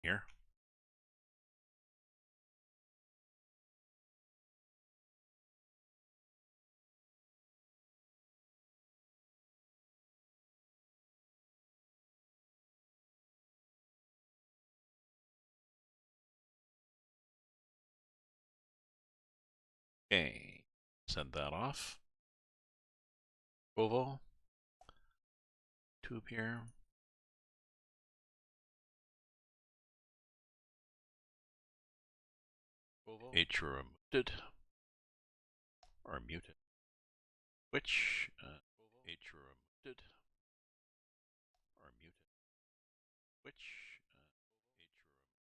here. Okay, send that off. Oval. Tube here. H removed or muted. Which H removed or muted. Which H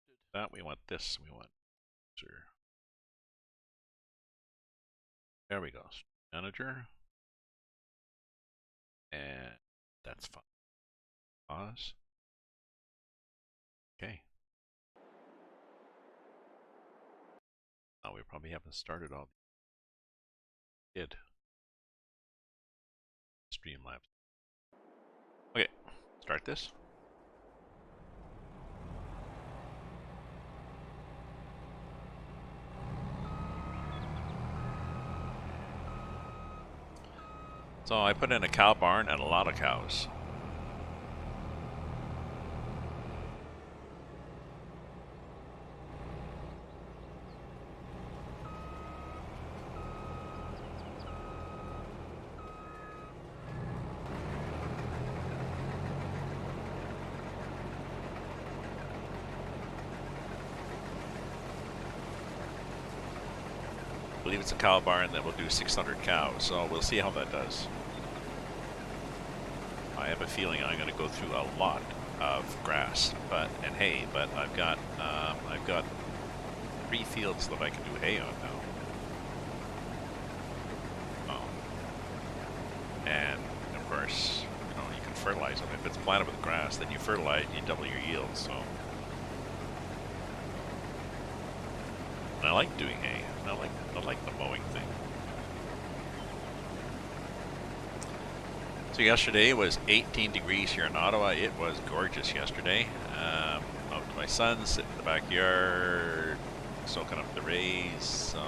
removed. That we want this. We want user. There we go. Manager. And that's fine. Pause. Okay. Now we probably haven't started all. Did. Streamlabs. Okay. Start this. So I put in a cow barn and a lot of cows. I believe it's a cow barn that will do 600 cows, so we'll see how that does. I have a feeling I'm going to go through a lot of grass, and hay, but I've got 3 fields that I can do hay on now. And of course, you can fertilize them. If it's planted with grass, then you fertilize, you double your yield. So, and I like doing hay. I like the mowing thing. So yesterday was 18 degrees here in Ottawa. It was gorgeous yesterday. Out to my son, sitting in the backyard, soaking up the rays. So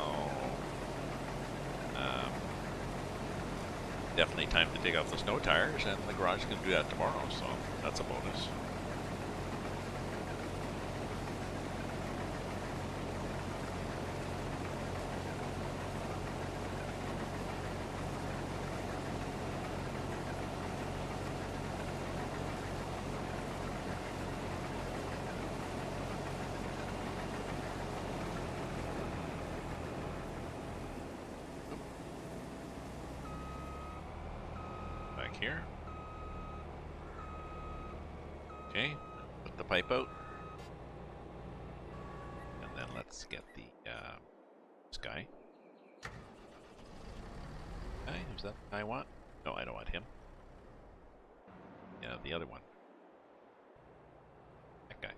definitely time to take off the snow tires, and the garage is going to do that tomorrow. So that's a bonus. Here. Okay, put the pipe out. And then let's get the this guy. Okay, who's that I want? No, I don't want him. Yeah, the other one. That guy.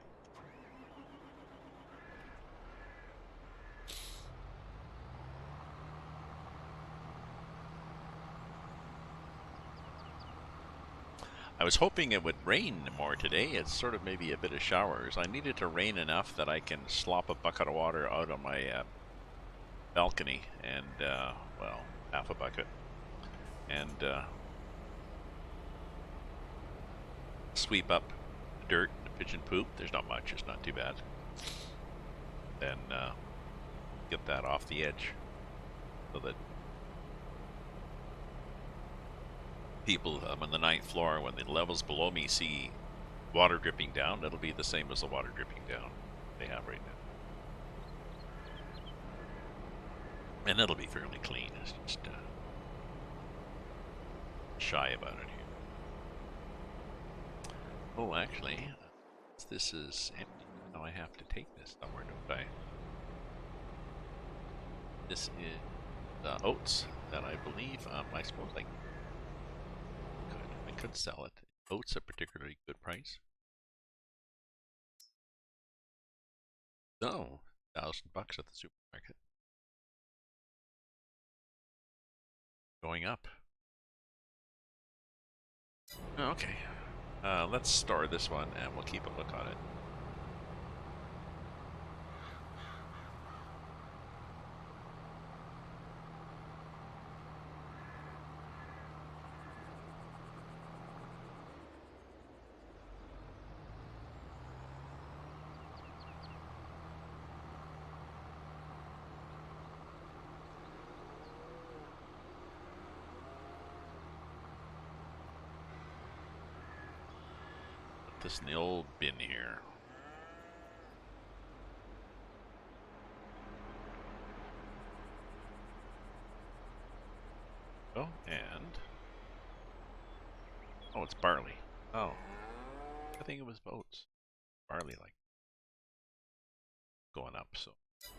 I was hoping it would rain more today. It's sort of maybe a bit of showers. I needed to rain enough that I can slop a bucket of water out on my balcony, and well, half a bucket, and sweep up the dirt, the pigeon poop. There's not much. It's not too bad. Then get that off the edge so that people on the 9th floor, when the levels below me see water dripping down, it'll be the same as the water dripping down they have right now. And it'll be fairly clean. It's just shy about it here. Oh, actually, this is empty. Now I have to take this somewhere, don't I? This is oats that I believe, I suppose I could sell it. Oats at a particularly good price. Oh, $1,000 at the supermarket. Going up. Okay. Let's store this one and we'll keep a look on it. this in the old bin here. Oh, and... oh, it's barley. Oh. I think it was oats. Barley, like, going up, so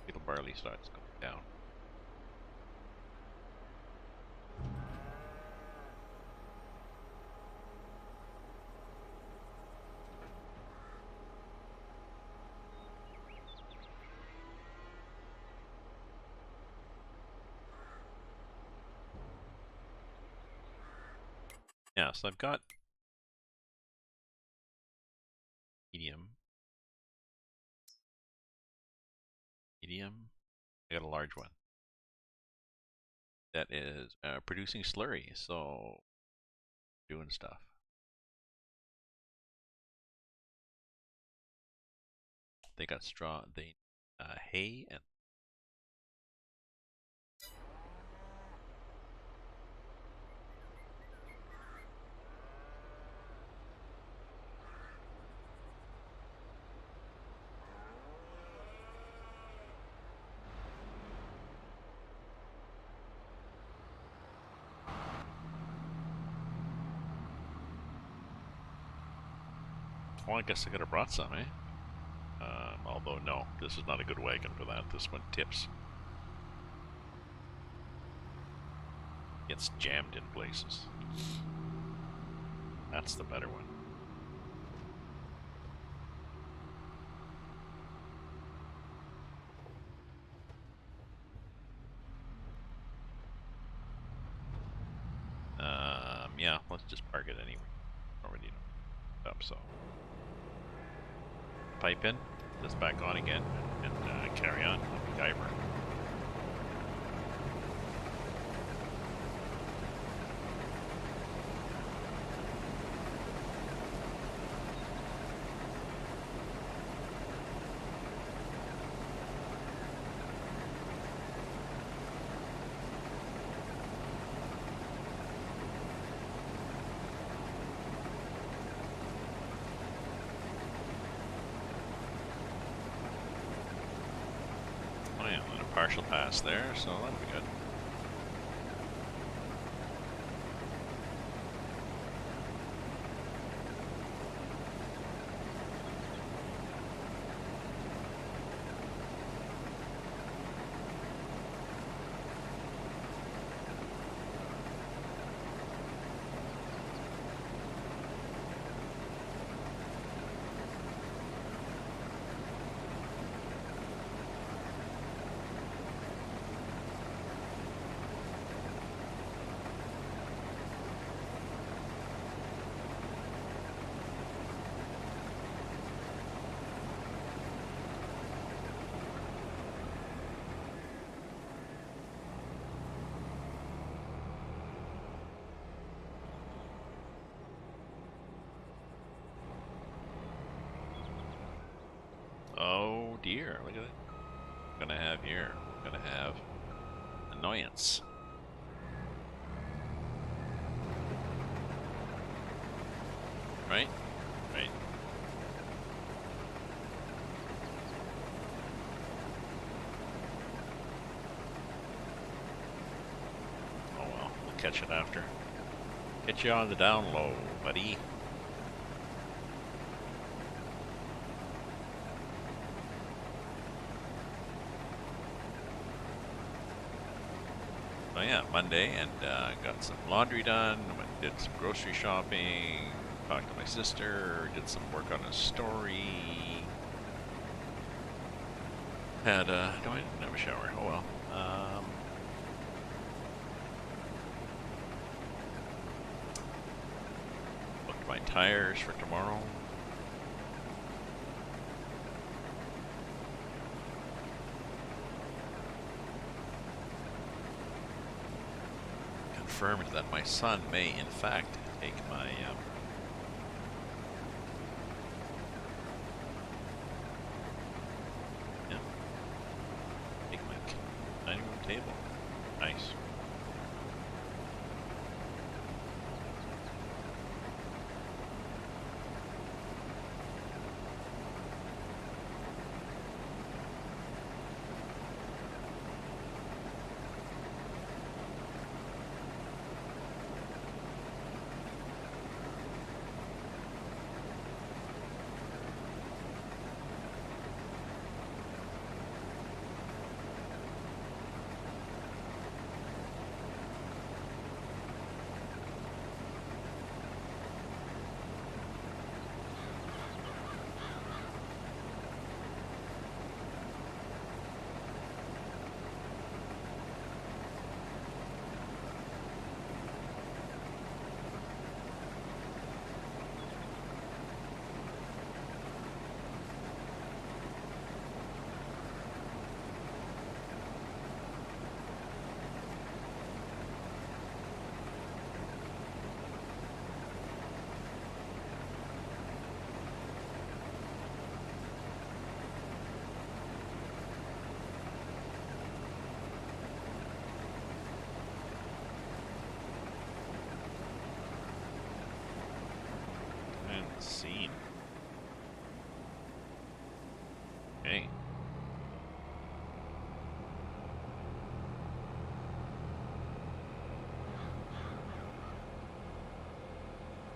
little barley starts going down. Yeah, so I've got medium. I got a large one. That is producing slurry, so doing stuff. They got straw, hay, and well, I guess I could have brought some, eh? Although, no, this is not a good wagon for that. This one tips. Gets jammed in places. That's the better one. Yeah, let's just park it anyway. Already know up, so. Pipe in, this back on again, and carry on. MacGyver. Partial pass there, so that'll be good. Oh dear, look at it. I'm gonna have here, I'm gonna have annoyance. Right? Right. Oh well, we'll catch it after. Get you on the down low, buddy. So yeah, Monday, and got some laundry done, did some grocery shopping, talked to my sister, did some work on a story. Had, no, I didn't have a shower, oh well. Booked my tires for tomorrow. Confirmed that my son may, in fact, take my dining room table. Nice. Okay.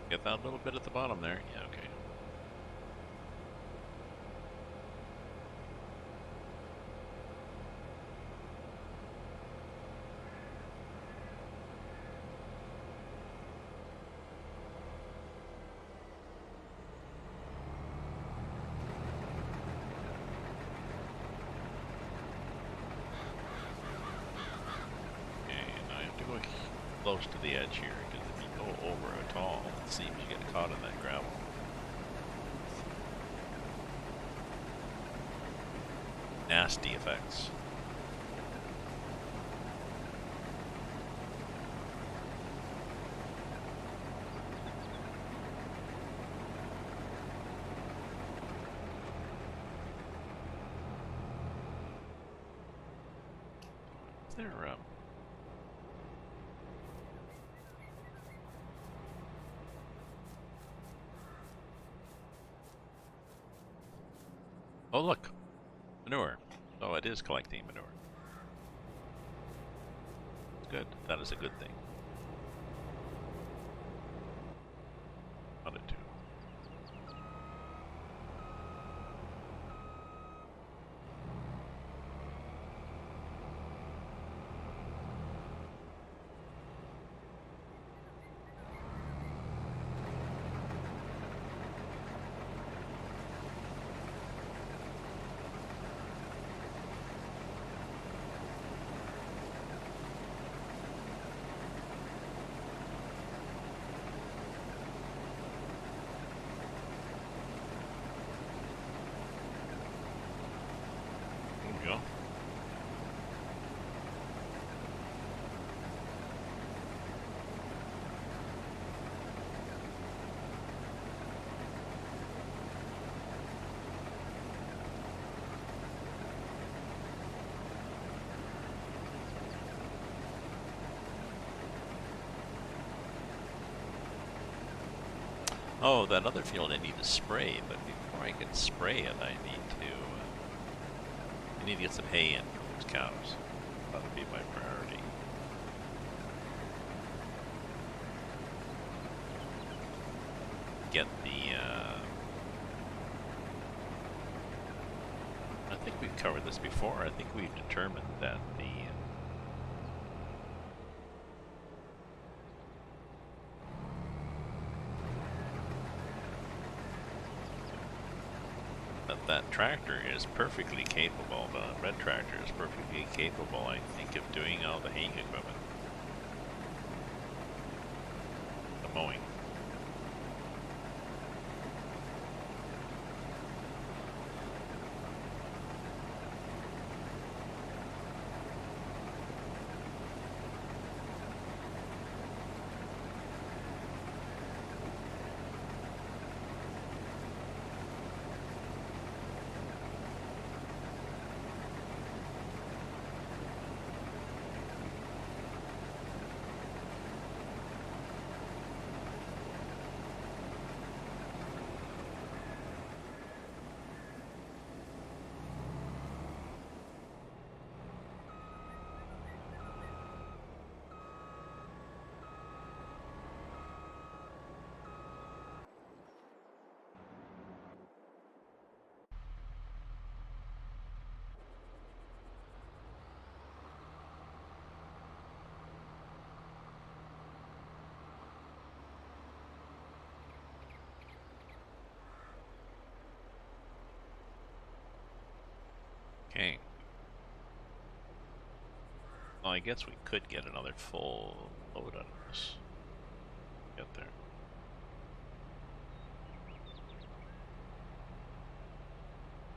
Get that little bit at the bottom there. Yeah, okay. Close to the edge here, because if you go over at all, it seems you get caught in that gravel. Nasty effects. Is there oh look, manure. Oh, it is collecting manure. Good. That is a good thing. Not it too. There we go. Oh, that other field I need to spray, but before I can spray it, I need to get some hay in for those cows. That would be my priority. Get the, I think we've covered this before. I think we've determined that that tractor is perfectly capable, the red tractor is perfectly capable, I think, of doing all the haying equipment. The mowing. Okay. Well, I guess we could get another full load out of this. Get there.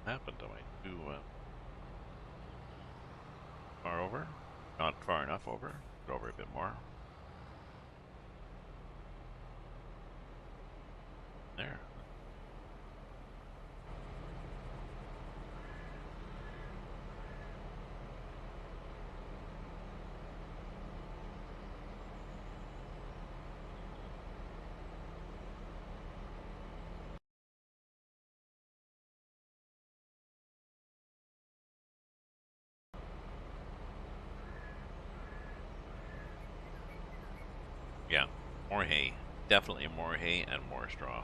What happened to I too far over? Not far enough over. Go over a bit more. There. More hay. Definitely more hay and more straw.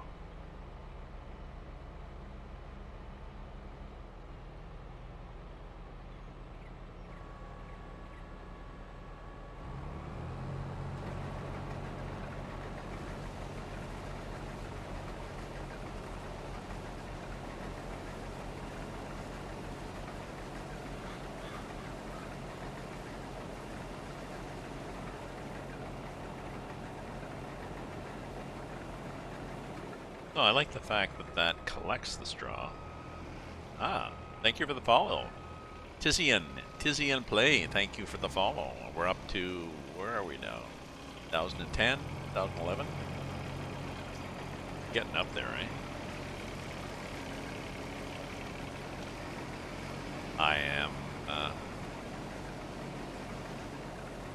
Oh, I like the fact that that collects the straw. Ah, thank you for the follow. Tizian Play, thank you for the follow. We're up to, where are we now? 2010, 2011? Getting up there, eh? I am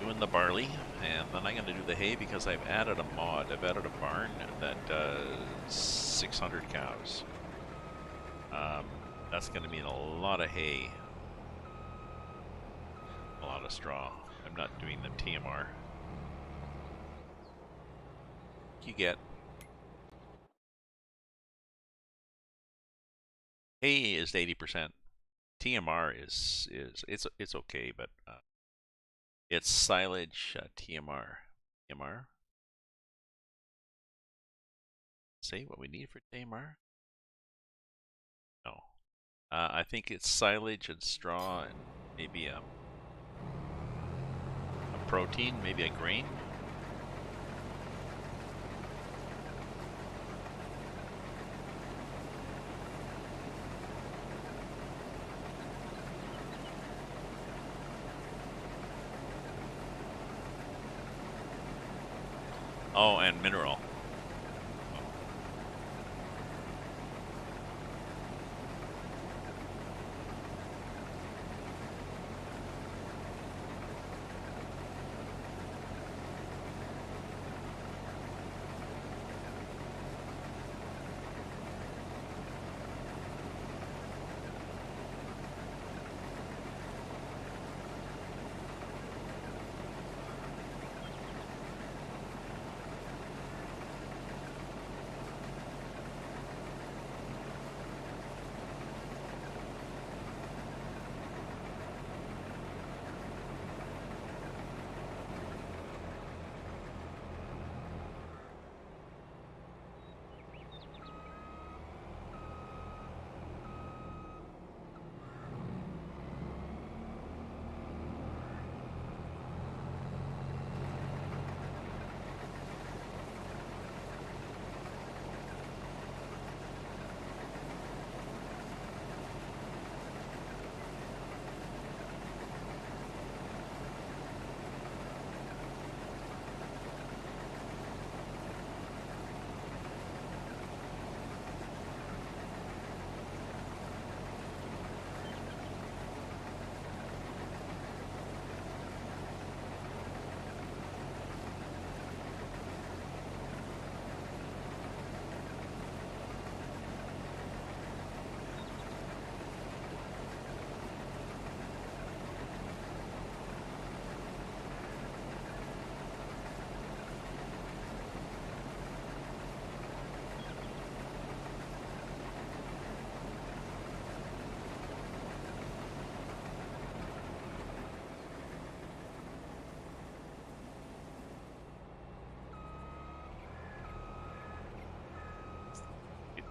doing the barley, and then I'm going to do the hay because I've added a mod. I've added a barn that does 600 cows. That's going to mean a lot of hay, a lot of straw. I'm not doing the TMR. You get hay is 80%. TMR is it's okay, but it's silage TMR. TMR. Say what we need for TMR. No, I think it's silage and straw and maybe a protein, maybe a grain. Oh, and mineral.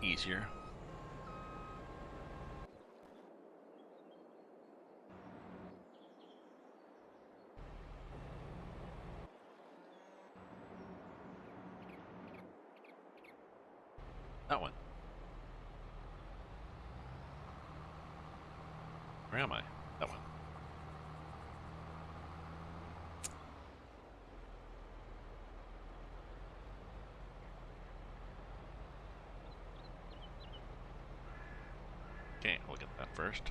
Easier. That one. Where am I? That one. Okay, we'll get that first.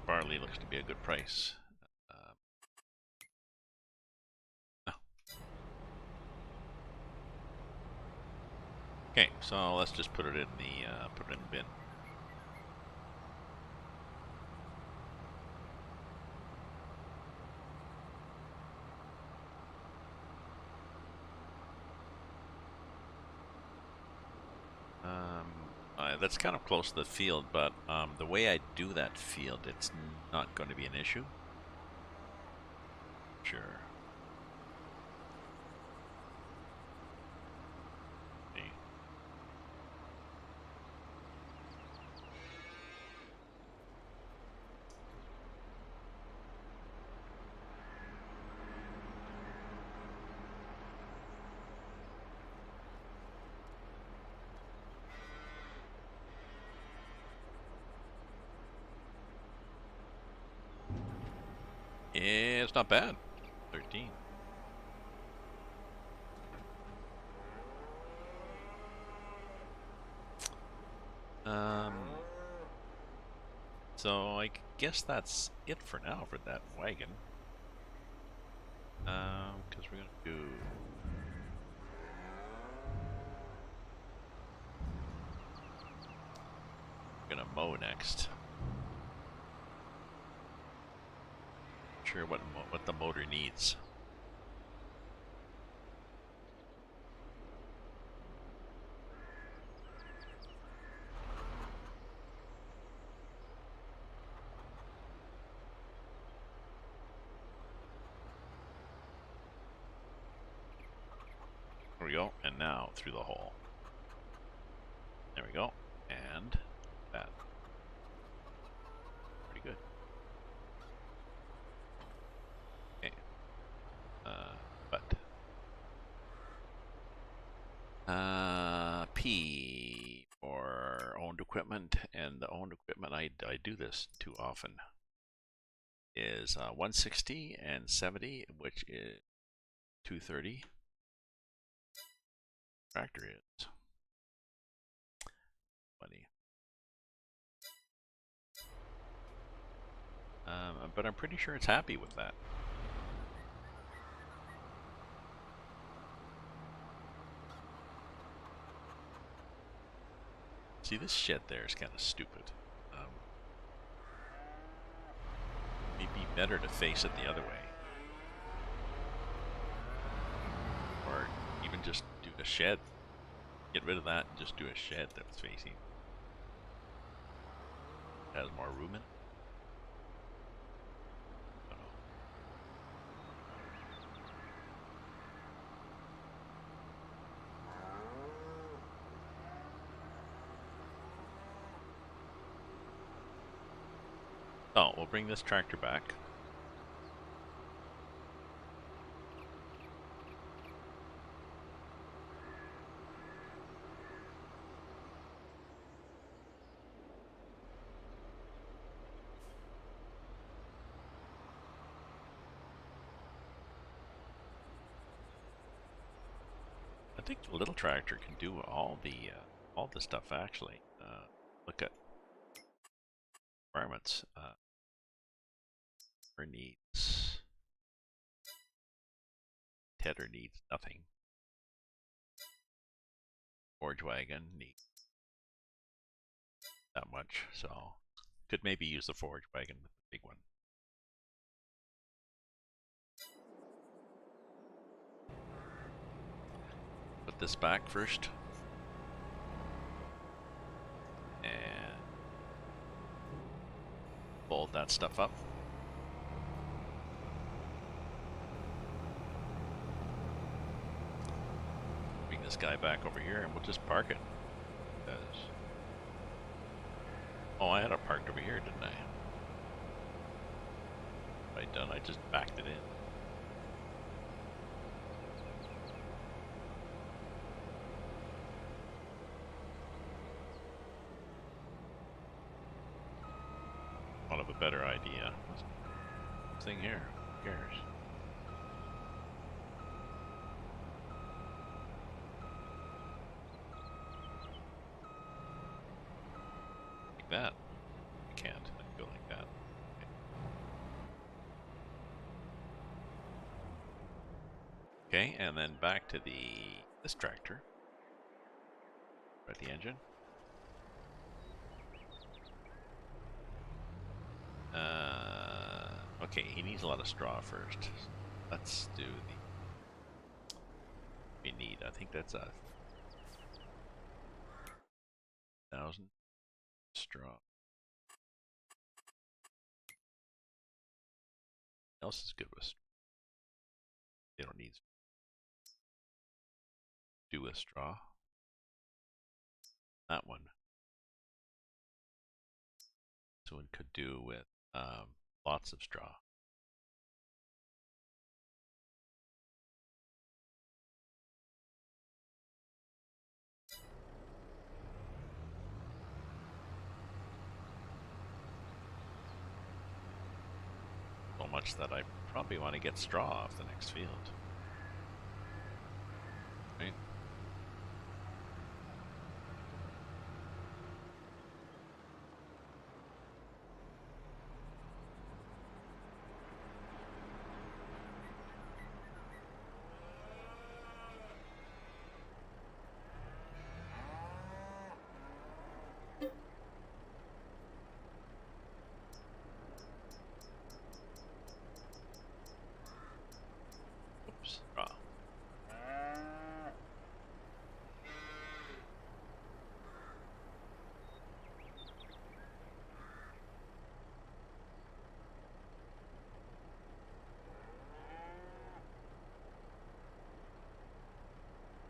Barley looks to be a good price. Okay, so let's just put it in the bin. That's kind of close to the field, but the way I do that field, it's not going to be an issue. Sure. Okay. It's not bad. 13. So I guess that's it for now for that wagon. Because we're gonna mow next. Not sure what the motor needs. There we go, and now through the hole. There we go, and that. Pretty good. Okay. But P for owned equipment, and the owned equipment I do this too often is 160 and 70, which is 230. Tractor is 20. But I'm pretty sure it's happy with that. See, this shed there is kind of stupid. It'd be better to face it the other way. Or even just do a shed. Get rid of that and just do a shed that's facing. Has more room in it. Oh, we'll bring this tractor back. I think the little tractor can do all the stuff actually. Look at requirements. For needs. Tedder needs nothing. Forge wagon needs that much, so could maybe use the forge wagon with the big one. Put this back first. And fold that stuff up. Bring this guy back over here and we'll just park it. Oh, I had it parked over here, didn't I? What I done? I just backed it in. Thought of a better idea. This thing here, who cares? Like that. I can't. I can go like that. Okay, and then back to this tractor. Start the engine. Okay, he needs a lot of straw first. Let's do the we need. I think that's a 1,000 straw. Else is good with. They don't need do with straw. That one. This one could do with lots of straw. So much that I probably want to get straw off the next field. Right? Oops, straw.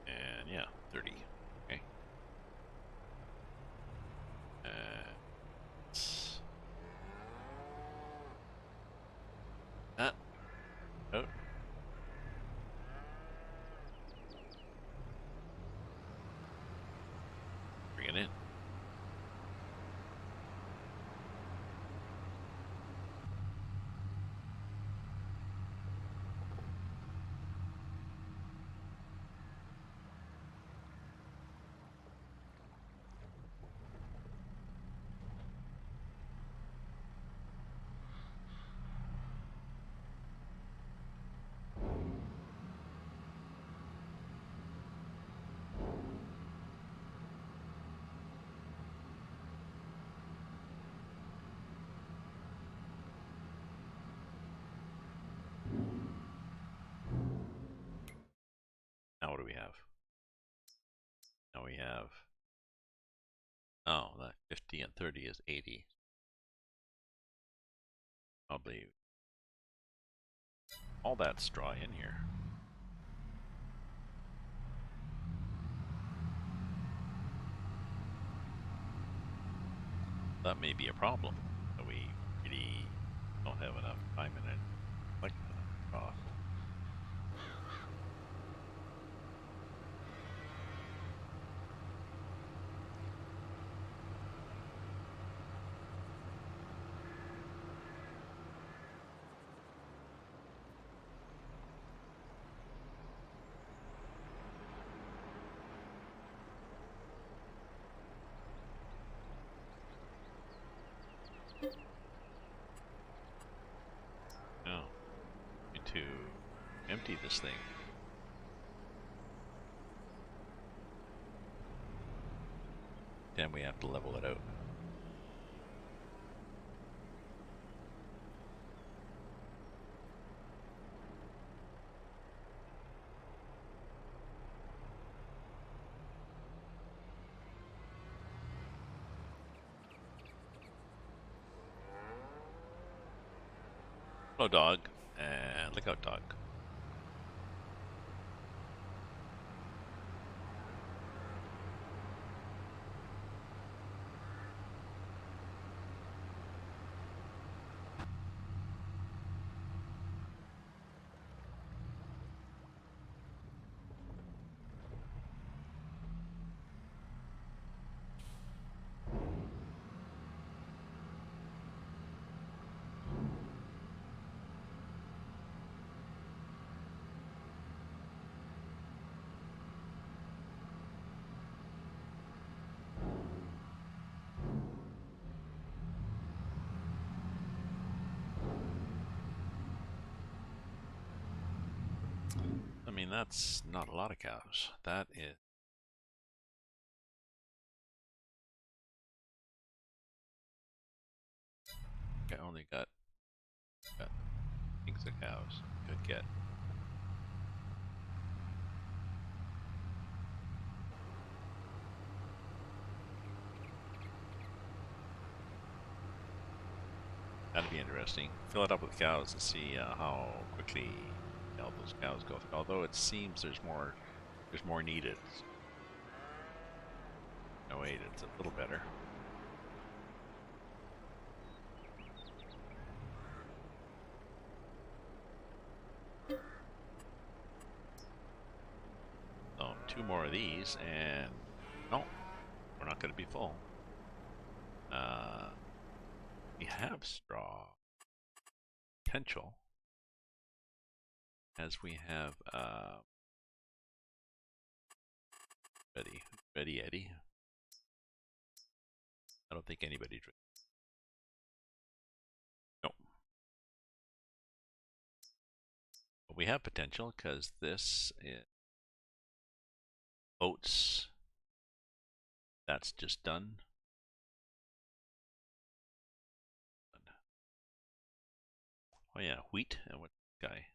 And yeah, 30. Okay. Ah, out. Bring it in. Now what do we have? Now we have, oh, that 50 and 30 is 80. Probably all that straw in here. That may be a problem. That we really don't have enough time in it. Like straw. No. Need to empty this thing. Then we have to level it out. Hello, dog. And look out, dog. I mean, that's not a lot of cows. That is I only got things of cows. Could get. That'd be interesting. Fill it up with cows and see how quickly all those cows go. Although it seems there's more needed. No wait, it's a little better. So 2 more of these, and no, we're not going to be full. We have straw potential, as we have ready Eddie. I don't think anybody drinks. Nope. But we have potential because this is oats. That's just done. Oh yeah, wheat. And what guy?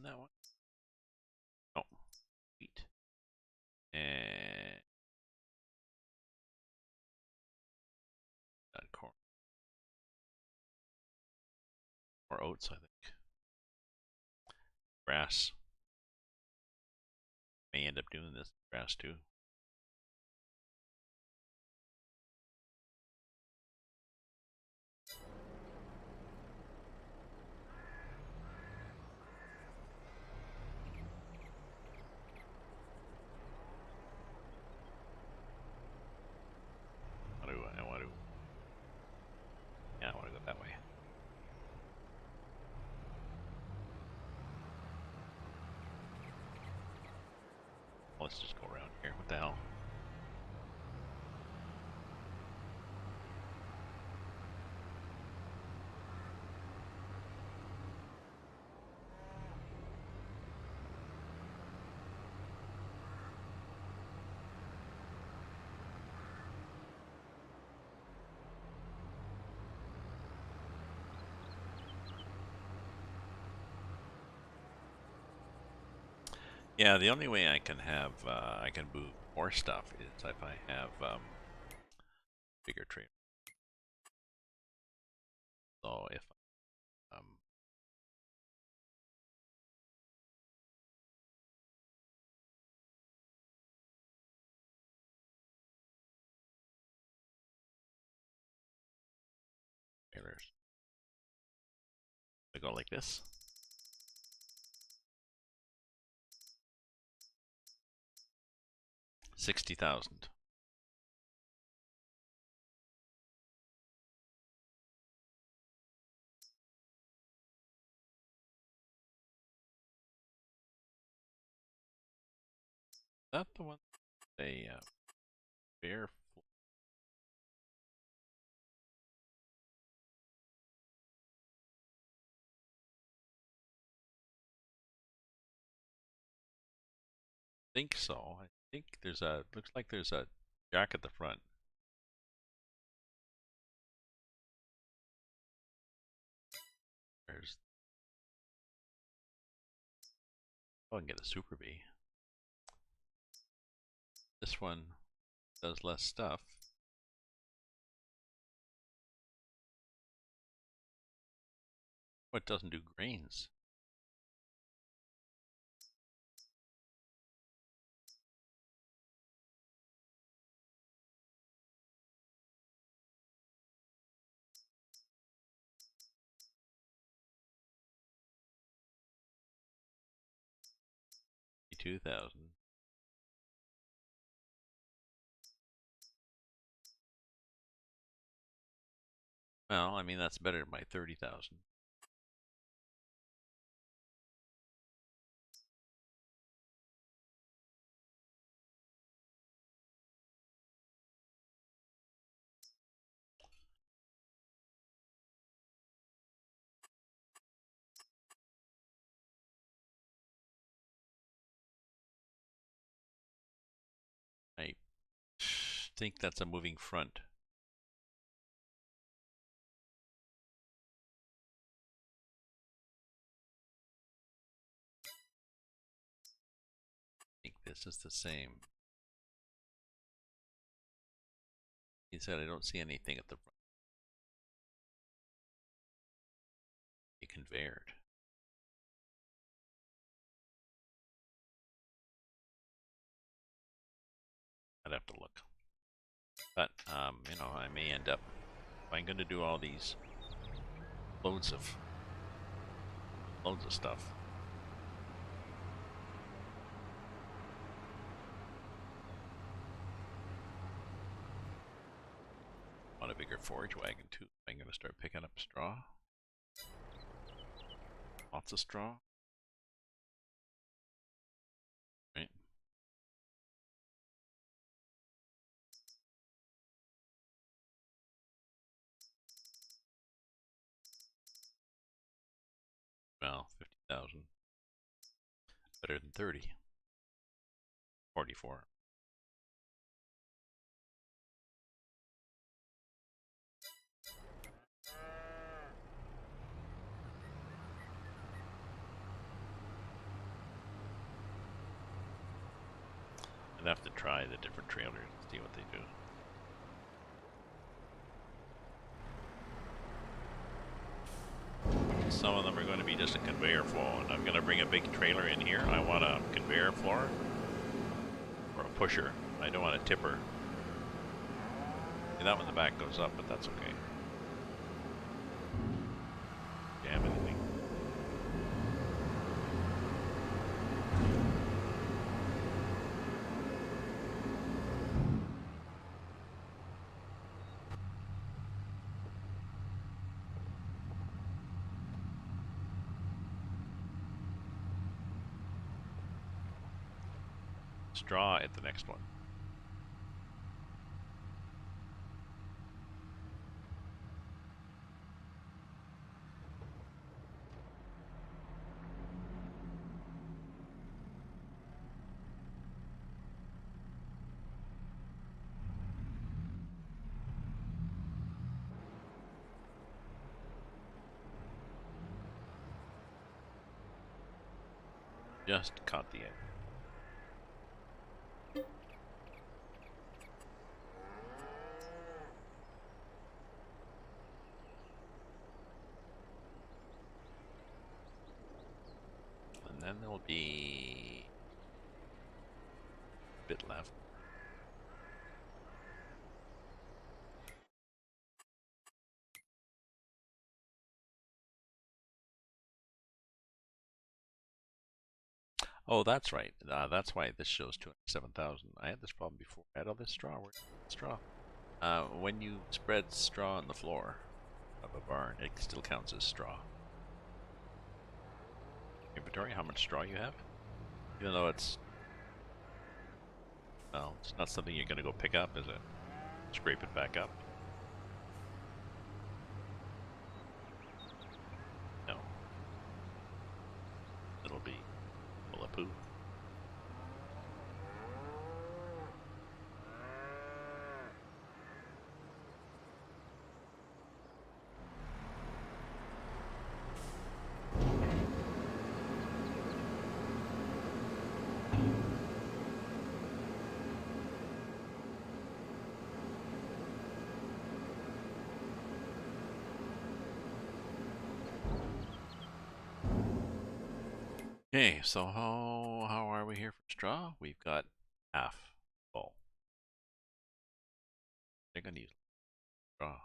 That one? Oh, wheat. And that corn. Or oats, I think. Grass. May end up doing this grass too. I want to go that way. Let's just go around here. What the hell? Yeah, the only way I can have I can move more stuff is if I have bigger trade. So if trailers, I go like this. $60,000. Is that the one? A bear. Think so. I think there's a looks like there's a jack at the front. There's oh, I can get a Super Bee. This one does less stuff. What doesn't do grains? $2,000. Well, I mean that's better than my 30,000. I think that's a moving front. this is the same. He said I don't see anything at the front. It conveyed. I'd have to look. But, you know, I may end up, if I'm going to do all these loads of stuff. Want a bigger forage wagon too. I'm going to start picking up straw. Lots of straw. Right. Well, 50,000. Better than 30. 44. I'd have to try the different trailers and see what they do. Some of them are going to be just a conveyor flow, and I'm going to bring a big trailer in here. I want a conveyor floor or a pusher. I don't want a tipper. See, that one in the back goes up, but that's okay. Jam anything. Straw at the next one. Just caught the end. And then there'll be a bit left. Oh, that's right. That's why this shows 207,000. I had this problem before. I had all this straw. Where's the straw? When you spread straw on the floor of a barn, it still counts as straw. Inventory, how much straw you have? Even though it's... Well, it's not something you're going to go pick up, is it? Scrape it back up? No. It'll be full of poo. Okay, so how are we here for straw? We've got half full. They're gonna use straw.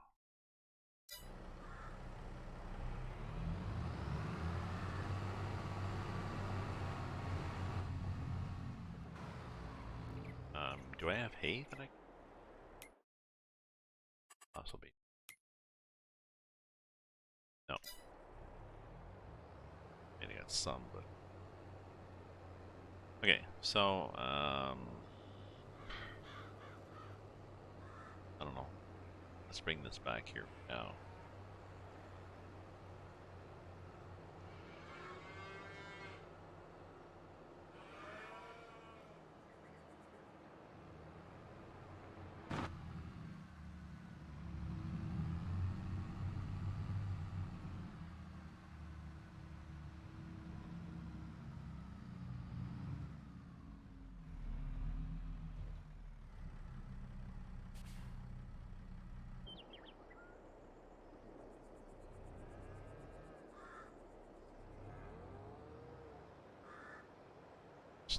Do I have hay that I can possibly? No. Maybe I got some, but okay, so I don't know. Let's bring this back here now.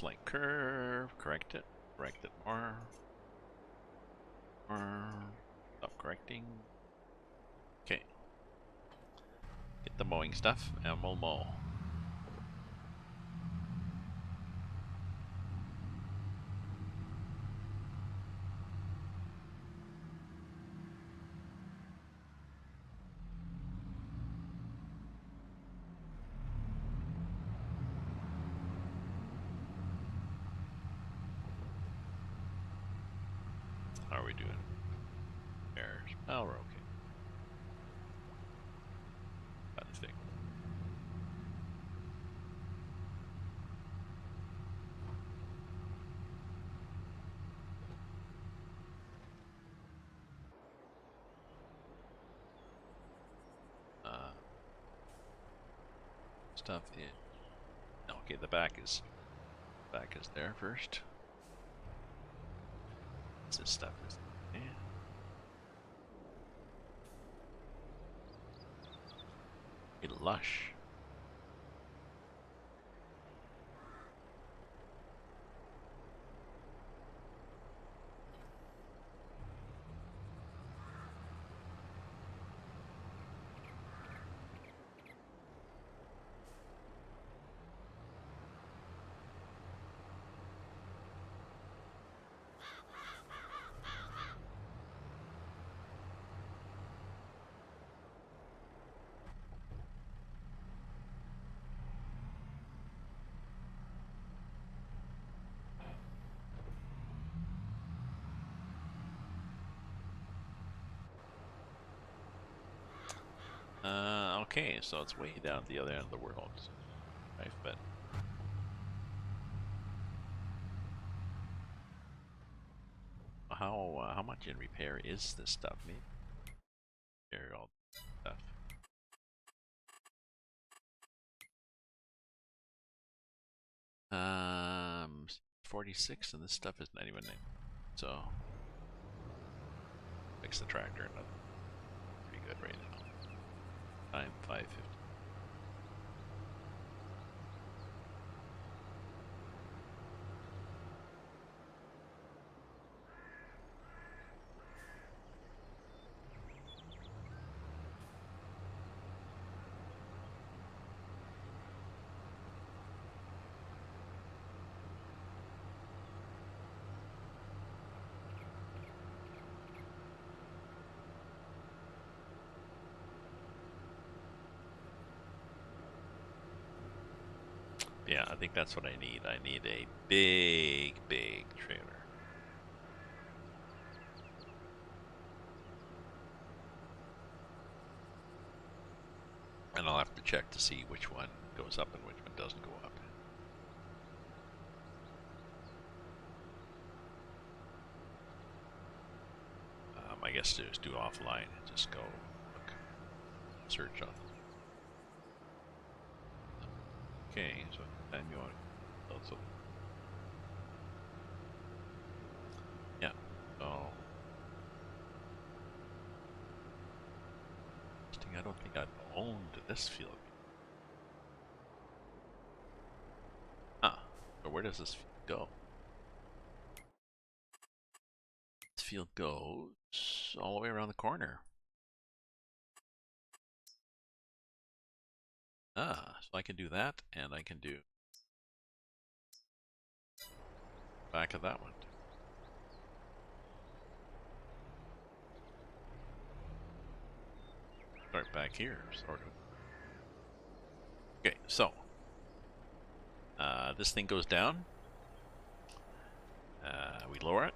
slight curve. Correct it. Correct it more. Stop correcting. Okay. Get the mowing stuff and we'll mow. How are we doing? Errors. Oh, we're okay. Got the thing. Stuff in. Okay, the back is there first. This stuff is. Yeah. Lush. Okay, so it's way down at the other end of the world, right? But how much in repair is this stuff? Maybe repair all this stuff. 46, and this stuff is 91. So fix the tractor. Pretty good right now. Time 5:50. Yeah, I think that's what I need. I need a big trailer. And I'll have to check to see which one goes up and which one doesn't go up. I guess just do offline and just go look, search on. Okay, so time you want also. Yeah, so I don't think I've owned this field. Ah, so where does this field go? This field goes all the way around the corner. Ah, so I can do that, and I can do back of that one. Start back here, sort of. Okay, so this thing goes down. We lower it,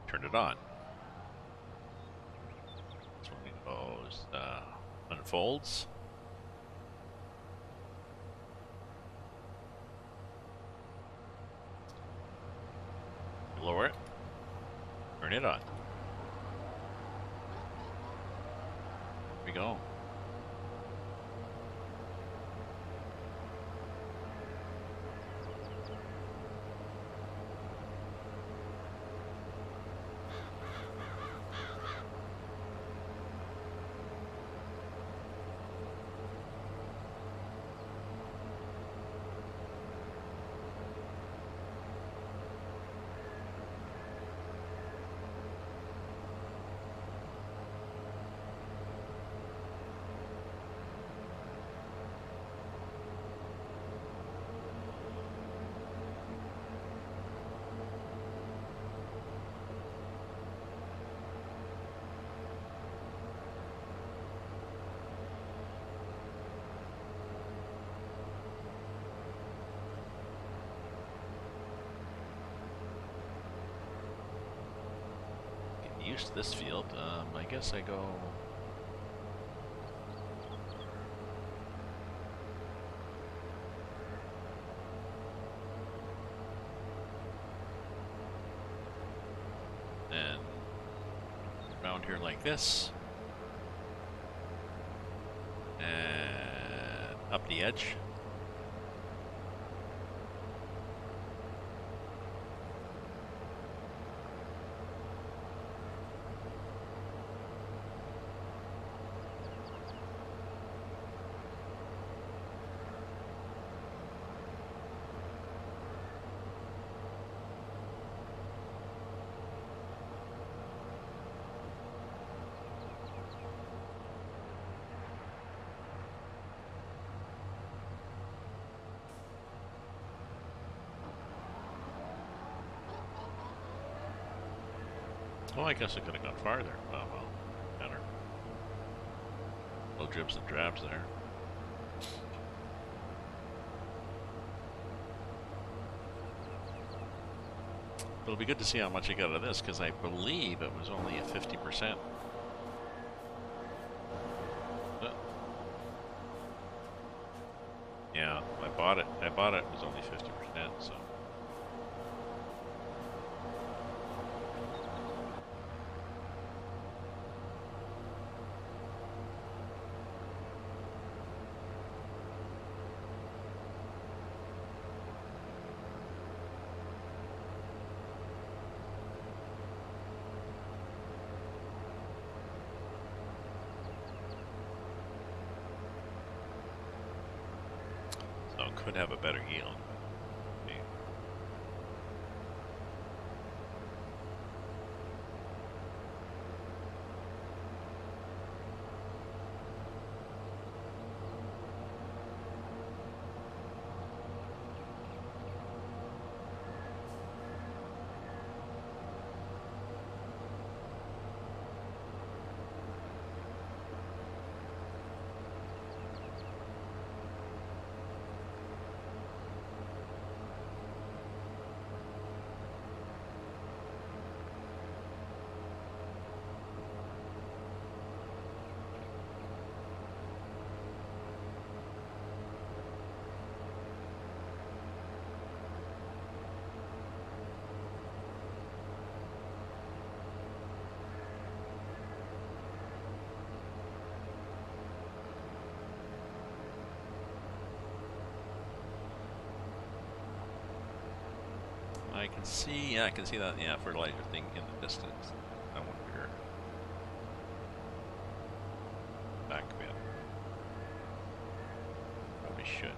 turn it on. This one goes, unfolds. Lower it, turn it on. Here we go. used to this field. I guess I go... and around here like this. And up the edge. Oh, I guess I could have gone farther. Oh, well, better. No dribs and drabs there. But it'll be good to see how much I got out of this, because I believe it was only a 50%. Yeah, I bought it. It was only 50%, so. Could have a better yield. I can see, yeah, I can see that, yeah, fertilizer thing in the distance. I wonder. Back a bit. Probably should.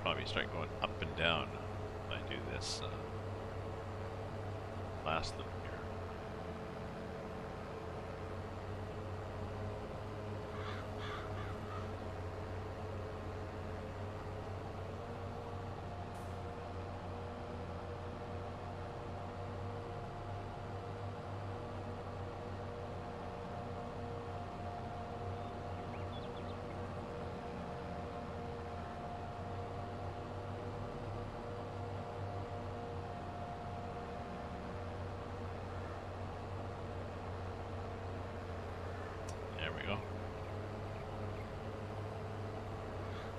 Probably start going up and down when I do this last loop here.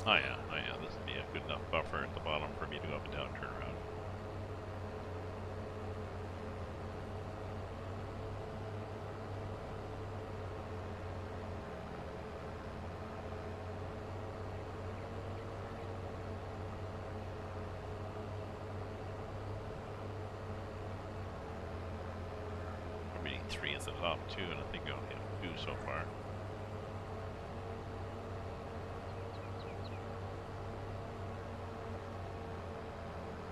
Oh yeah, this would be a good enough buffer at the bottom for me to go up and down and turn around. 3 at the top too, and I think I only have 2 so far.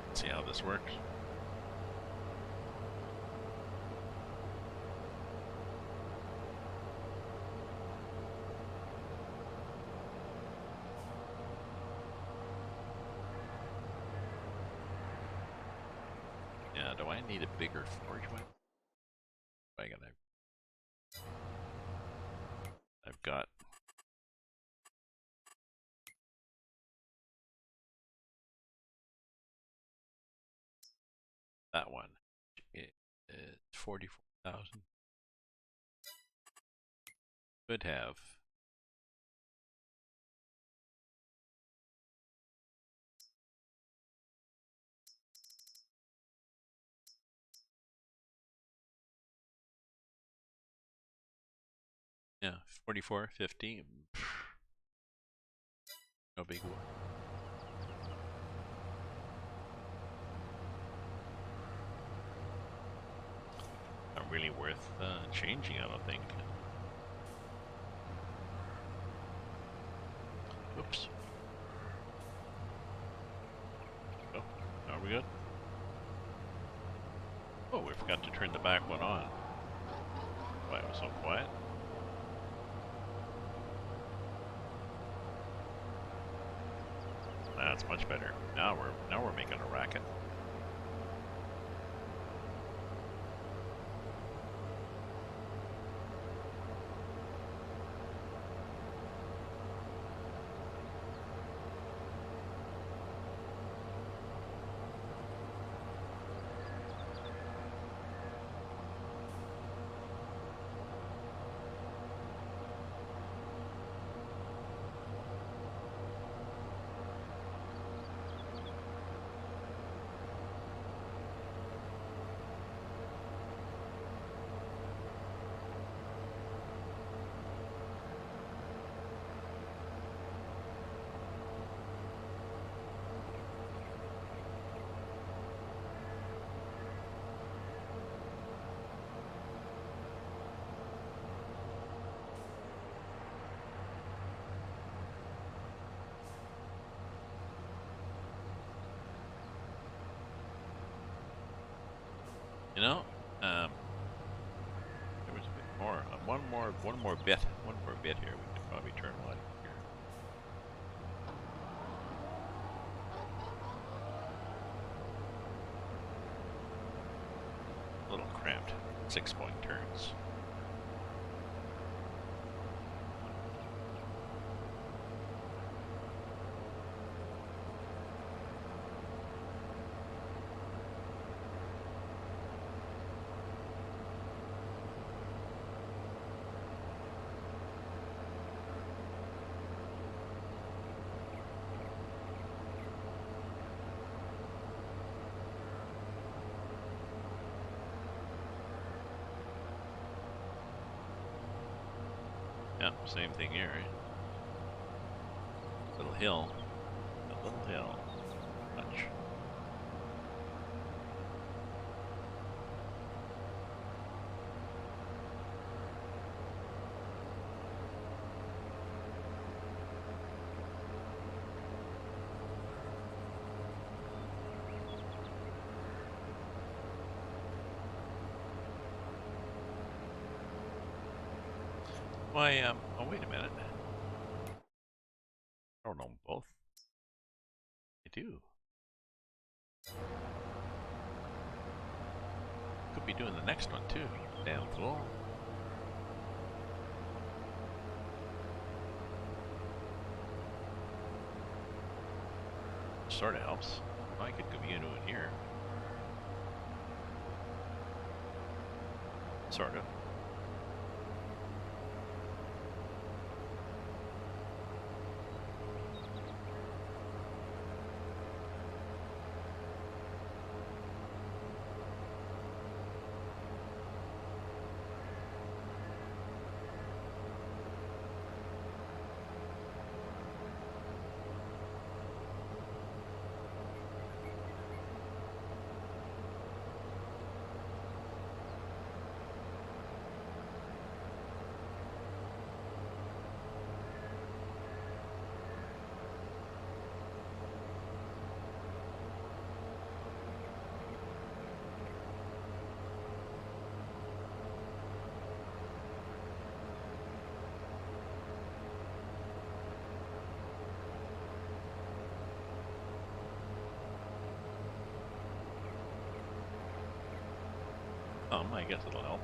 Let's see how this works. Yeah, do I need a bigger forge one? I've got that one. It's 44,000. Could have. Yeah, 44, 50. No big one. Not really worth changing, I don't think. Oops. Oh, are we good? Oh, we forgot to turn the back one on. Why it was so quiet? That's much better. Now we're making a racket. You know, there was a bit more. One more bit here. We could probably turn one here. A little cramped. 6-point turns. Yeah, same thing here, right? Little hill. A little hill. Much. Why, oh wait a minute. I don't know both. I do. Could be doing the next one too. Damn fool. Sort of helps. I could be into it here. Sort of. some. I guess it'll help.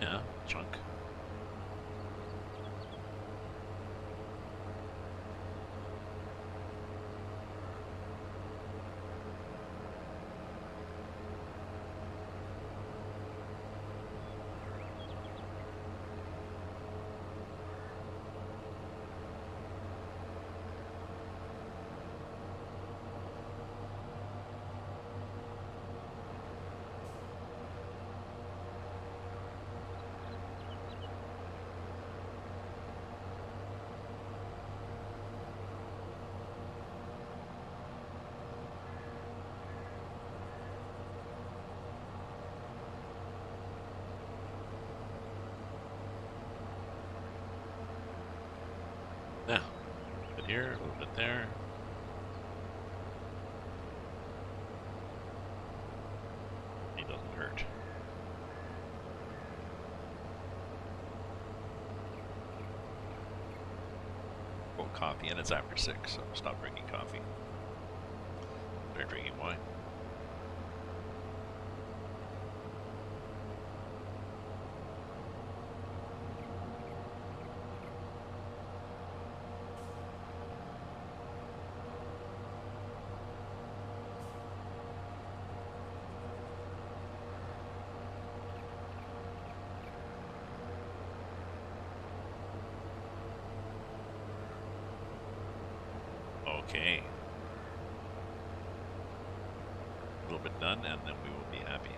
Yeah, chunk. Yeah, a bit here, a little bit there. He doesn't hurt. Oh, coffee, and it's after 6, so stop drinking coffee. Start drinking wine. Okay. A little bit done, and then we will be happy.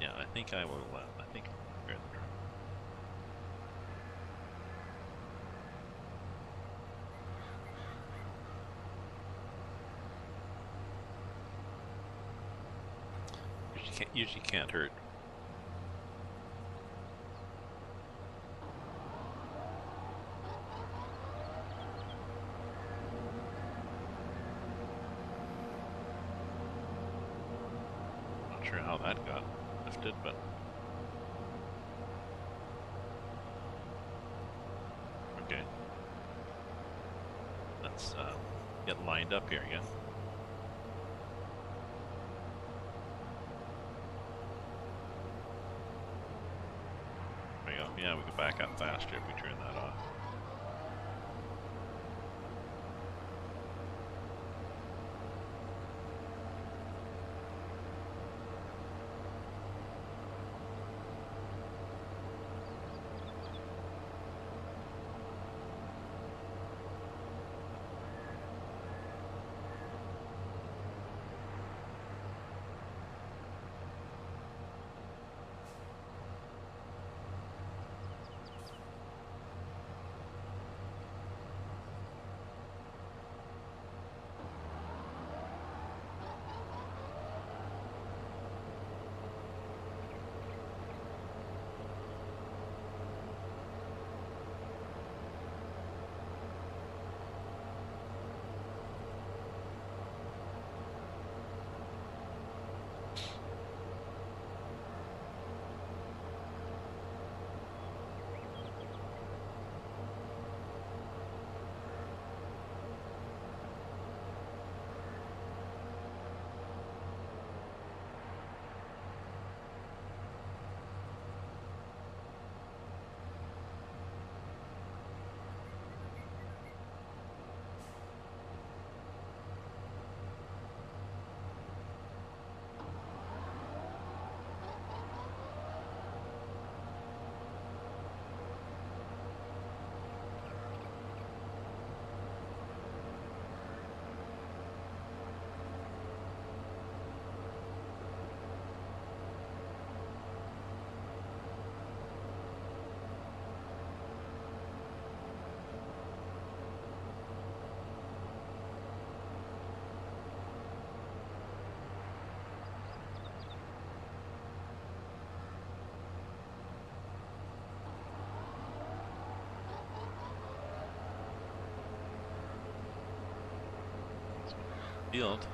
Yeah, I think I will, I think I'll prepare the drum. Usually can't hurt. Not sure how that got lifted, but okay. Let's get lined up here again. There we go. Yeah, we could back up faster if we turn that off. field.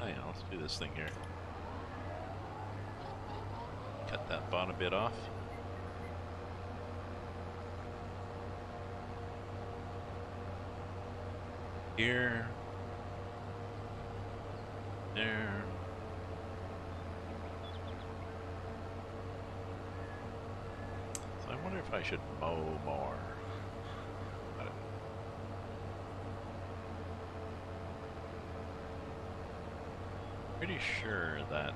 Oh yeah, let's do this thing here. Cut that bottom bit off. Here. There. So I wonder if I should mow more. I don't know. Pretty sure that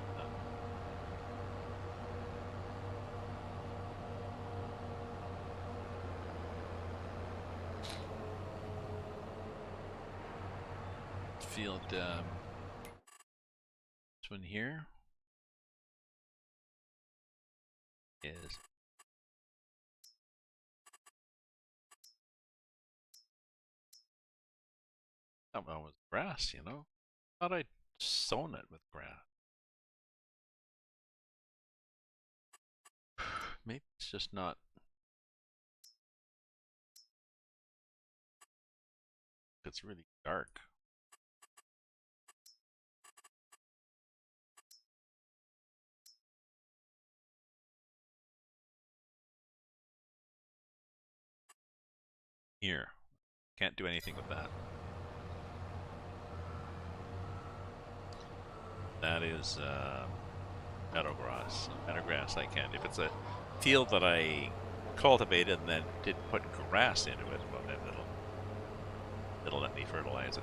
field, this one here is that one was grass, you know. Thought I'd sown it with grass. Maybe it's just not. It's really dark. Here. Can't do anything with that. That is meadowgrass. Meadowgrass I can't. If it's a field that I cultivated and then did put grass into it, well then it'll let me fertilize it.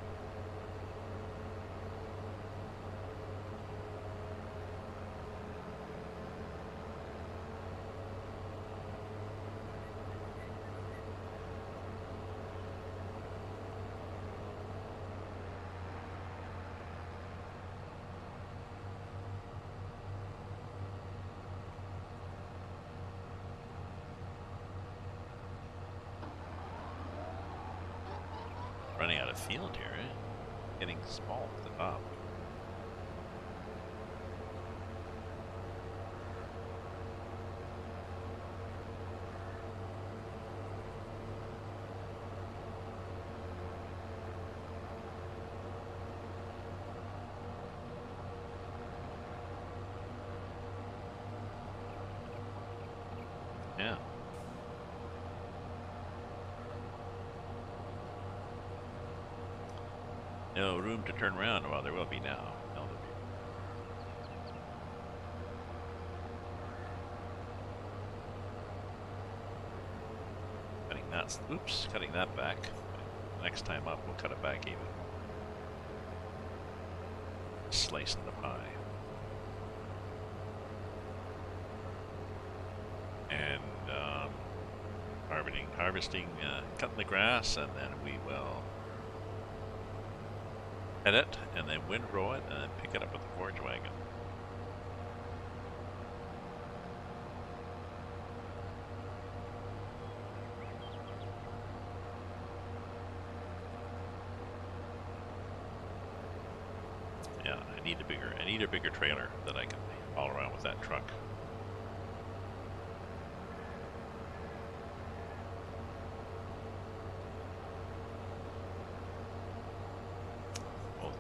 Running out of field here, eh? Getting small at the top. Yeah. No room to turn around. Well, there will be now. No, there'll be. Cutting that. Oops, cutting that back. Next time up, we'll cut it back even. Slicing the pie. And harvesting, cutting the grass, and then we will head it, and then windrow it, and then pick it up with the forage wagon. Yeah, I need a bigger trailer that I can haul around with that truck.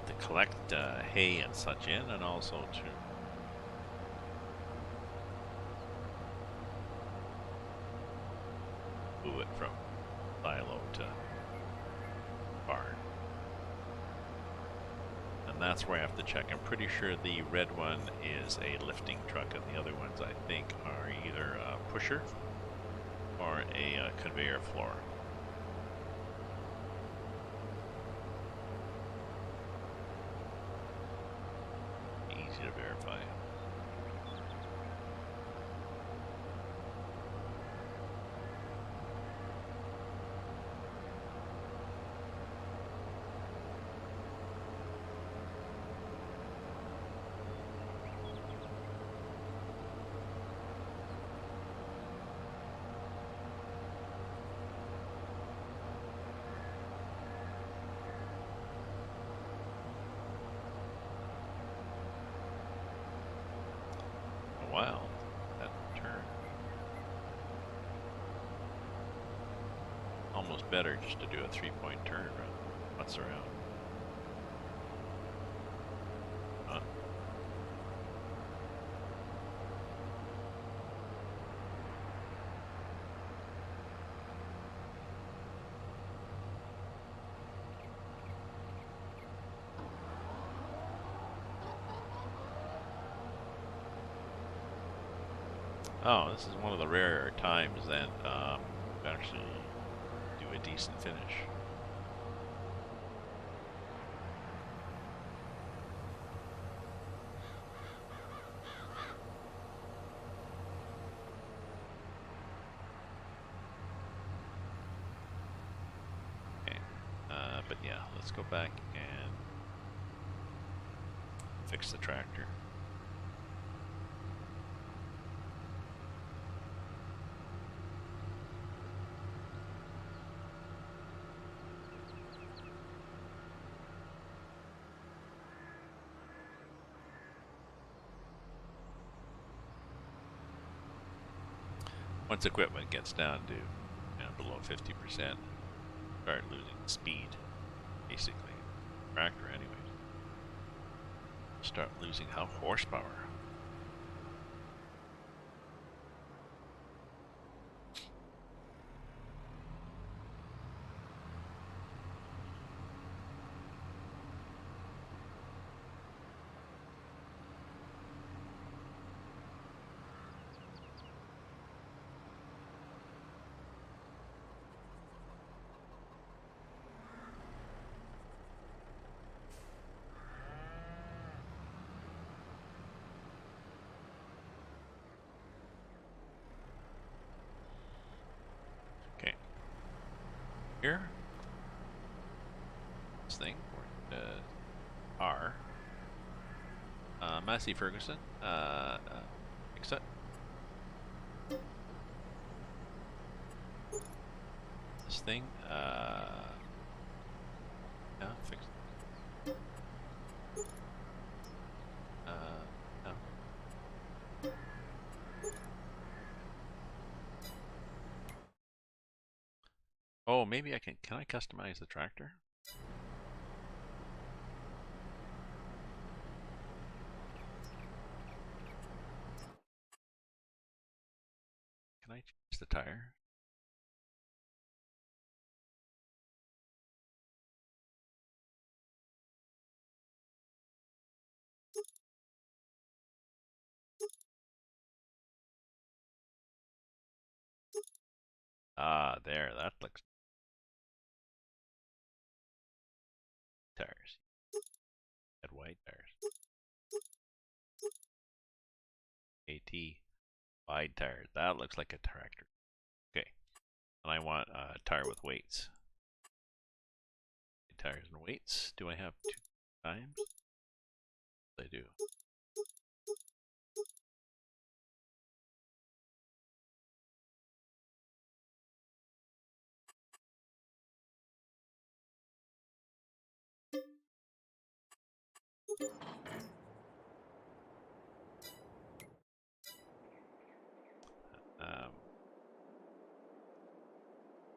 To collect hay and such in, and also to move it from silo to barn. And that's where I have to check. I'm pretty sure the red one is a lifting truck, and the other ones I think are either a pusher or a conveyor floor. Easy to verify. while. That turn. Almost better just to do a 3-point turn rather than putz around. Oh, this is one of the rarer times that we actually do a decent finish. Okay, but yeah, let's go back and fix the tractor. Once equipment gets down to below 50%, start losing speed, basically. Tractor, anyways. Start losing horsepower. Here, this thing, R. Massey Ferguson, fix it. This thing, yeah, fix it. No. Oh, maybe I can I customize the tractor? Can I change the tire? Ah, there, that looks tires. Red white tires. AT wide tires. That looks like a tractor. Okay. And I want a tire with weights. Tires and weights. Do I have 2 times? I do.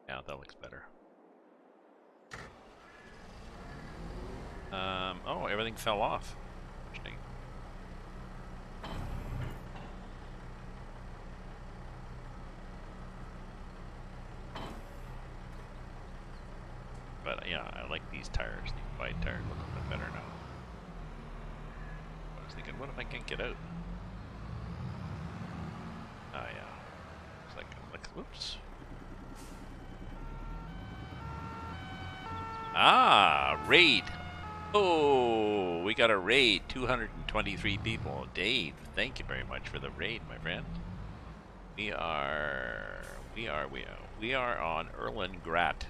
Yeah, that looks better. Oh, everything fell off. Interesting. But yeah, I like these tires. These wide tires look a bit better now. I was thinking, what if I can't get out? Oh yeah. It's like, whoops. Ah, raid. Oh, we got a raid. 223 people. Dave, thank you very much for the raid, my friend. We are on Erlengrat,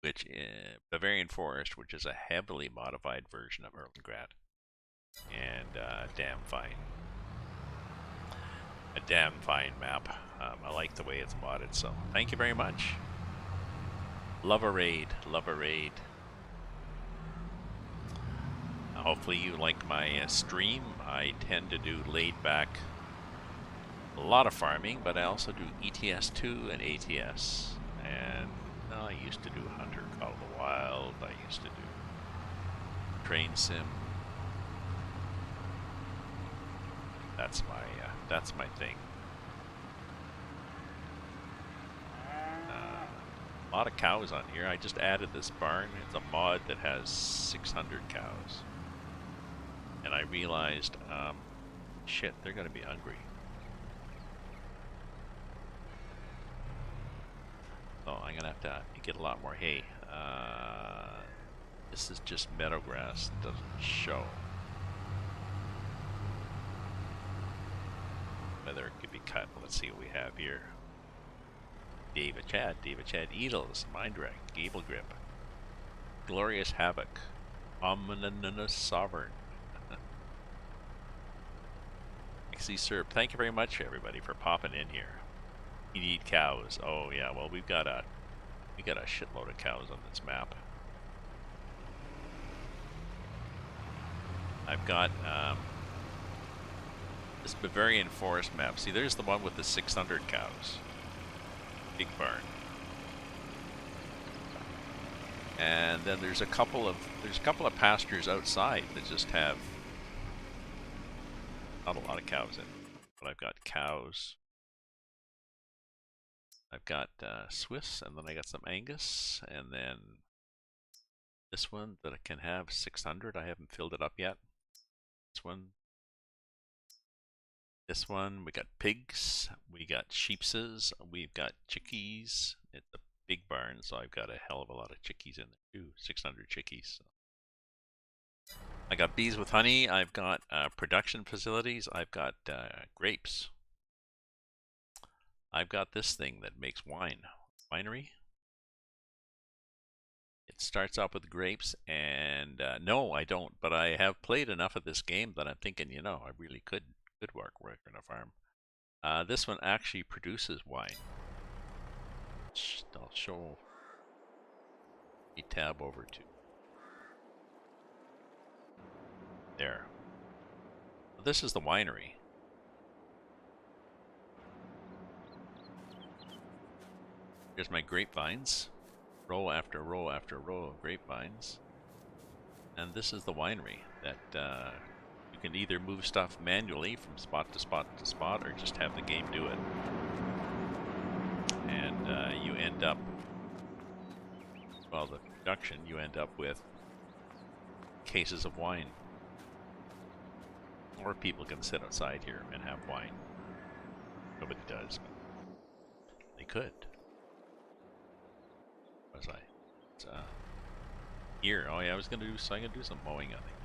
which is Bavarian Forest, which is a heavily modified version of Erlengrat, and damn fine. A damn fine map. I like the way it's modded, so thank you very much. Love a raid, love a raid. Hopefully you like my stream. I tend to do laid back, a lot of farming, but I also do ETS2 and ATS. And I used to do Hunter Call of the Wild. I used to do Train Sim. That's my thing. A lot of cows on here. I just added this barn. It's a mod that has 600 cows. And I realized, shit, they're gonna be hungry. So I'm gonna have to get a lot more hay. This is just meadow grass. It doesn't show whether it could be cut. Let's see what we have here. David Chad Eagles, Mind Wreck, Gable Grip, Glorious Havoc, Ominous Sovereign. XC Serb, thank you very much everybody for popping in here. You need cows. Oh yeah, well we got a shitload of cows on this map. I've got this Bavarian forest map. See, there's the one with the 600 cows. Big barn. And then there's a couple of pastures outside that just have not a lot of cows in, but I've got cows. I've got Swiss, and then I got some Angus, and then this one that I can have 600. I haven't filled it up yet. This one, we got pigs, we got sheepses, we've got chickies. It's a big barn, so I've got a hell of a lot of chickies in there too, 600 chickies. So. I got bees with honey, I've got production facilities, I've got grapes. I've got this thing that makes wine. Winery. It starts off with grapes, and no, I don't, but I have played enough of this game that I'm thinking, you know, I really could work in a farm. This one actually produces wine. I'll show the tab over to there. This is the winery. Here's my grapevines, row after row after row of grapevines. And this is the winery that you can either move stuff manually from spot to spot to spot, or just have the game do it. And you end up, well, the production, you end up with cases of wine. Or people can sit outside here and have wine. Nobody does, but they could. Was I? It's, here. Oh yeah, I'm gonna do some mowing, I think.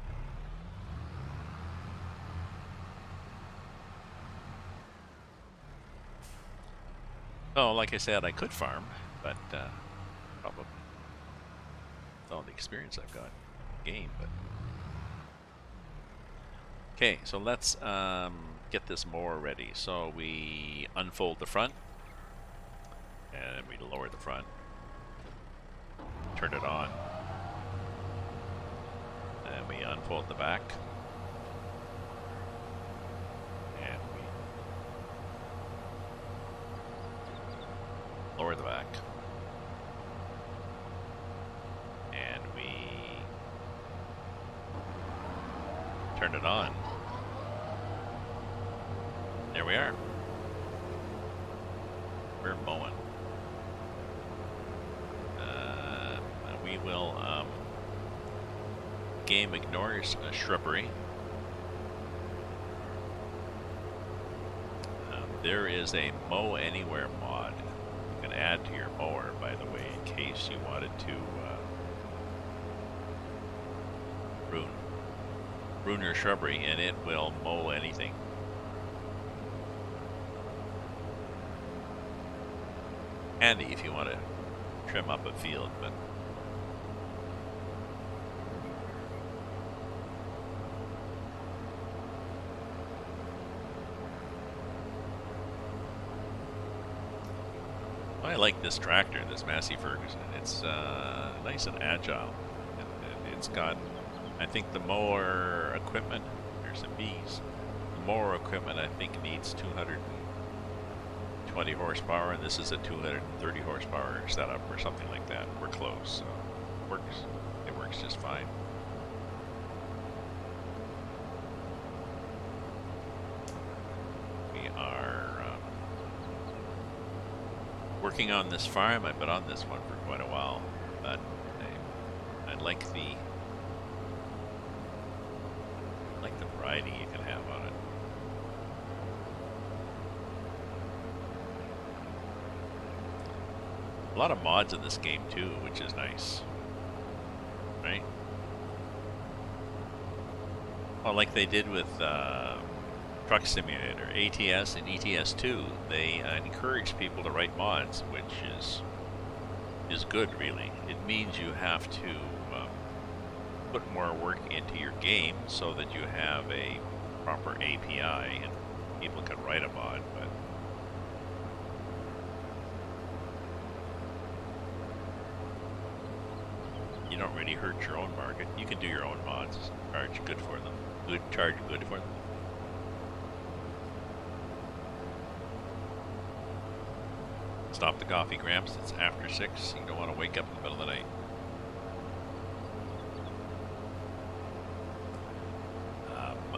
Oh, like I said, I could farm, but probably with all the experience I've got in the game. But okay, so let's get this mower ready. So we unfold the front, and we lower the front, turn it on, and we unfold the back, and we lower the back, and we turn it on. There we are. We're mowing. We will, game ignores shrubbery. There is a mow anywhere mod you can add to your mower, by the way, in case you wanted to prune your shrubbery, and it will mow anything. Handy if you want to trim up a field, but I like this tractor, this Massey Ferguson. It's nice and agile. It's got I think the mower equipment, there's some bees. The mower equipment I think needs 220 horsepower, and this is a 230 horsepower setup or something like that. We're close, so it works just fine. We are working on this farm. I've been on this one for quite a while, but I like the variety you can have on it. A lot of mods in this game too, which is nice, right? Well, like they did with Truck Simulator, ATS and ETS2, they encourage people to write mods, which is good, really. It means you have to put more work into your game so that you have a proper API and people can write a mod, but you don't really hurt your own market. You can do your own mods, charge good for them. Charge good for them. Stop the coffee, Gramps. It's after 6. You don't want to wake up in the middle of the night.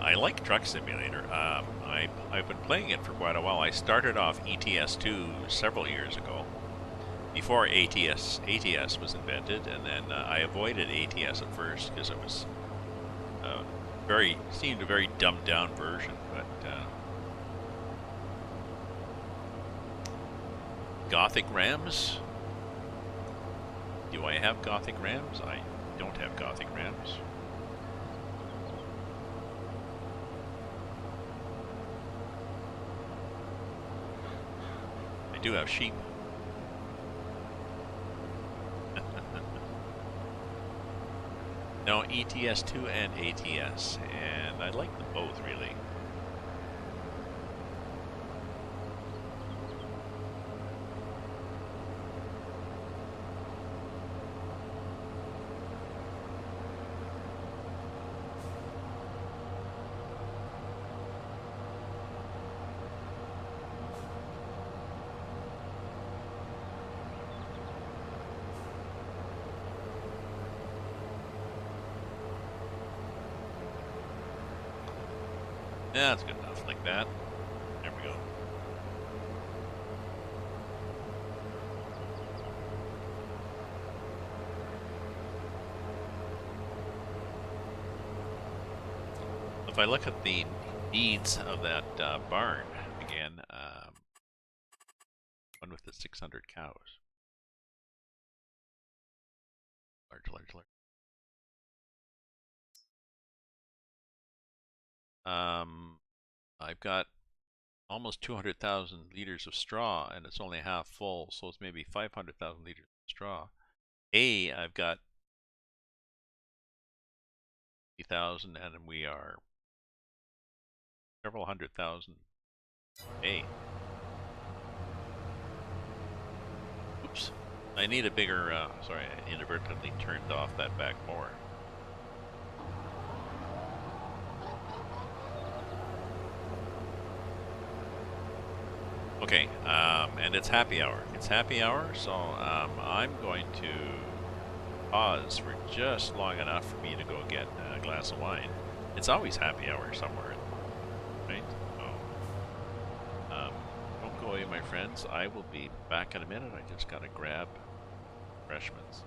I like Truck Simulator. I've been playing it for quite a while. I started off ETS2 several years ago, before ATS was invented, and then I avoided ATS at first because it was seemed a very dumbed down version. But Gothic Rams? Do I have Gothic Rams? I don't have Gothic Rams. I do have sheep. No, ETS2 and ATS, and I like them both, really. Yeah, that's good enough, like that. There we go. If I look at the needs of that barn again, one with the 600 cows. Large. I've got almost 200,000 liters of straw, and it's only half full, so it's maybe 500,000 liters of straw. I've got 50,000, and we are several 100,000 A. Oops. I need a bigger, sorry, I inadvertently turned off that back mower. Okay, and it's happy hour. It's happy hour, so I'm going to pause for just long enough for me to go get a glass of wine. It's always happy hour somewhere, right? So, don't go away, my friends. I will be back in a minute. I just gotta grab refreshments.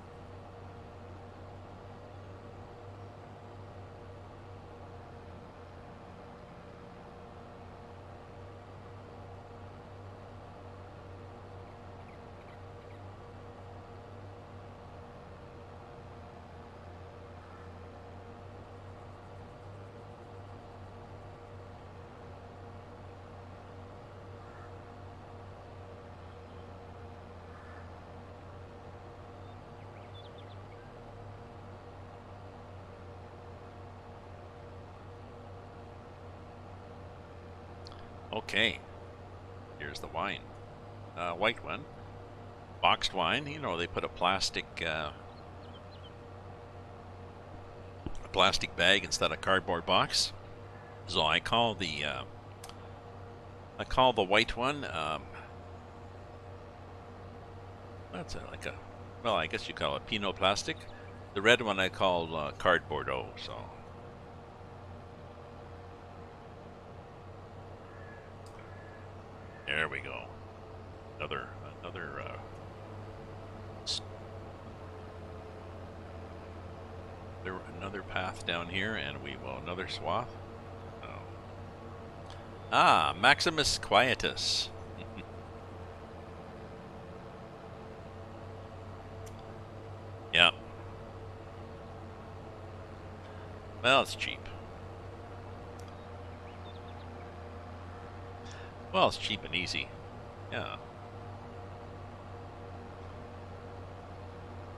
Okay, here's the wine. White one. Boxed wine, you know, they put a plastic plastic bag instead of cardboard box. So I call the white one. That's like a, well, I guess you call it Pinot plastic. The red one I call cardboard O. So there we go. Another path down here, and we will another swath. Oh. Ah, Maximus Quietus. Yeah. Well, it's cheap. Well, it's cheap and easy. Yeah.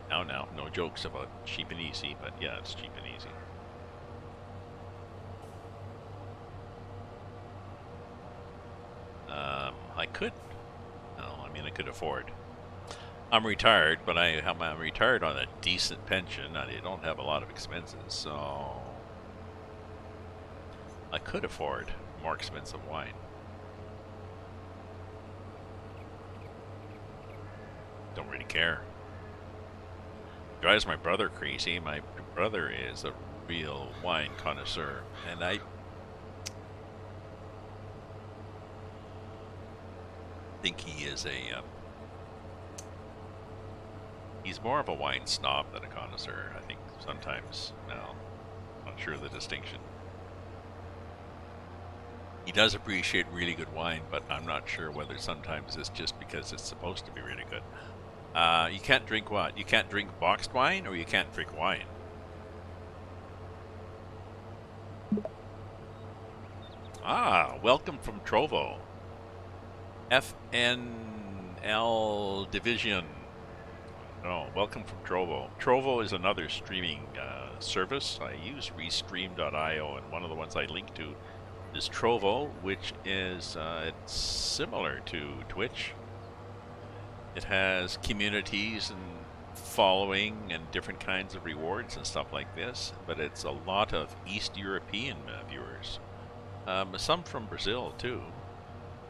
Now, no jokes about cheap and easy, but yeah, it's cheap and easy. I could, no, I mean I could afford. I'm retired, but I'm retired on a decent pension. I don't have a lot of expenses, so I could afford more expensive wine. Don't really care. Drives my brother crazy. My brother is a real wine connoisseur, and I think he is he's more of a wine snob than a connoisseur. I think sometimes, well, not sure of the distinction. He does appreciate really good wine, but I'm not sure whether sometimes it's just because it's supposed to be really good. You can't drink what? You can't drink boxed wine, or you can't drink wine? Ah, welcome from Trovo. FNL Division. Oh, welcome from Trovo. Trovo is another streaming service. I use Restream.io, and one of the ones I link to is Trovo, which is it's similar to Twitch. It has communities and following and different kinds of rewards and stuff like this, but it's a lot of East European viewers. Some from Brazil too.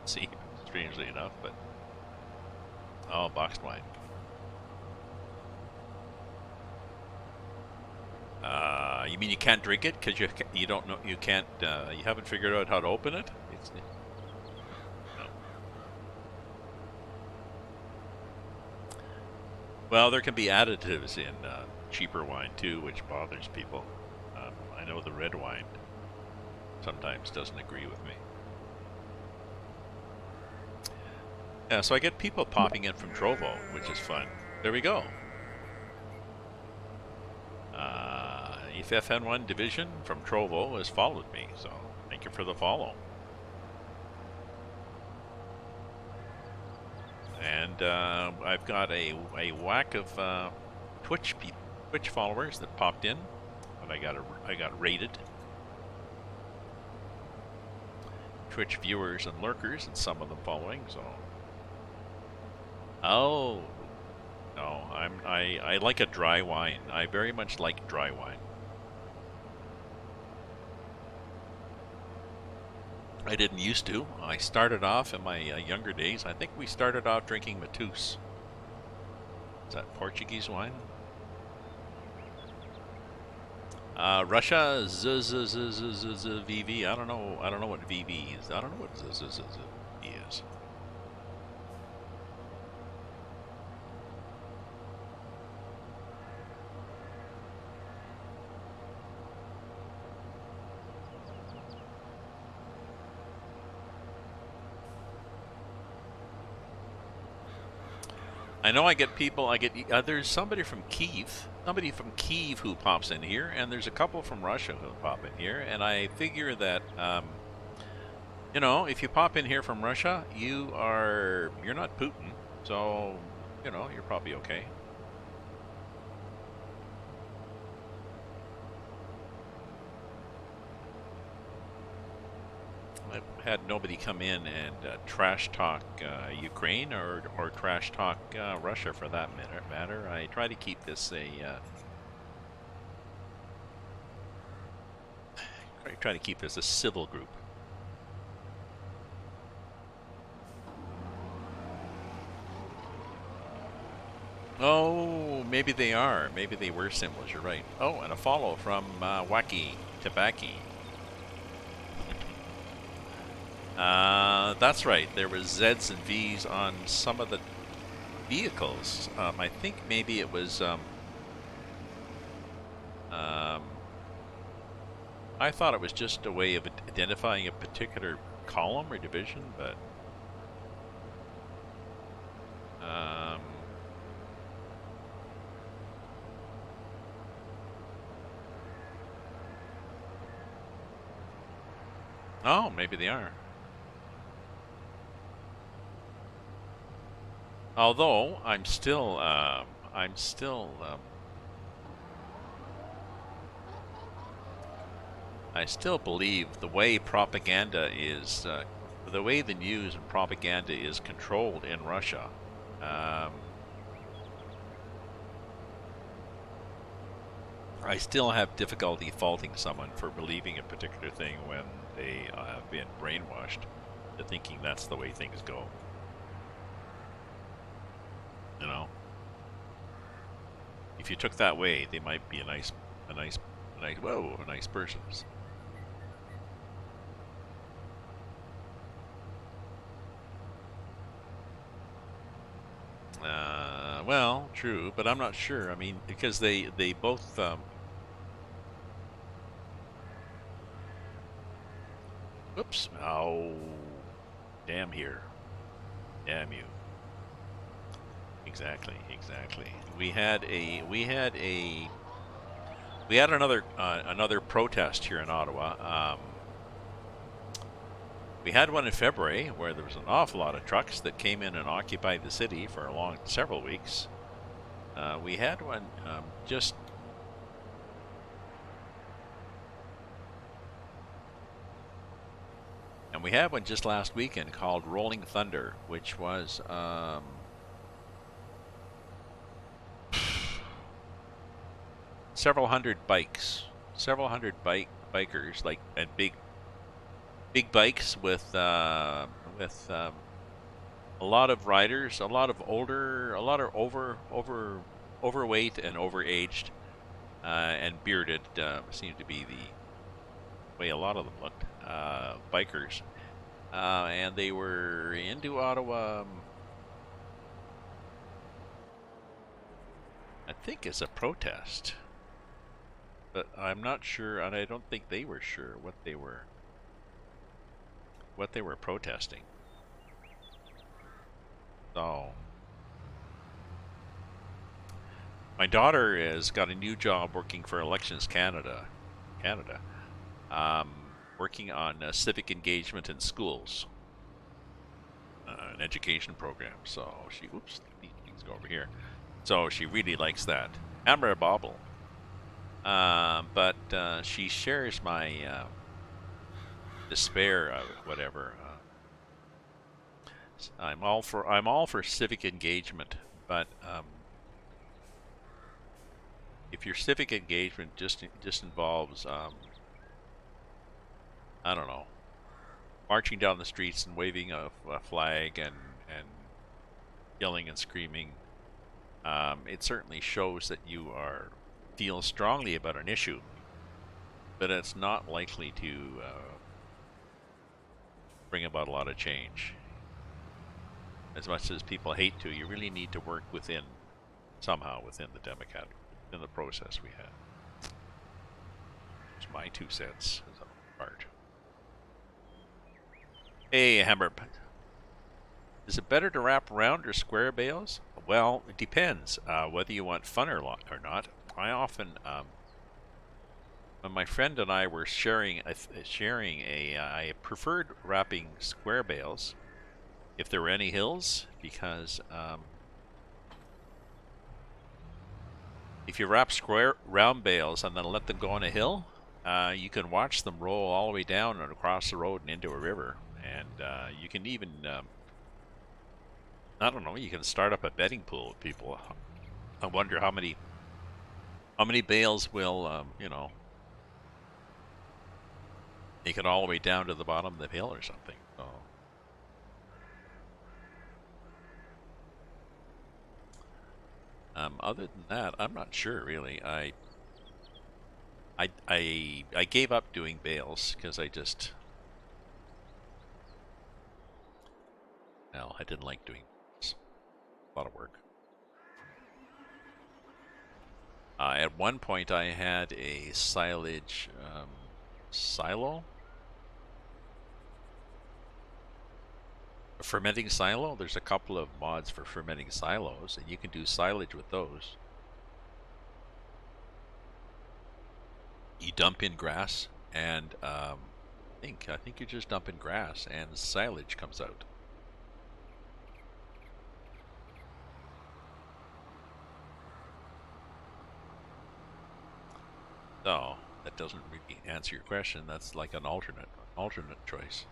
See, strangely enough, but oh, boxed wine. You mean you can't drink it because you don't know, you can't, you haven't figured out how to open it? No. Well, there can be additives in cheaper wine too, which bothers people. I know the red wine sometimes doesn't agree with me. Yeah, so I get people popping in from Trovo, which is fun. There we go. FFN1 Division from Trovo has followed me, so thank you for the follow. And I've got a whack of Twitch followers that popped in, but I got rated. Twitch viewers and lurkers, and some of them following. So, oh no, I like a dry wine. I very much like dry wine. I didn't used to. I started off in my younger days. I think we started off drinking Matus. Is that Portuguese wine? Russia, VV. I don't know what VV is. I don't know what is. I know I get people, there's somebody from Kiev who pops in here, and there's a couple from Russia who pop in here, and I figure that, you know, if you pop in here from Russia, you're not Putin, so, you know, you're probably okay. I've had nobody come in and trash talk Ukraine or trash talk Russia for that matter. I try to keep this trying to keep this a civil group. Oh, maybe they are. Maybe they were symbols. You're right. Oh, and a follow from Wacky Tabaki. That's right. There was Z's and V's on some of the vehicles. I think maybe it was. I thought it was just a way of identifying a particular column or division, but. Oh, maybe they are. Although I still believe the way propaganda is, the way the news and propaganda is controlled in Russia. I still have difficulty faulting someone for believing a particular thing when they have been brainwashed to thinking that's the way things go. You know, if you took that way, they might be a nice person. Well, true, but I'm not sure. I mean, because they both. Oops! Oh, damn here! Damn you! Exactly. We had another protest here in Ottawa. We had one in February where there was an awful lot of trucks that came in and occupied the city for several weeks. We had one and we had one just last weekend called Rolling Thunder, which was several hundred bikers, like, and big bikes with a lot of riders, a lot of overweight and overaged, and bearded, seemed to be the way a lot of them looked, bikers, and they were into Ottawa, I think, as a protest, but I'm not sure, and I don't think they were sure what they were protesting. So, my daughter has got a new job working for Elections Canada, working on civic engagement in schools, an education program. So these things go over here. So she really likes that. Amber Bobble. But she shares my despair of whatever. I'm all for civic engagement, but if your civic engagement just involves I don't know, marching down the streets and waving a flag and yelling and screaming, it certainly shows that you feel strongly about an issue, but it's not likely to bring about a lot of change. As much as people hate to, you really need to work somehow within the Democrat, in the process we have. It's my 2 cents as a part. Hey, Hammer. Is it better to wrap round or square bales? Well, it depends whether you want fun or not. I often, when my friend and I were sharing I preferred wrapping square bales if there were any hills, because if you wrap round bales and then let them go on a hill, you can watch them roll all the way down and across the road and into a river, and you can even I don't know, you can start up a betting pool with people. I wonder how many bales will Take it all the way down to the bottom of the hill or something. So, other than that, I'm not sure really. I gave up doing bales because I didn't like doing bales. A lot of work. At one point, I had a silage silo. A fermenting silo. There's a couple of mods for fermenting silos, and you can do silage with those. You dump in grass, and I think you just dump in grass, and silage comes out. So that doesn't really answer your question. That's like an alternate choice.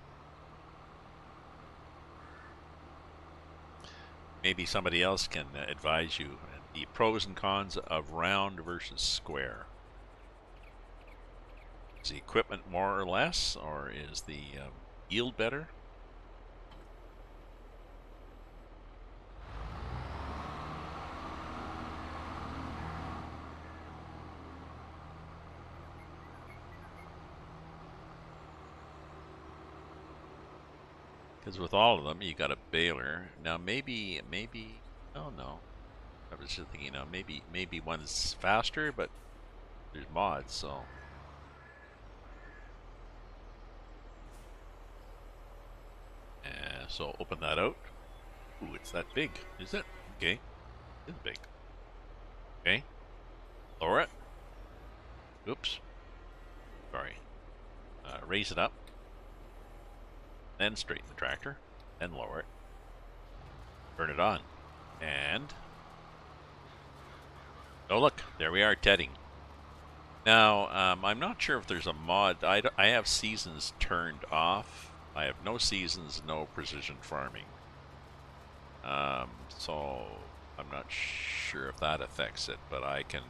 Maybe somebody else can advise you the pros and cons of round versus square. Is the equipment more or less, or is the yield better? Because with all of them, you got a baler. Now maybe, oh no. I was just thinking, maybe one's faster, but there's mods, so. So open that out. Ooh, it's that big, is it? Okay, it's big. Okay, lower it. Oops. Sorry. Raise it up. Then straighten the tractor. Then lower it. Turn it on. And oh look, there we are tedding. Now, I'm not sure if there's a mod. I have seasons turned off. I have no seasons, no precision farming. So I'm not sure if that affects it, but I can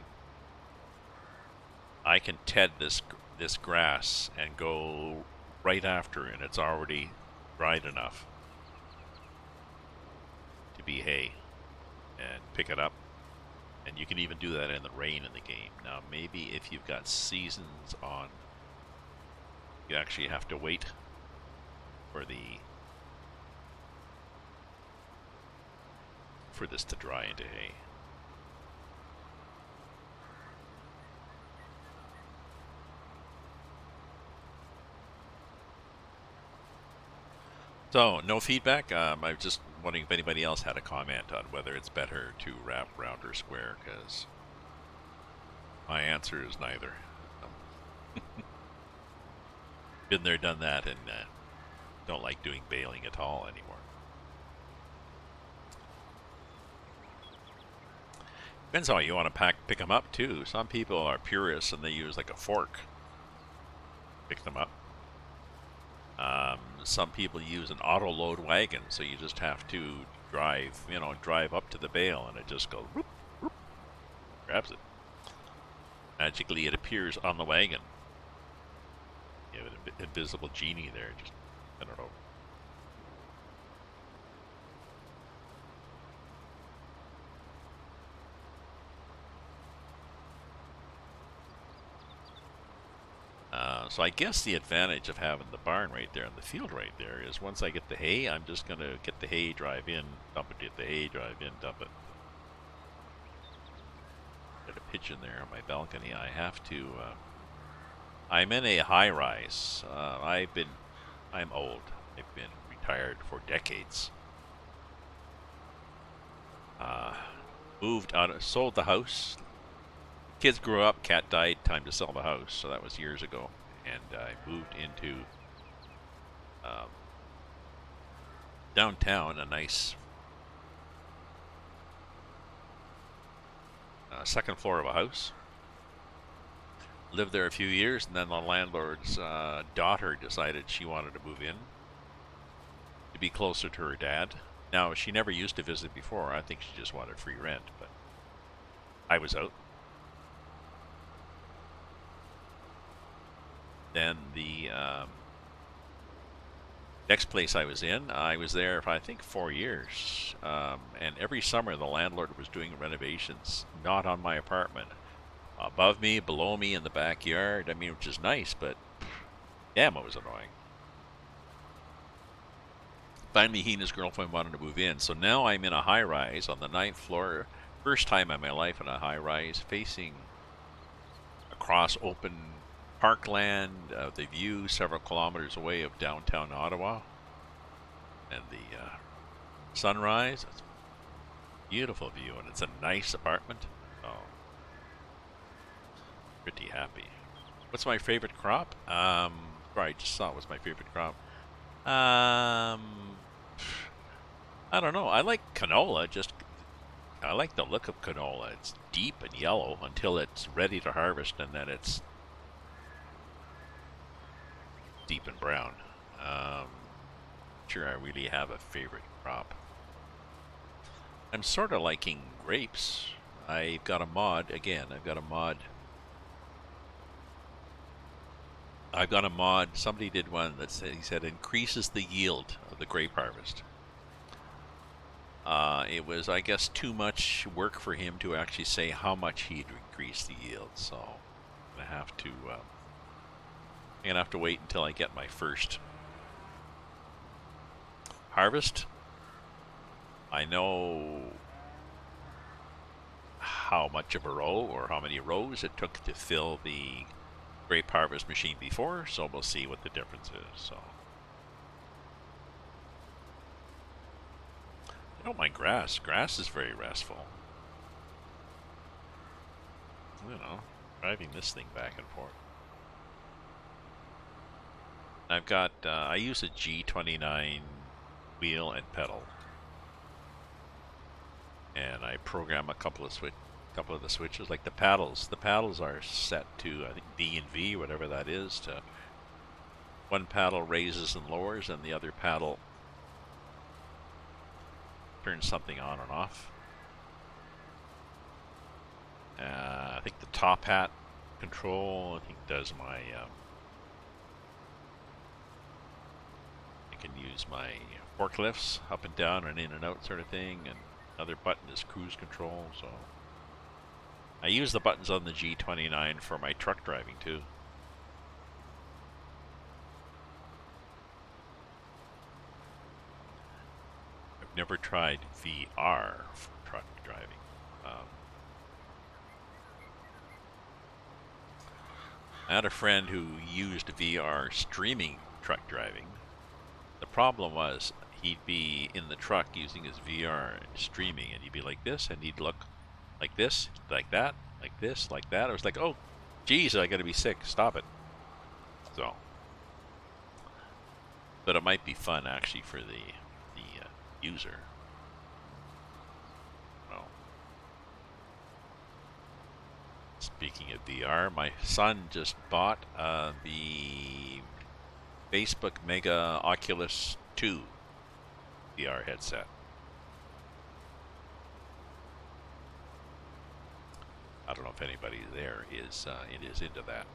ted this grass and go right after, and it's already dried enough to be hay, and pick it up. And you can even do that in the rain in the game. Now, maybe if you've got seasons on, you actually have to wait for this to dry into hay. So, no feedback. I was just wondering if anybody else had a comment on whether it's better to wrap round or square, because my answer is neither. Been there, done that, and don't like doing baling at all anymore. Depends how you want to pick them up too. Some people are purists and they use like a fork to pick them up. Some people use an auto load wagon, so you just have to drive up to the bale, and it just goes whoop, whoop, grabs it. Magically, it appears on the wagon. You have an invisible genie there. Just, I don't know. So I guess the advantage of having the barn right there and the field right there is once I get the hay, I'm just going to get the hay, drive in, dump it, get the hay, drive in, dump it. Got a pigeon there on my balcony. I have to, I'm in a high-rise. I'm old. I've been retired for decades. Moved out, sold the house. Kids grew up, cat died, time to sell the house, so that was years ago. And I moved into downtown, a nice second floor of a house. Lived there a few years, and then the landlord's daughter decided she wanted to move in to be closer to her dad. Now, she never used to visit before. I think she just wanted free rent, but I was out. Then the next place I was in, I was there for I think 4 years, and every summer the landlord was doing renovations, not on my apartment, above me, below me, in the backyard. I mean, which is nice, but damn, it was annoying. Finally, he and his girlfriend wanted to move in, so now I'm in a high-rise on the 9th floor. First time in my life in a high-rise, facing across open parkland, the view several kilometers away of downtown Ottawa, and the sunrise. It's a beautiful view, and it's a nice apartment. Oh, pretty happy. What's my favorite crop? I just saw it was my favorite crop. I don't know. I like canola. I like the look of canola. It's deep and yellow until it's ready to harvest, and then it's deep and brown. Sure, I really have a favorite crop. I'm sort of liking grapes. I've got a mod again. Somebody did one that said, he said, increases the yield of the grape harvest. It was, I guess, too much work for him to actually say how much he'd increase the yield. So I'm gonna have to wait until I get my first harvest. I know how much of a row or how many rows it took to fill the grape harvest machine before, so we'll see what the difference is. So I don't mind grass. Grass is very restful. You know, driving this thing back and forth. I've got, I use a G29 wheel and pedal, and I program a couple of the switches, like the paddles. The paddles are set to, I think, B and V, whatever that is. To one paddle raises and lowers, and the other paddle turns something on and off. I think the top hat control, I think, does my. I can use my forklifts up and down and in and out, sort of thing, and another button is cruise control. So I use the buttons on the G29 for my truck driving too. I've never tried VR for truck driving. I had a friend who used VR streaming truck driving. The problem was he'd be in the truck using his VR and streaming, and he'd be like this, and he'd look like this, like that, like this, like that. I was like, oh, geez, I gotta be sick. Stop it. So, but it might be fun actually for the user. Well, speaking of VR, my son just bought the Facebook Mega Oculus 2 VR headset. I don't know if anybody there is into that.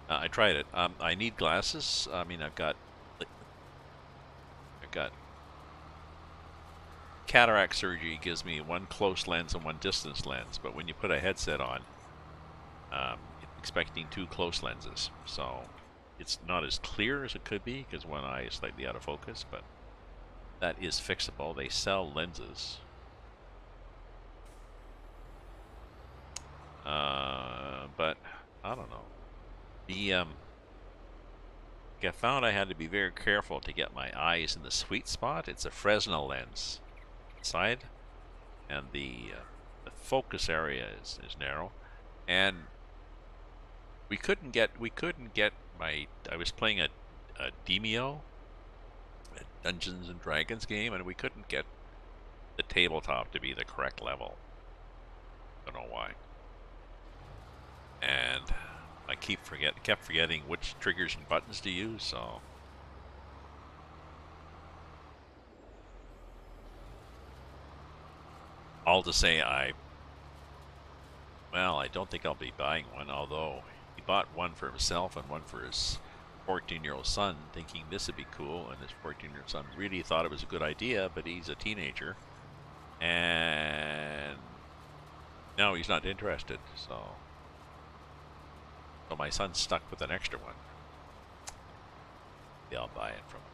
I tried it. I need glasses. I mean, I've got cataract surgery. Gives me one close lens and one distance lens, but when you put a headset on, expecting two close lenses, so it's not as clear as it could be because one eye is slightly out of focus, but that is fixable. They sell lenses. But I don't know. I found I had to be very careful to get my eyes in the sweet spot. It's a Fresnel lens inside, and the focus area is narrow, and we couldn't get my. I was playing a Demio, a Dungeons and Dragons game, and we couldn't get the tabletop to be the correct level. Don't know why. And I kept forgetting which triggers and buttons to use, so all to say I Well, I don't think I'll be buying one, although he bought one for himself and one for his 14-year-old son, thinking this would be cool, and his 14-year-old son really thought it was a good idea, but he's a teenager, and now he's not interested, so my son's stuck with an extra one. Yeah, I'll buy it from him.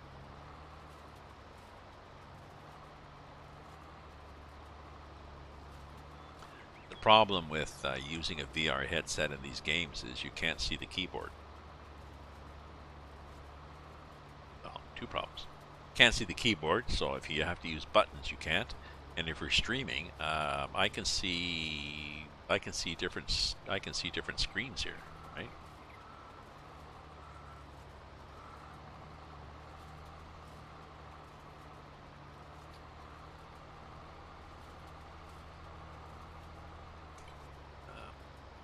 The problem with using a VR headset in these games is you can't see the keyboard. Well, two problems. Can't see the keyboard, so if you have to use buttons, you can't. And if you're streaming, I can see different screens here, right?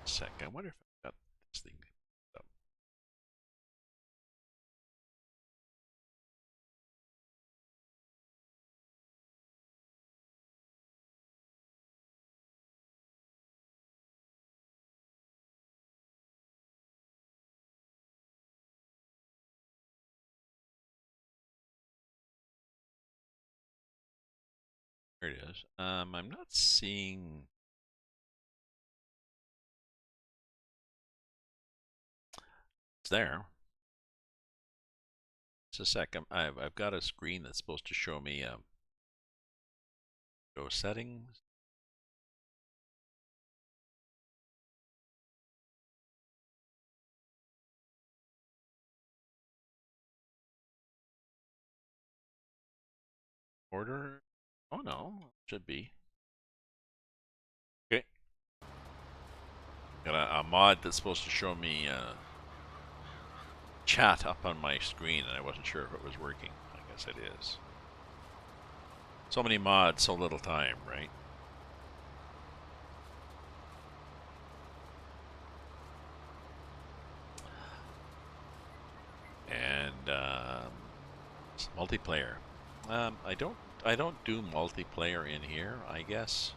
Sec. I wonder if I've got this thing up. There it is. I'm not seeing. It's there. Just a sec. I've got a screen that's supposed to show me show settings. Order. Oh no, should be. Okay. Got a mod that's supposed to show me chat up on my screen, and I wasn't sure if it was working. I guess it is. So many mods, so little time, right? And multiplayer. I don't do multiplayer in here, I guess.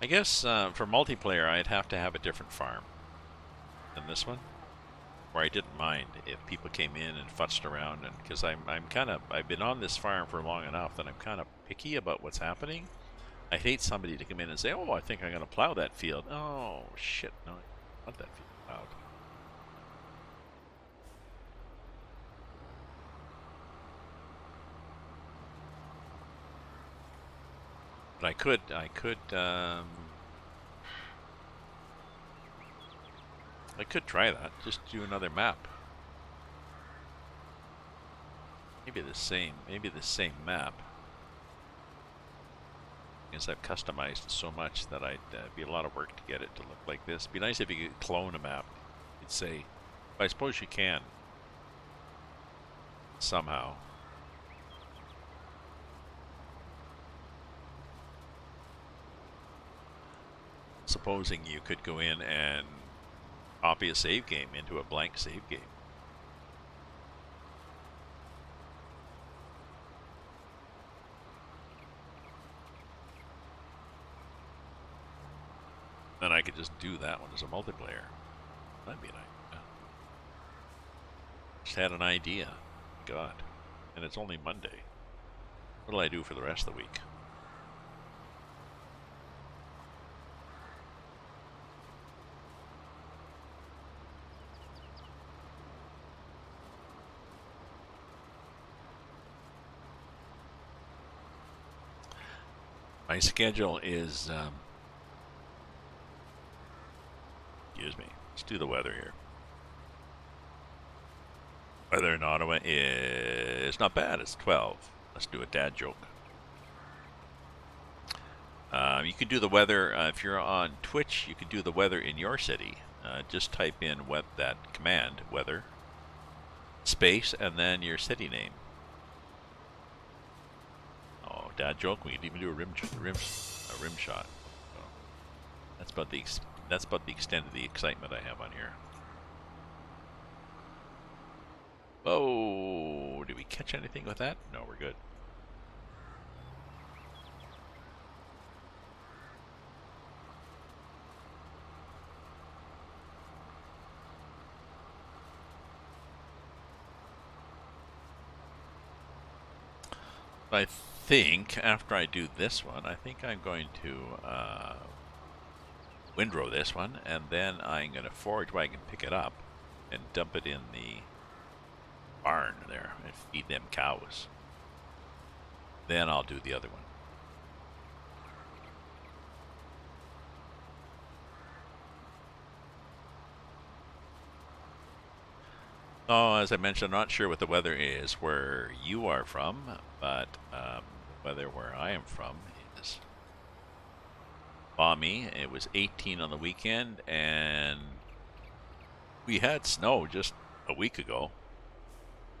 I guess for multiplayer, I'd have to have a different farm than this one, where I didn't mind if people came in and futzed around, and because I've been on this farm for long enough that I'm kind of picky about what's happening. I hate somebody to come in and say, "Oh, I think I'm going to plow that field." Oh shit, no, I don't want that field plowed. But I could try that. Just do another map. Maybe the same map. Because I've customized it so much that I'd be a lot of work to get it to look like this. It'd be nice if you could clone a map. You'd say, I suppose you can somehow. Supposing you could go in and copy a save game into a blank save game. Then I could just do that one as a multiplayer. That'd be an idea. Just had an idea. God. And it's only Monday. What'll I do for the rest of the week? My schedule is, excuse me, let's do the weather here. Weather in Ottawa is not bad, it's 12. Let's do a dad joke. You can do the weather, if you're on Twitch, you can do the weather in your city. Just type in that command, weather, space, and then your city name. Oh, dad joke. We could even do a rim shot. So that's about the extent of the excitement I have on here. Oh, did we catch anything with that? No, we're good. I think after I do this one, I think I'm going to windrow this one, and then I'm going to forage where I can pick it up and dump it in the barn there and feed them cows. Then I'll do the other one. So, as I mentioned, I'm not sure what the weather is where you are from, but the weather where I am from is balmy. It was 18 on the weekend, and we had snow just a week ago.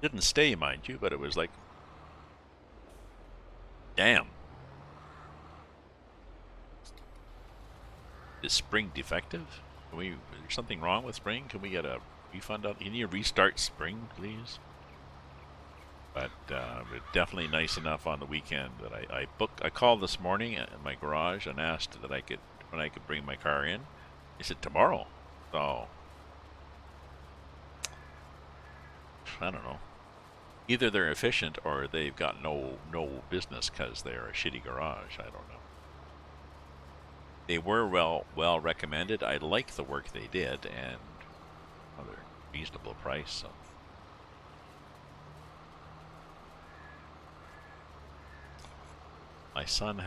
Didn't stay, mind you, but it was like, damn. Is spring defective? Is there something wrong with spring? Can we get a refund out? Can you restart spring, please? But definitely nice enough on the weekend that I called this morning in my garage and asked that when I could bring my car in. They said tomorrow. So I don't know. Either they're efficient or they've got no business because they're a shitty garage. I don't know. They were well recommended. I like the work they did, and another reasonable price. So. My son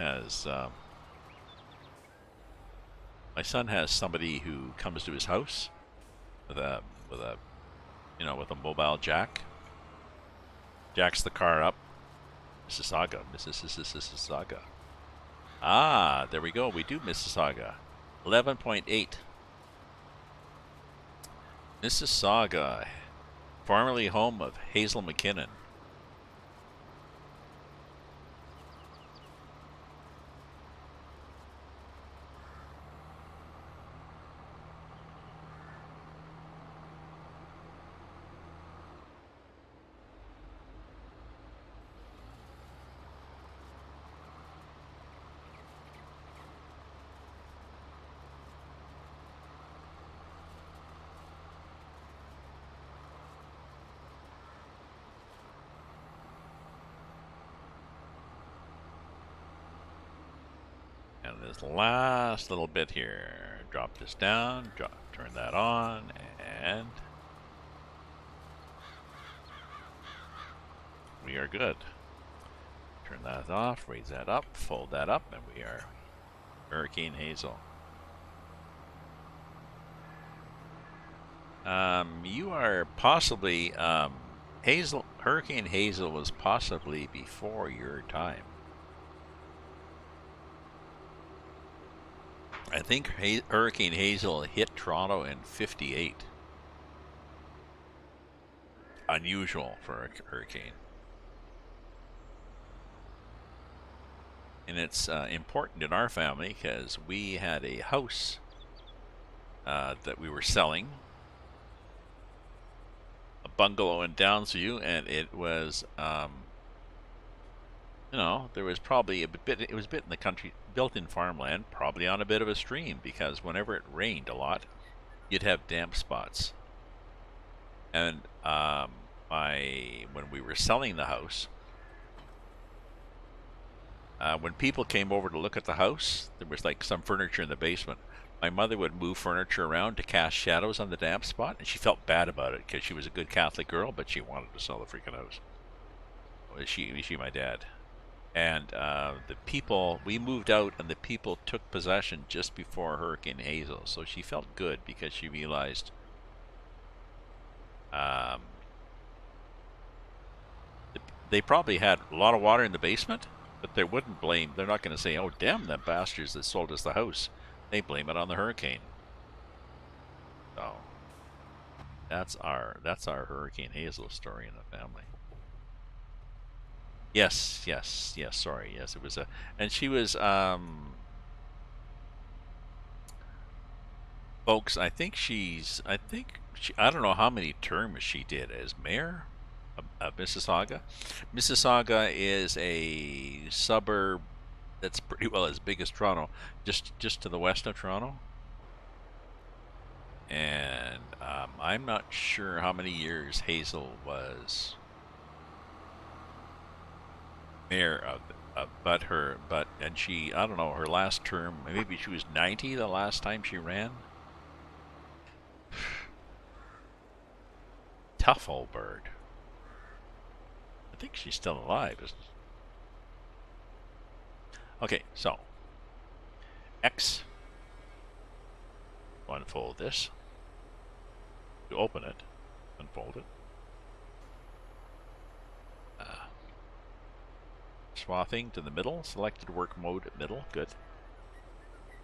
has somebody who comes to his house with a mobile jack. Jacks the car up. Mississauga. Ah, there we go. We do Mississauga. 11.8. Mississauga, formerly home of Hazel McKinnon. And this last little bit here, drop this down, turn that on, and we are good. Turn that off, raise that up, fold that up, and we are Hurricane Hazel. You are possibly Hurricane Hazel was possibly before your time. I think Hurricane Hazel hit Toronto in '58. Unusual for a hurricane. And it's important in our family because we had a house that we were selling, a bungalow in Downsview, and it was, there was probably it was a bit in the country, built in farmland, probably on a bit of a stream, because whenever it rained a lot, you'd have damp spots. And when we were selling the house, when people came over to look at the house, there was like some furniture in the basement. My mother would move furniture around to cast shadows on the damp spot, and she felt bad about it because she was a good Catholic girl, but she wanted to sell the freaking house. She my dad. And the people, we moved out, and the people took possession just before Hurricane Hazel. So she felt good because she realized they probably had a lot of water in the basement, but they wouldn't blame. They're not going to say, "Oh, damn them bastards that sold us the house." They blame it on the hurricane. So that's our Hurricane Hazel story in the family. Yes. Sorry. Yes, it was and she was, folks. I don't know how many terms she did as mayor of Mississauga. Mississauga is a suburb that's pretty well as big as Toronto, just to the west of Toronto. And I'm not sure how many years Hazel was mare and she, I don't know, her last term, maybe she was 90 the last time she ran. Tough old bird. I think she's still alive, isn't she? Okay, so X. Unfold this. To open it, unfold it. Swathing to the middle. Selected work mode middle. Good.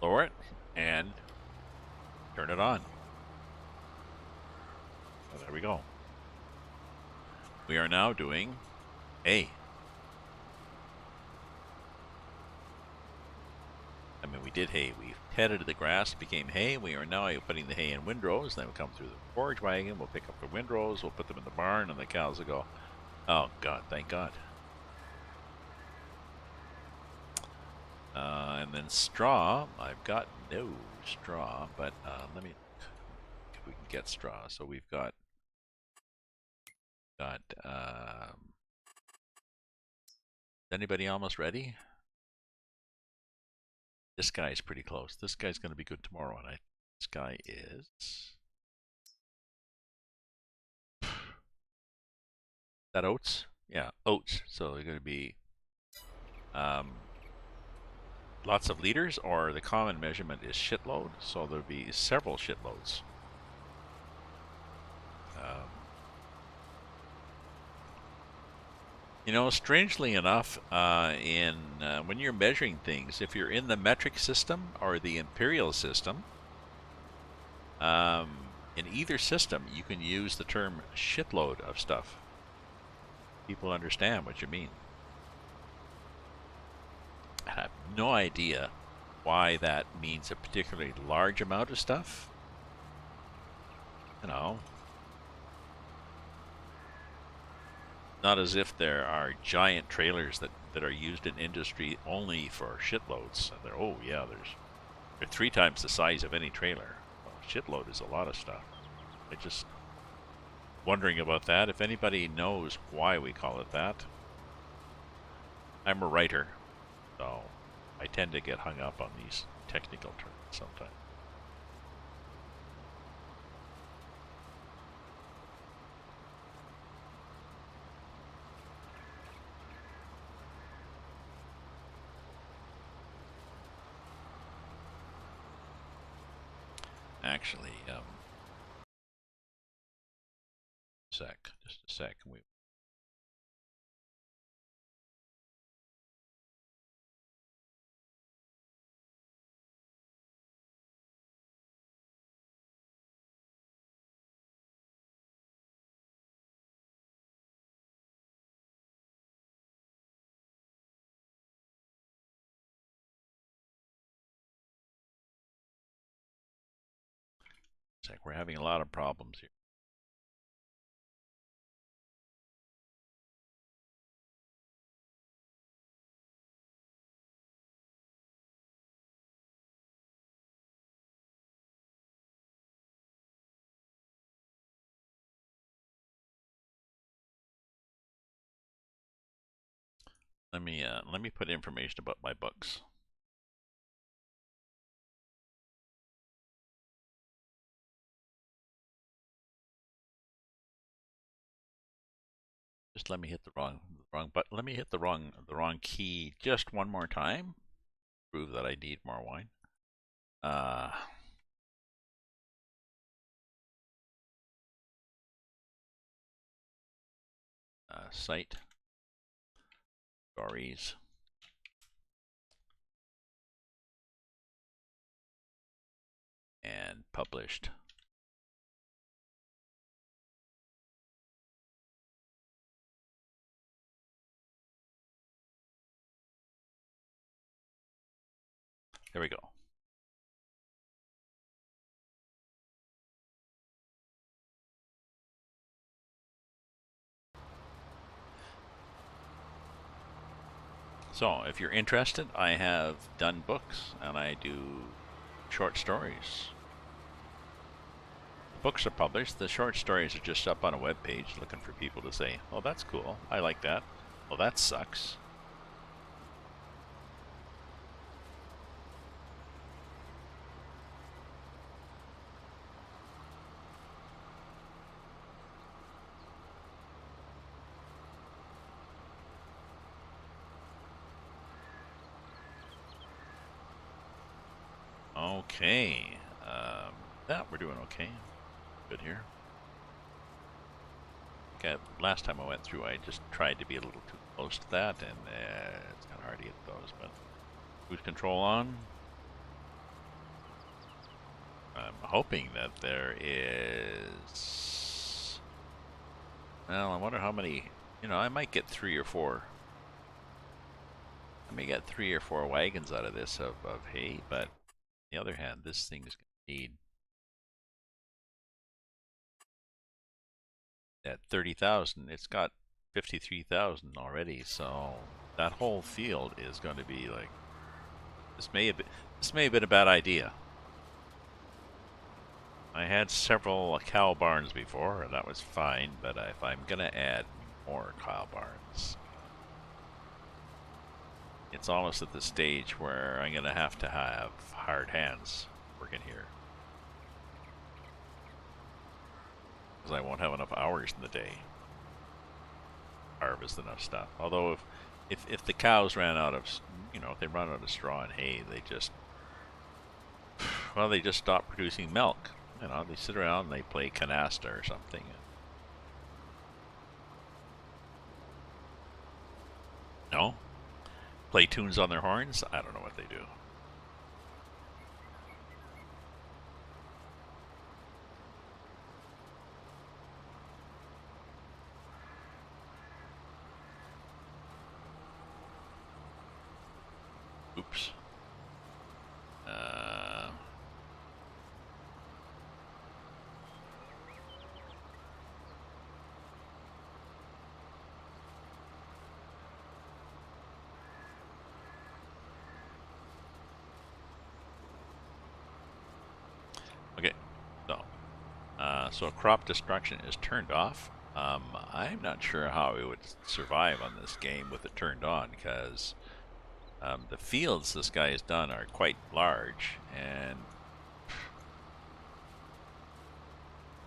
Lower it and turn it on. Oh, there we go. We are now doing hay. I mean, we did hay. We headed the grass, became hay. We are now putting the hay in windrows. Then we come through the forage wagon. We'll pick up the windrows. We'll put them in the barn, and the cows will go. Oh God! Thank God. And then straw. I've got no straw, but let me if we can get straw. So we've got anybody almost ready? This guy's pretty close. This guy's going to be good tomorrow, and this guy is that oats. Yeah, oats. So they're going to be lots of liters, or the common measurement is shitload. So there'll be several shitloads. You know, strangely enough, when you're measuring things, if you're in the metric system or the imperial system, in either system, you can use the term shitload of stuff. People understand what you mean. I have no idea why that means a particularly large amount of stuff. You know, not as if there are giant trailers that are used in industry only for shitloads. And they're 3 times the size of any trailer. Well, shitload is a lot of stuff. I just wondering about that. If anybody knows why we call it that. I'm a writer, so I tend to get hung up on these technical terms sometimes. Actually, just a sec. We're having a lot of problems here. Let me put information about my bugs. Just let me hit the wrong button. Let me hit the wrong key just one more time. Prove that I need more wine. Site stories. And published. There we go. So, if you're interested, I have done books and I do short stories. The books are published. The short stories are just up on a web page looking for people to say, oh, that's cool. I like that. Well, that sucks. Okay. Yeah, we're doing okay. Good here. Okay, last time I went through, I just tried to be a little too close to that, and it's kind of hard to get those. But cruise control on. I'm hoping that there is. Well, I wonder how many. I might get 3 or 4. I may get 3 or 4 wagons out of this of hay, but on the other hand, this thing is going to need at 30,000. It's got 53,000 already, so that whole field is going to be like. This may have been a bad idea. I had several cow barns before, and that was fine, but if I'm going to add more cow barns, it's almost at the stage where I'm going to have hard hands working here. Because I won't have enough hours in the day to harvest enough stuff. Although if the cows ran out of, if they run out of straw and hay, they just stop producing milk. They sit around and they play canasta or something. No? Play tunes on their horns? I don't know what they do. Oops. Okay, so crop destruction is turned off. I'm not sure how we would survive on this game with it turned on, because the fields this guy has done are quite large, and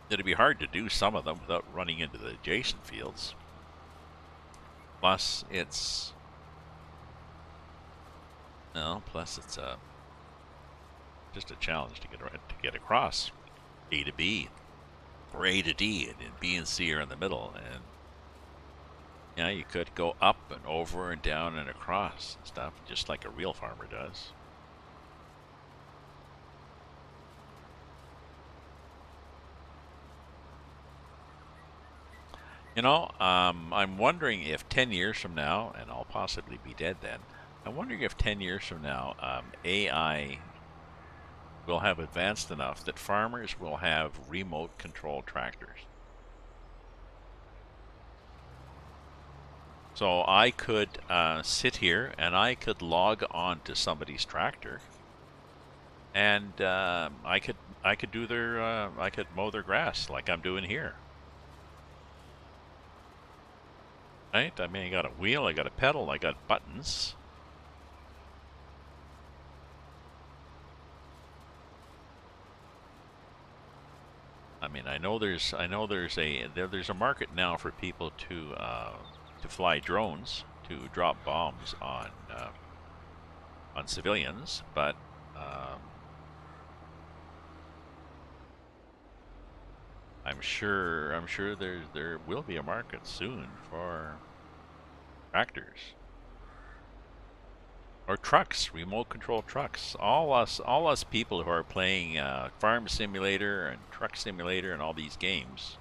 it'd be hard to do some of them without running into the adjacent fields. Plus, it's just a challenge to get across A to B, or A to D, and B and C are in the middle, and you could go up and over and down and across and stuff, just like a real farmer does. I'm wondering if 10 years from now, and I'll possibly be dead then, I'm wondering if 10 years from now, AI will have advanced enough that farmers will have remote control tractors. So I could sit here and I could log on to somebody's tractor, and I could mow their grass like I'm doing here. Right? I mean, I got a wheel, I got a pedal, I got buttons. I mean, I know there's a market now for people to fly drones to drop bombs on civilians, but I'm sure there will be a market soon for tractors or trucks, remote control trucks. All us people who are playing Farm Simulator and Truck Simulator and all these games,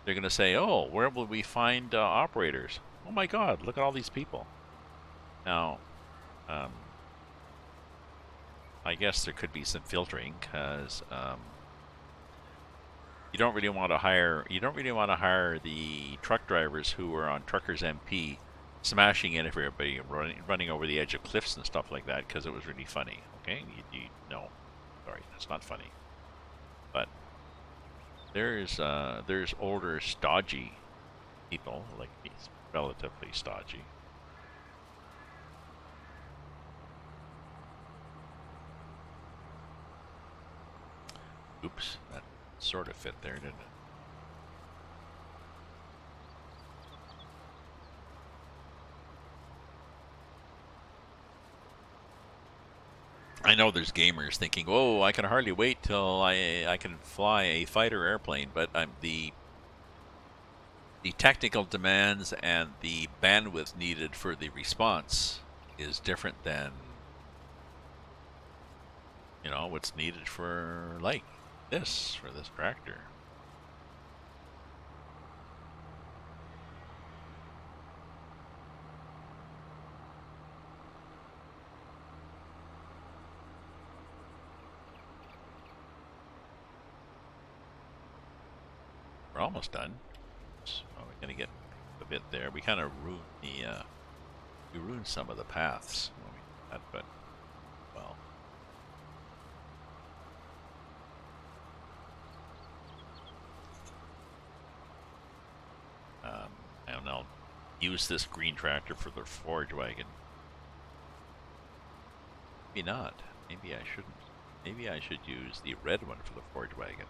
they're going to say, "Oh, where will we find operators? Oh my God, look at all these people." Now, I guess there could be some filtering, because you don't really want to hire the truck drivers who are on Truckers MP smashing into everybody, running over the edge of cliffs and stuff like that, because it was really funny. Okay, no, sorry, that's not funny. But there's older stodgy people, like these, relatively stodgy. Oops, that sort of fit there, didn't it? I know there's gamers thinking, "Oh, I can hardly wait till I can fly a fighter airplane," but the technical demands and the bandwidth needed for the response is different than, you know, what's needed for like this, for this tractor. We're almost done. So we're gonna get a bit there. We kind of ruined the we ruined some of the paths when we did that, but well. I don't know. Use this green tractor for the forage wagon. Maybe not. Maybe I shouldn't. Maybe I should use the red one for the forage wagon.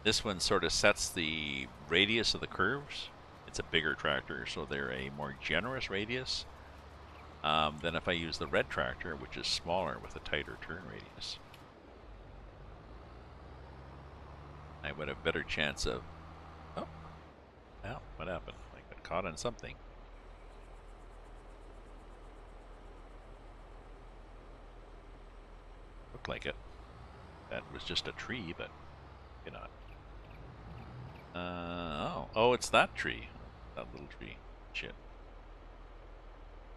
This one sort of sets the radius of the curves. It's a bigger tractor, so they're a more generous radius than if I use the red tractor, which is smaller with a tighter turn radius. I would have a better chance of... Oh, well, what happened? I got caught on something. Looked like it. That was just a tree, but maybe not. Oh, it's that tree. That little tree. Shit.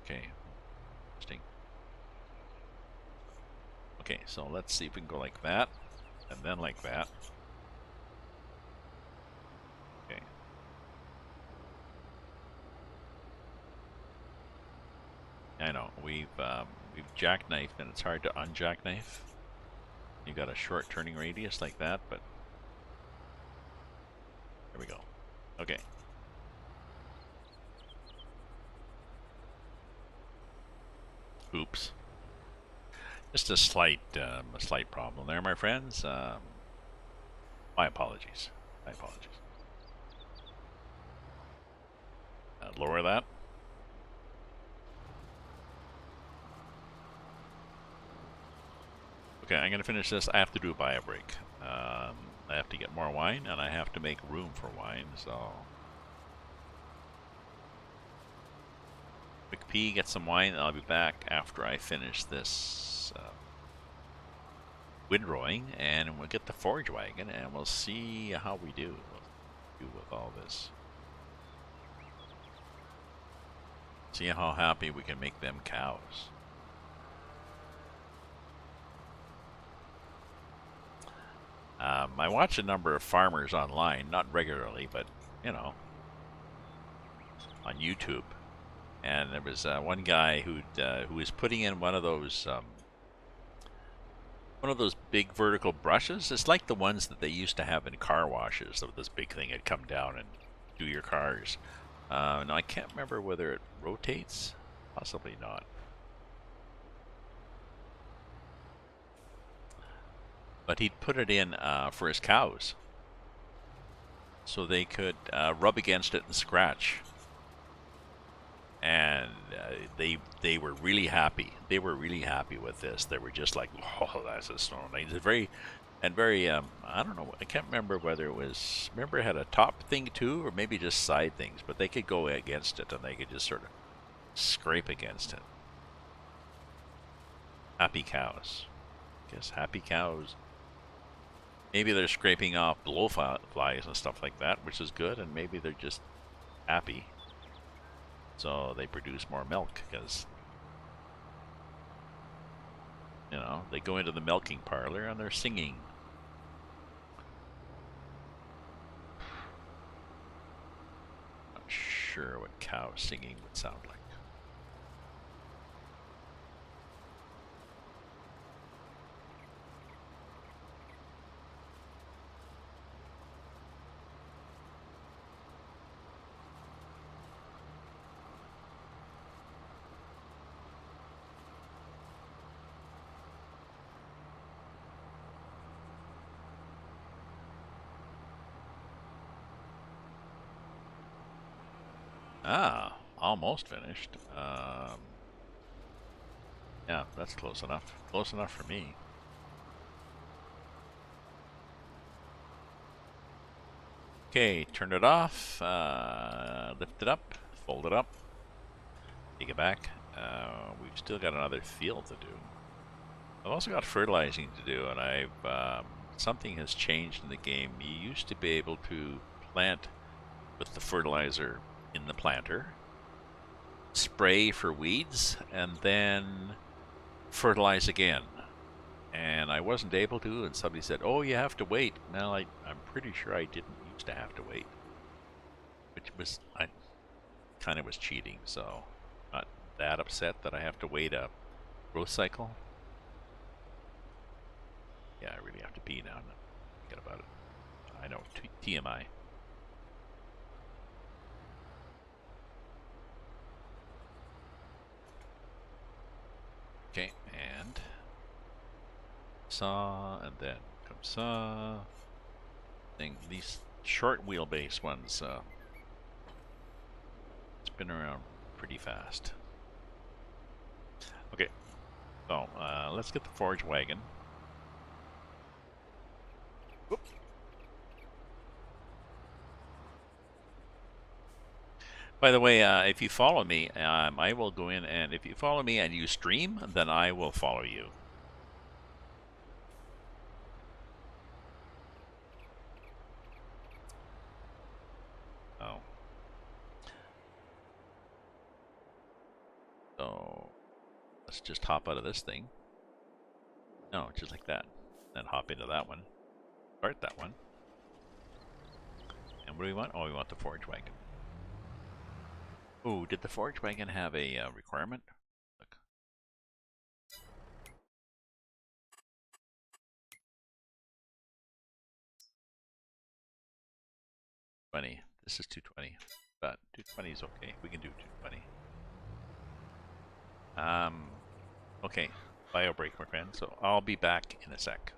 Okay. Interesting. Okay, so let's see if we can go like that, and then like that. Okay. I know, we've jackknifed, and it's hard to unjackknife. You got a short turning radius like that, but there we go. Okay. Oops. Just a slight problem there, my friends. My apologies. My apologies. Lower that. Okay, I'm gonna finish this. I have to do a bio break. I have to get more wine, and I have to make room for wine, so... Quick pee, get some wine, and I'll be back after I finish this windrowing, and we'll get the forage wagon, and we'll see how we do with all this. See how happy we can make them cows. I watch a number of farmers online, not regularly, but, you know, on YouTube. And there was one guy who was putting in one of those big vertical brushes. It's like the ones that they used to have in car washes. So this big thing had come down and do your cars. Now I can't remember whether it rotates. Possibly not. But he'd put it in for his cows, so they could rub against it and scratch. And they were really happy. They were really happy with this. They were just like, "Oh, that's a stone." It's very I don't know. I can't remember whether it was. Remember, it had a top thing too, or maybe just side things. But they could go against it, and they could just sort of scrape against it. Happy cows. I guess happy cows. Maybe they're scraping off blowflies and stuff like that, which is good, and maybe they're just happy. So they produce more milk because, you know, they go into the milking parlor and they're singing. Not sure what cow singing would sound like. Ah, almost finished. Yeah, that's close enough. Close enough for me. Okay, turn it off, lift it up, fold it up, take it back. We've still got another field to do. I've also got fertilizing to do, and something has changed in the game. You used to be able to plant with the fertilizer in the planter, spray for weeds, and then fertilize again. And I wasn't able to, and somebody said, "Oh, you have to wait." Now I'm pretty sure I didn't used to have to wait, which was I kind of was cheating. So not that upset that I have to wait a growth cycle. Yeah, I really have to pee now. Forget about it. I know, TMI. Okay, and saw, and then come saw. These short wheelbase ones spin around pretty fast. Okay, so let's get the forage wagon. Whoop. By the way, if you follow me, I will go in, and if you follow me and you stream, then I will follow you. Oh. So let's just hop out of this thing. No, just like that. Then hop into that one. Start that one. And what do we want? Oh, we want the forage wagon. Ooh, did the forage wagon have a requirement? Look. 20. This is 220. But 220 is okay. We can do 220. Okay. Bio break, my friend. So I'll be back in a sec.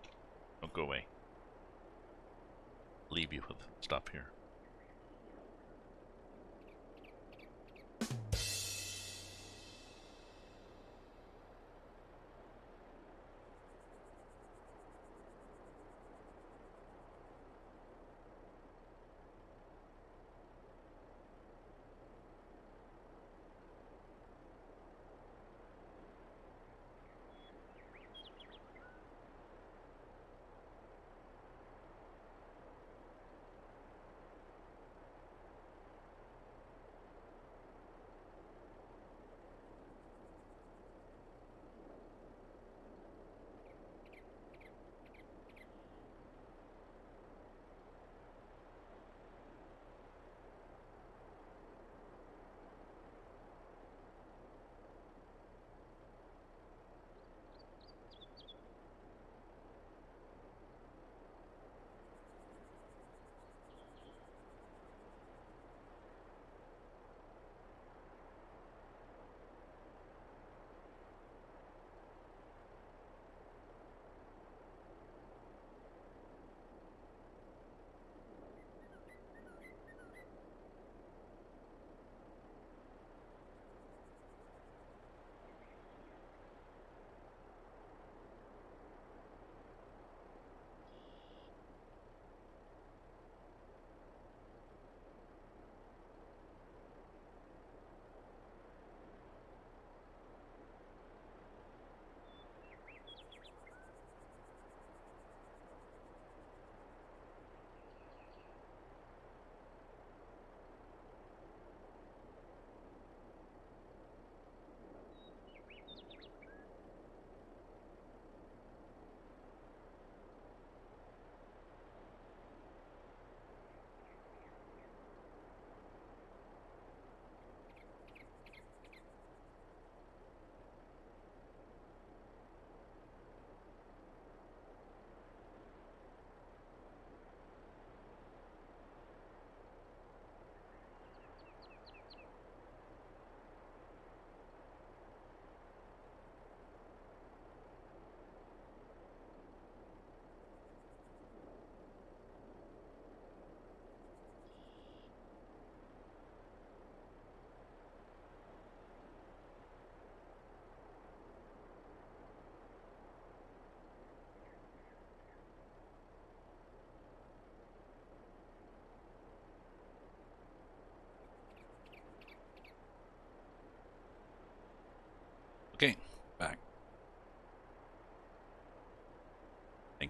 Don't go away. Leave you with stuff here.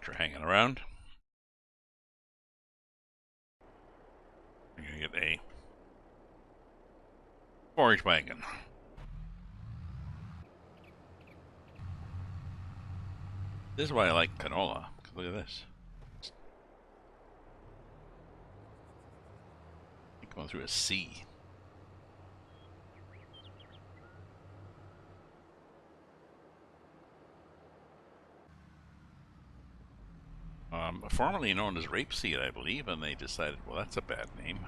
Thanks for hanging around. I'm gonna get a forage wagon. This is why I like canola. Look at this. It's going through a sea. Formerly known as rapeseed, I believe, and they decided, well, that's a bad name.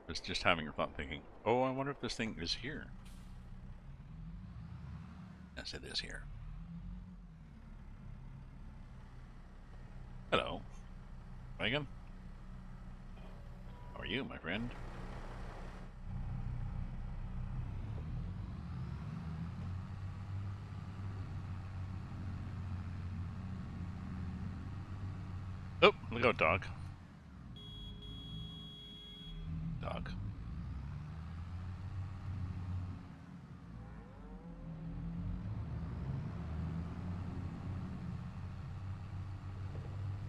I was just having a thought thinking, oh, I wonder if this thing is here. Yes, it is here. Hello. Megan? How are you, my friend? Oh, look out, dog. Dog.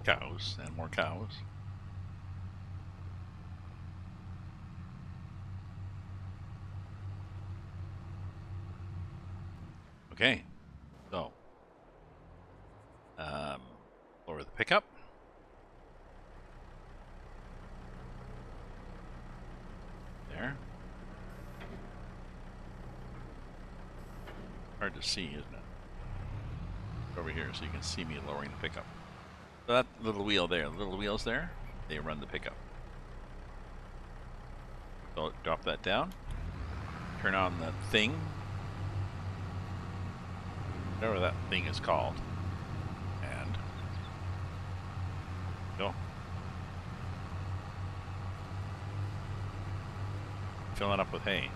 Cows and more cows. Okay, so lower the pickup. There. Hard to see, isn't it? Over here, so you can see me lowering the pickup. So that little wheel there, the little wheels there, they run the pickup. So drop that down. Turn on the thing. Whatever that thing is called. And go. Fill it up with hay.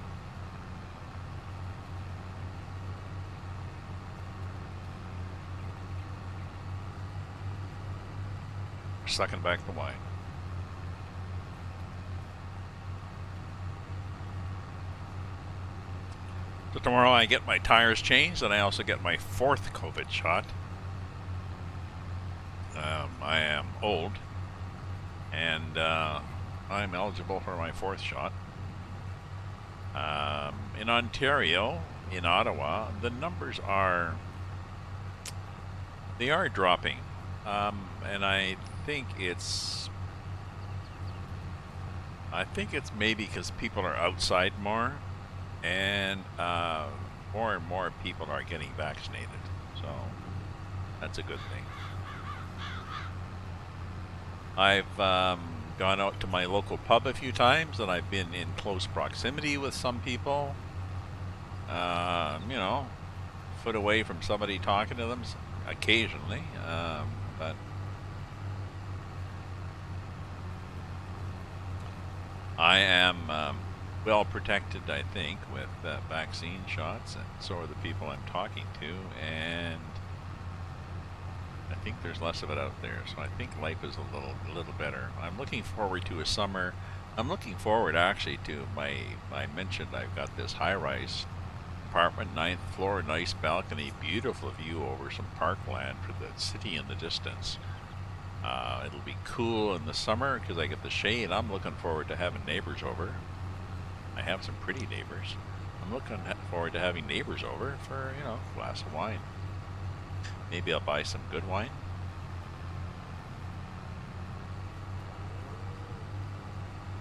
Sucking back the wine. So tomorrow I get my tires changed, and I also get my 4th COVID shot. I am old, and I'm eligible for my 4th shot. In Ontario, in Ottawa, the numbers are dropping, and I think it's maybe because people are outside more, and more and more people are getting vaccinated, so that's a good thing. I've gone out to my local pub a few times, and I've been in close proximity with some people. You know, foot away from somebody talking to them occasionally, but I am well protected, I think, with vaccine shots, and so are the people I'm talking to, and I think there's less of it out there, so I think life is a little better. I'm looking forward to a summer. I'm looking forward actually to I mentioned I've got this high-rise apartment, 9th floor, nice balcony, beautiful view over some parkland for the city in the distance. It'll be cool in the summer because I get the shade. I'm looking forward to having neighbors over. I have some pretty neighbors. I'm looking forward to having neighbors over for, you know, a glass of wine. Maybe I'll buy some good wine.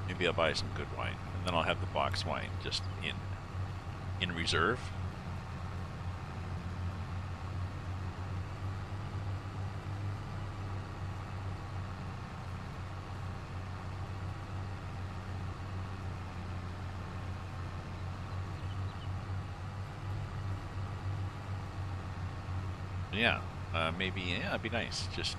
Maybe I'll buy some good wine, and then I'll have the box wine just in reserve. Yeah, maybe, yeah, it'd be nice. Just,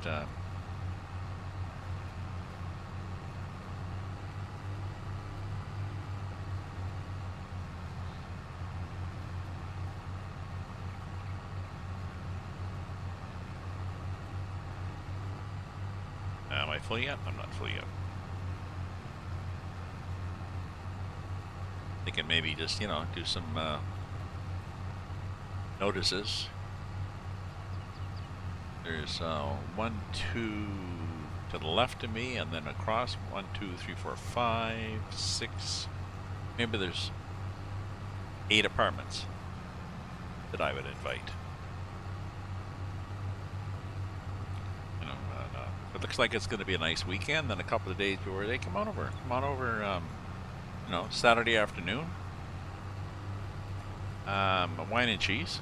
I full yet? I'm not full yet. Thinking maybe just, you know, do some notices. There's 1, 2 to the left of me, and then across 1, 2, 3, 4, 5, 6. Maybe there's 8 apartments that I would invite. You know, it looks like it's going to be a nice weekend. Then a couple of days before they come on over. You know, Saturday afternoon. Wine and cheese.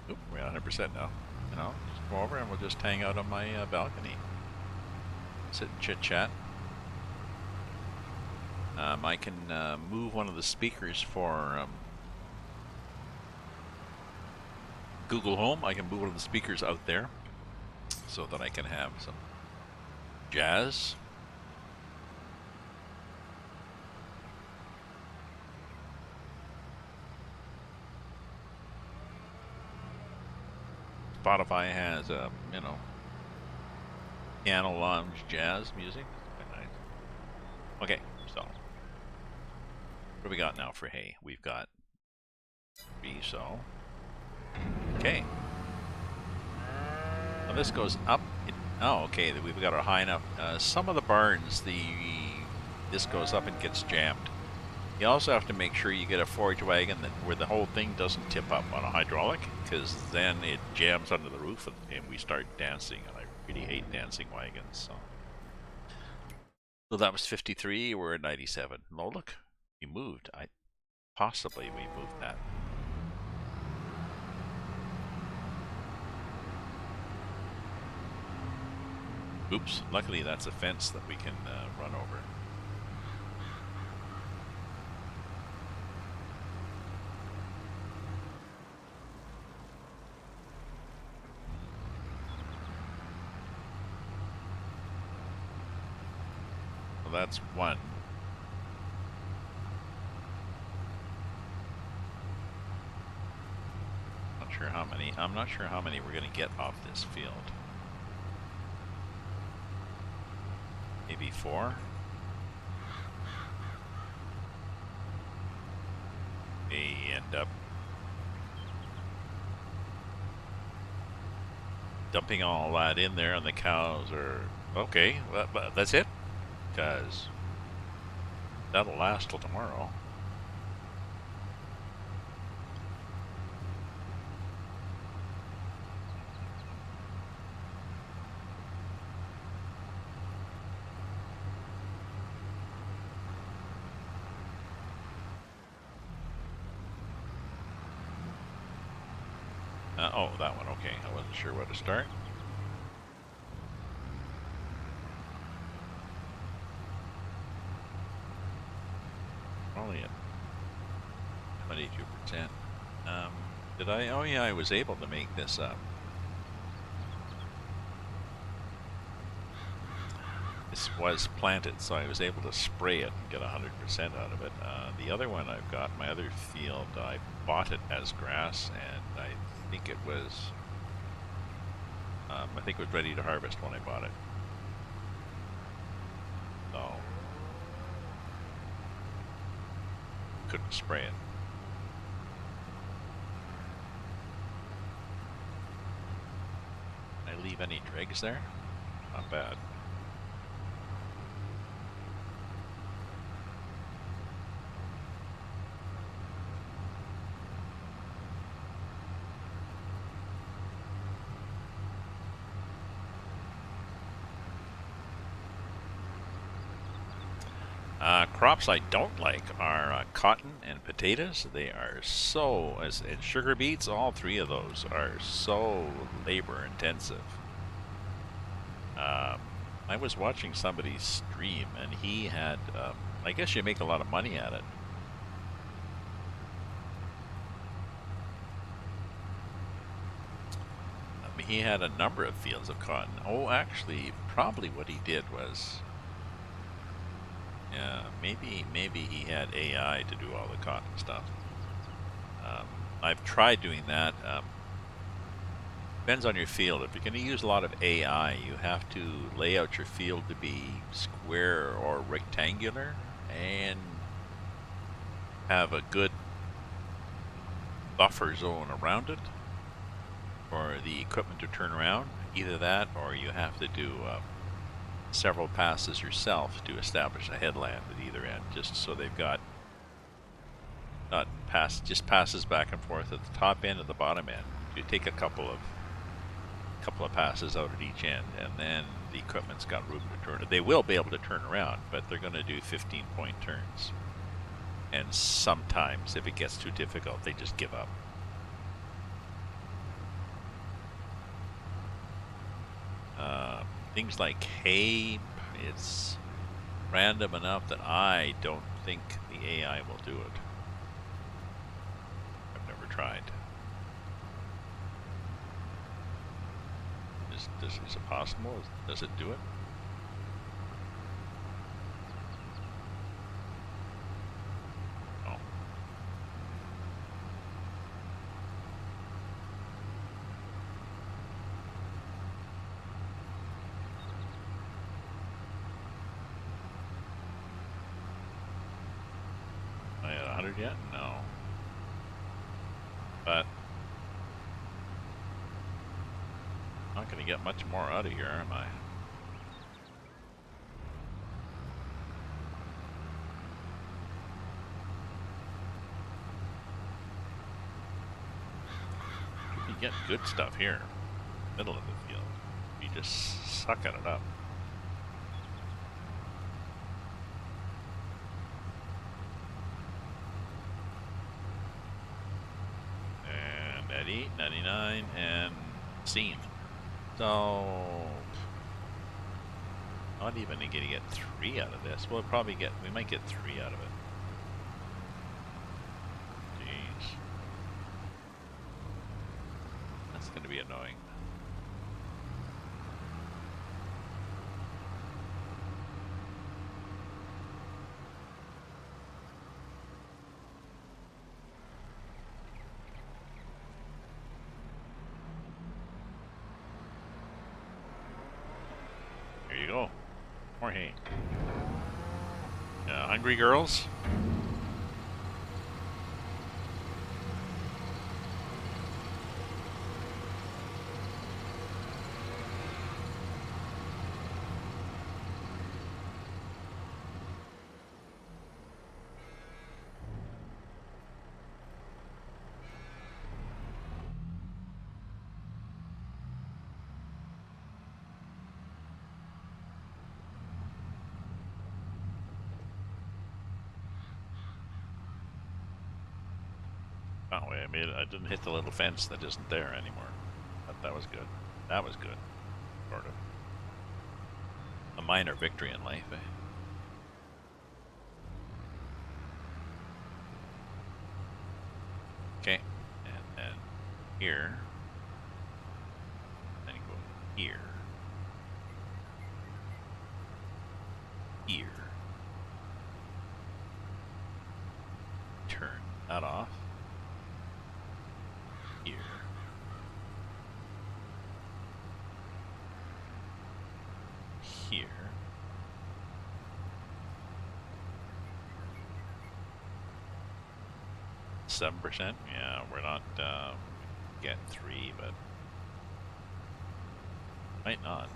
Oop, we're at 100% now. You know, just go over and we'll just hang out on my balcony. Sit and chit chat. I can move one of the speakers for Google Home. I can move one of the speakers out there so that I can have some jazz. Spotify has, you know, piano lounge jazz music. Quite nice. Okay, so what do we got now for hay? We've got 3, so okay. Now this goes up. Oh, okay. We've got our high enough. Some of the barns, this goes up and gets jammed. You also have to make sure you get a forage wagon where the whole thing doesn't tip up on a hydraulic, because then it jams under the roof and we start dancing, and I really hate dancing wagons. So that was 53. We're at 97. Oh, look, we moved. Possibly we moved that. Oops. Luckily, that's a fence that we can run over. That's 1. Not sure how many. I'm not sure how many we're going to get off this field. Maybe 4. They end up dumping all that in there, and the cows are okay. But that's it. Because that'll last till tomorrow. Oh, that one, okay. I wasn't sure where to start. Only at 22%. Did I? Oh yeah, I was able to make this up. This was planted, so I was able to spray it and get 100% out of it. The other one I've got, my other field, I bought it as grass, and I think it was ready to harvest when I bought it. So couldn't spray it. Did I leave any dregs there? Not bad. Crops I don't like are cotton and potatoes. They are so, and sugar beets, all 3 of those are so labor intensive. I was watching somebody stream, and he had, I guess you make a lot of money at it. He had a number of fields of cotton. Oh, actually, probably what he did was, yeah, maybe he had AI to do all the cotton stuff. I've tried doing that. Depends on your field. If you're going to use a lot of AI, you have to lay out your field to be square or rectangular and have a good buffer zone around it for the equipment to turn around. Either that or you have to do several passes yourself to establish a headland at either end, just so they've got not just passes back and forth at the top end and the bottom end. You take a couple of passes out at each end, and then the equipment's got room to turn it. They will be able to turn around, but they're going to do 15-point turns. And sometimes, if it gets too difficult, they just give up. Things like hay, it's random enough that I don't think the AI will do it. I've never tried. Is it possible? Does it do it? Oh. Am I at 100 yet? No. But not going to get much more out of here, am I? You get good stuff here, middle of the field. You just sucking it up. And at 8.99 and seen. So not even going to get 3 out of this. We'll probably we might get 3 out of it. Jeez. That's going to be annoying. Here you go. More hay. Hungry girls? Oh, wait, I didn't hit the little fence that isn't there anymore. But that was good. That was good. Sort of. A minor victory in life, eh? Okay. And then here. Then you go here. Here. Turn that off. Here. Here. %? Yeah, we're not getting 3, but might not.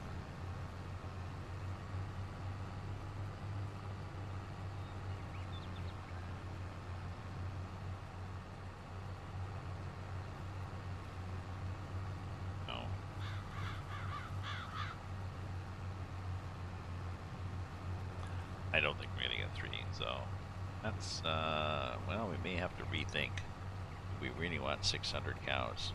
I don't think we're gonna get 3, so that's well, we may have to rethink. We really want 600 cows.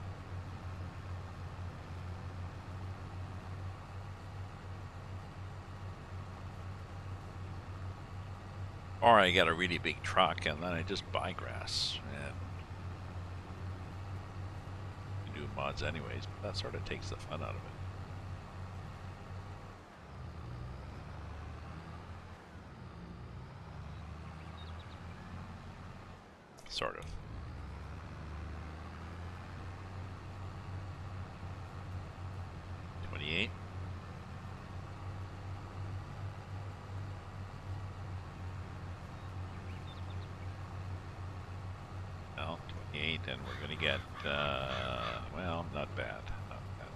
Or I get a really big truck and then I just buy grass and do mods anyways, but that sort of takes the fun out of it. Sort of. 28, and we're going to get, well, not bad. Not bad.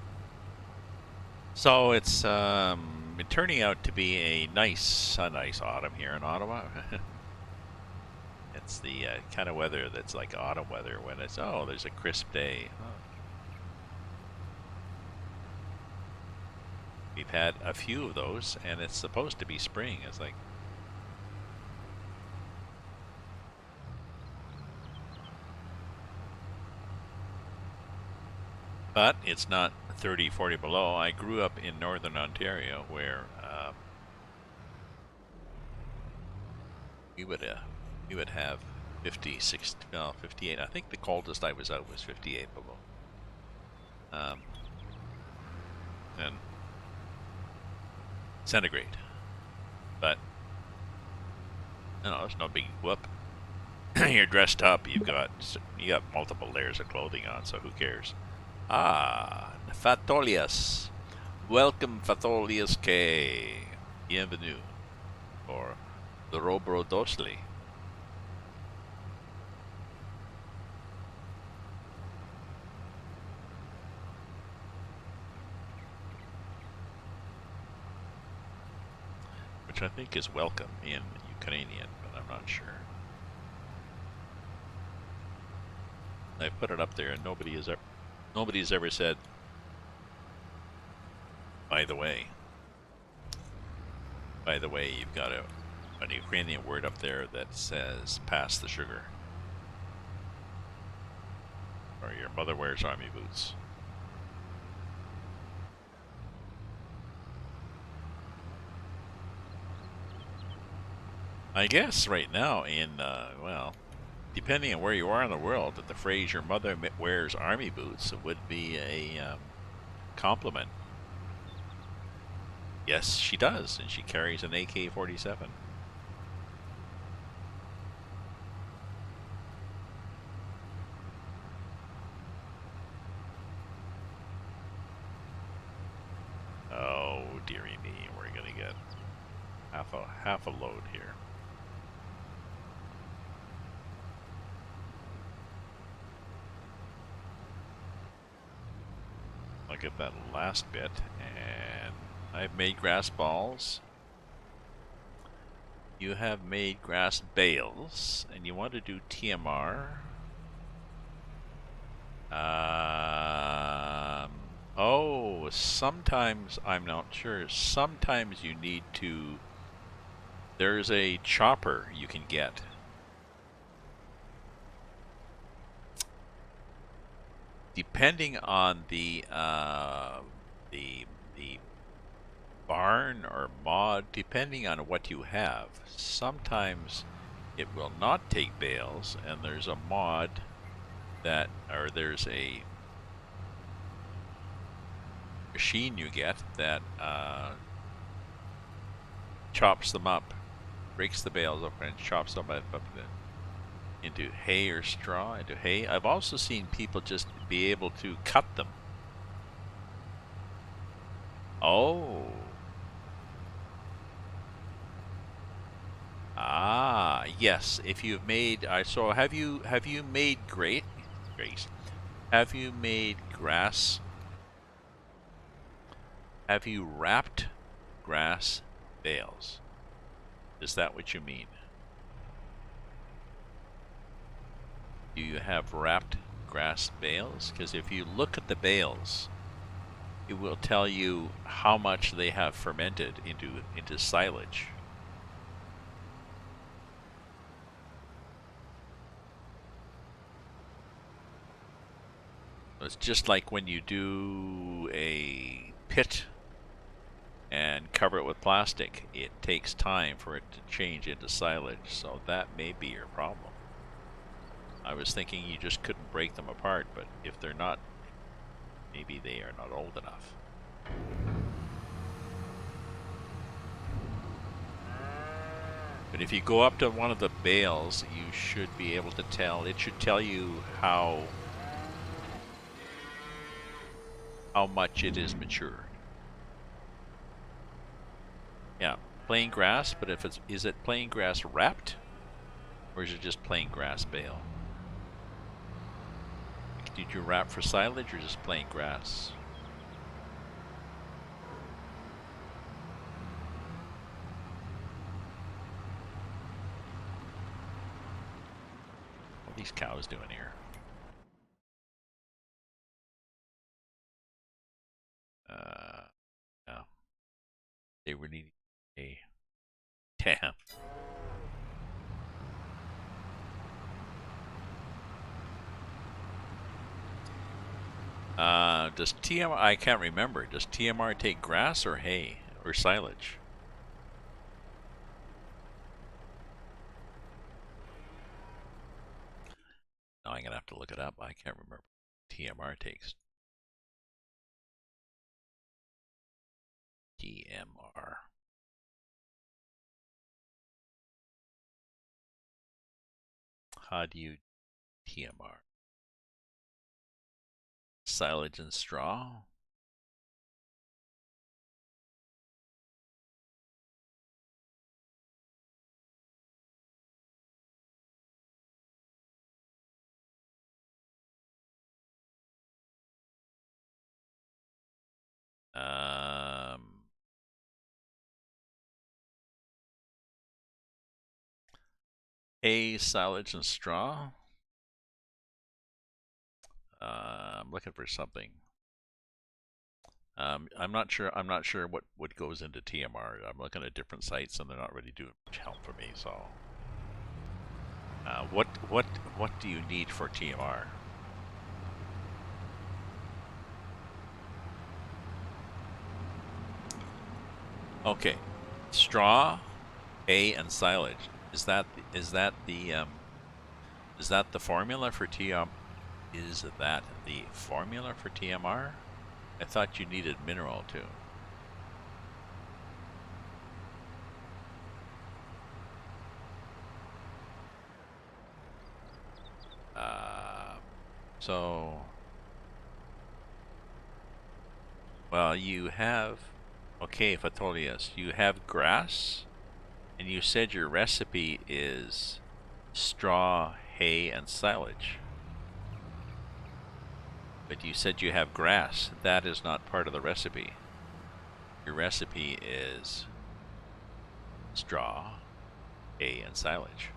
So it's turning out to be a nice autumn here in Ottawa. It's the kind of weather that's like autumn weather when it's, oh, there's a crisp day. Oh. We've had a few of those, and it's supposed to be spring. It's like, but it's not 30, 40 below. I grew up in northern Ontario where we would have 50, 60, well, 58. I think the coldest I was out was 58 below. And centigrade. But no, there's no big whoop. You're dressed up. You got multiple layers of clothing on, so who cares? Ah, Fatolias. Welcome, Fatolias K. Bienvenue. Or Dobro Dosli. Which I think is welcome in Ukrainian, but I'm not sure. I put it up there, and nobody's ever said, by the way, you've got an Ukrainian word up there that says pass the sugar. Or your mother wears army boots. I guess right now in, well, depending on where you are in the world, that the phrase your mother wears army boots would be a compliment. Yes, she does, and she carries an AK-47. Oh, dearie me, we're gonna get half a load here. I'll get that last bit, and I've made grass balls. You have made grass bales, and you want to do TMR. Oh, sometimes, I'm not sure, sometimes you need to, there's a chopper you can get. Depending on the barn or mod, depending on what you have, sometimes it will not take bales, and there's a mod that, or there's a machine you get that chops them up, breaks the bales up, and chops them up into hay or straw, into hay. I've also seen people just be able to cut them. Oh. Ah, yes. If you've made, so have you made Grace? Have you made grass? Have you wrapped grass bales? Is that what you mean? Do you have wrapped grass bales? Because if you look at the bales, it will tell you how much they have fermented into silage. It's just like when you do a pit and cover it with plastic, it takes time for it to change into silage, so that may be your problem. I was thinking you just couldn't break them apart, but if they're not, maybe they are not old enough. But if you go up to one of the bales, you should be able to tell, it should tell you how much it is mature. Yeah, plain grass, but if is it plain grass wrapped? Or is it just plain grass bale? Did you wrap for silage or just plain grass? What are these cows doing here? Yeah. They really need a damn. Does TMR, I can't remember, does TMR take grass or hay or silage? Now I'm gonna have to look it up. I can't remember what TMR takes. TMR. How do you TMR? Silage and straw? Hay, silage, and straw? I'm looking for something. I'm not sure. I'm not sure what goes into TMR. I'm looking at different sites, and they're not really doing much help for me. So, what do you need for TMR? Okay, straw, hay, and silage. Is that the formula for TMR? Is that the formula for TMR? I thought you needed mineral too. So, well, you have, okay, Fatolius, you have grass, and you said your recipe is straw, hay, and silage. But you said you have grass. That is not part of the recipe. Your recipe is straw, hay, and silage.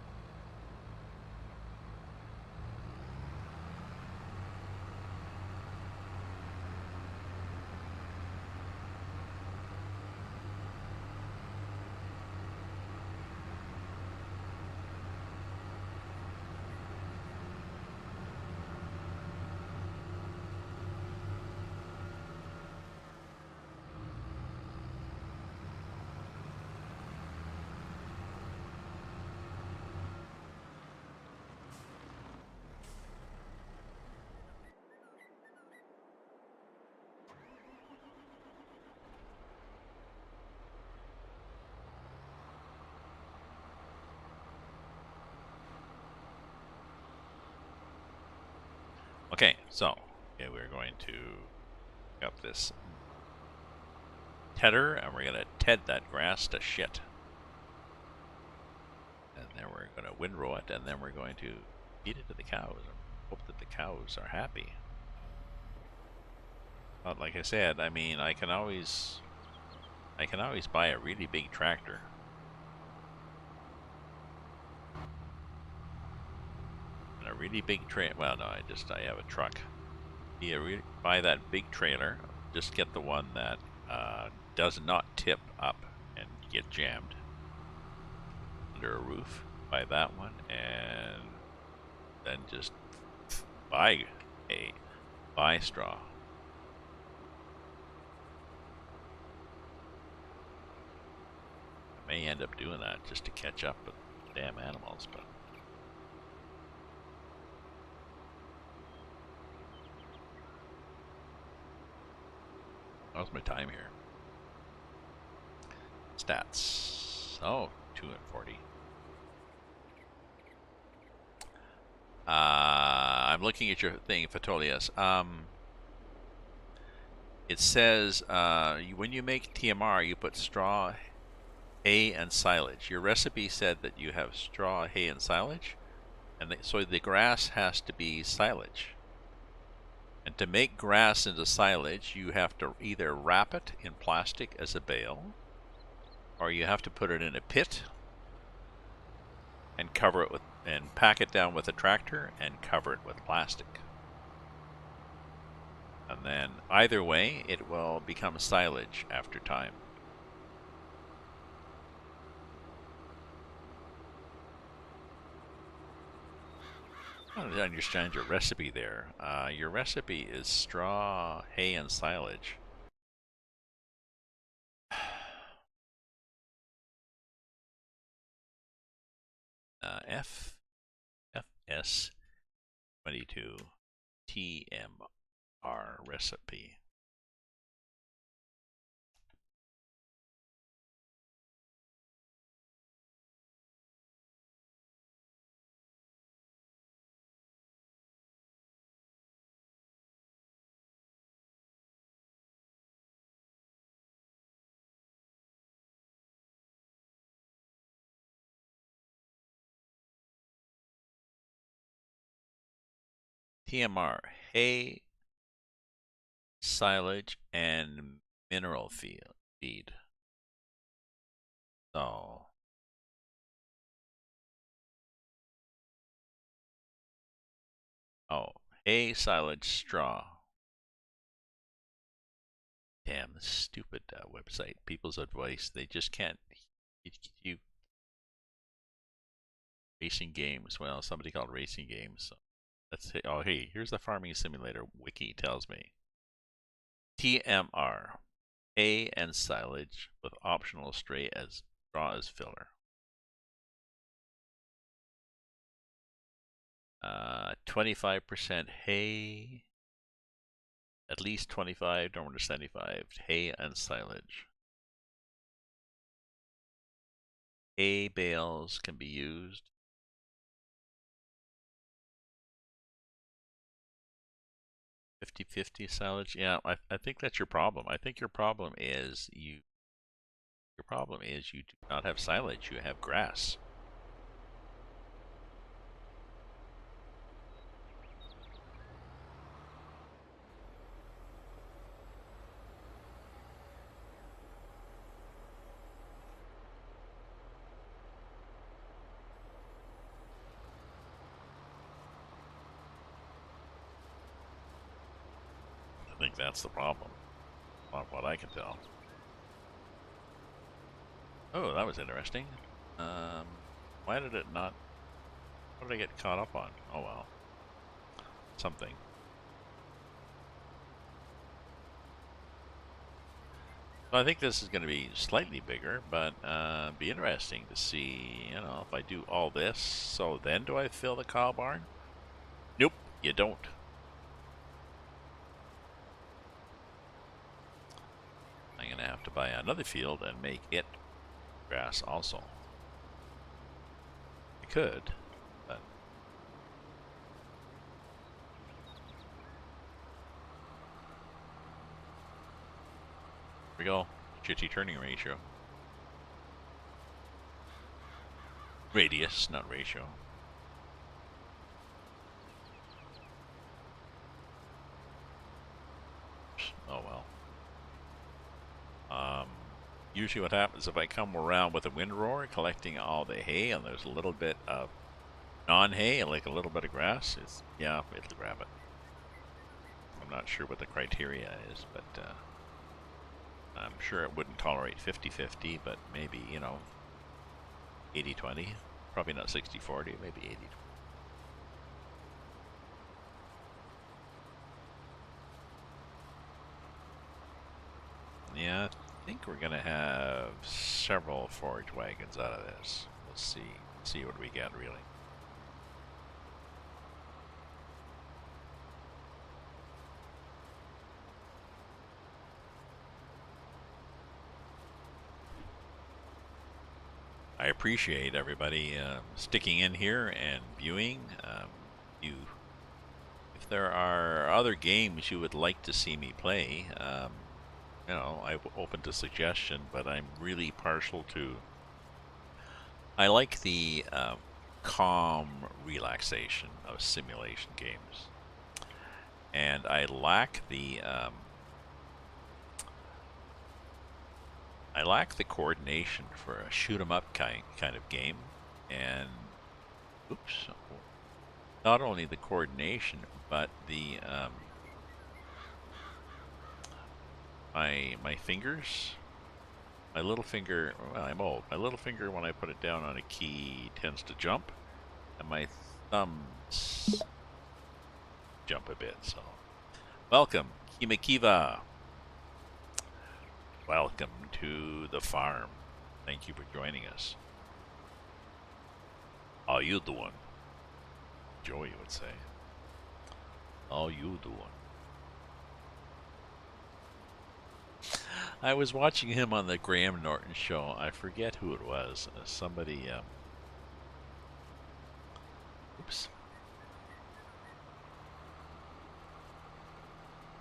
Okay, so we're going to pick up this tedder, and we're going to ted that grass to shit. And then we're going to windrow it, and then we're going to feed it to the cows and hope that the cows are happy. But like I said, I mean, I can always buy a really big tractor. And a really big trailer. Well, no, I have a truck. Buy that big trailer. Just get the one that does not tip up and get jammed under a roof. Buy that one, and then just buy straw. I may end up doing that just to catch up with the damn animals, but how's my time here? Stats. Oh, 2 and 40. I'm looking at your thing, Fatolius. It says when you make TMR, you put straw, hay, and silage. Your recipe said that you have straw, hay, and silage, and so the grass has to be silage. And to make grass into silage, you have to either wrap it in plastic as a bale, or you have to put it in a pit and cover it with, and pack it down with a tractor and cover it with plastic. And then either way, it will become silage after time. I don't understand your recipe there. Your recipe is straw, hay, and silage. FS22 TMR recipe. TMR, hay, silage, and mineral feed. So, oh, hay, silage, straw. Damn, this stupid website. People's advice. They just can't. You racing games. Well, somebody called racing games. So let's say. Oh, hey, here's the farming simulator wiki tells me. TMR, hay and silage with optional straw as filler. 25% hay, at least 25, don't want to 75, hay and silage. Hay bales can be used. 50-50 silage. Yeah, I think that's your problem. I think your problem is you do not have silage, you have grass. I think that's the problem, from what I can tell. Oh, that was interesting. Why did it not... What did I get caught up on? Oh well. Something. So I think this is going to be slightly bigger, but be interesting to see, you know, if I do all this. So then do I fill the cow barn? Nope, you don't. I'm going to have to buy another field and make it grass also. I could, but... Here we go. GT turning ratio. Radius, not ratio. Oh well. Usually what happens if I come around with a windrower collecting all the hay and there's a little bit of non-hay and like a little bit of grass, yeah, it'll grab it. I'm not sure what the criteria is, but I'm sure it wouldn't tolerate 50-50, but maybe, you know, 80-20. Probably not 60-40, maybe 80-20. Yeah, I think we're gonna have several forage wagons out of this. We'll see what we get really. I appreciate everybody sticking in here and viewing. If there are other games you would like to see me play, you know, I'm open to suggestion, but I'm really partial to... I like the calm relaxation of simulation games. and I lack the coordination for a shoot 'em up kind of game, and oops, not only the coordination, but the my fingers. My little finger, well, I'm old. My little finger, when I put it down on a key, tends to jump, and my thumbs jump a bit. So, welcome, Kimakiva. Welcome to the farm. Thank you for joining us. How you doing? Joey would say. How you doing? I was watching him on the Graham Norton show. I forget who it was. Somebody. Oops.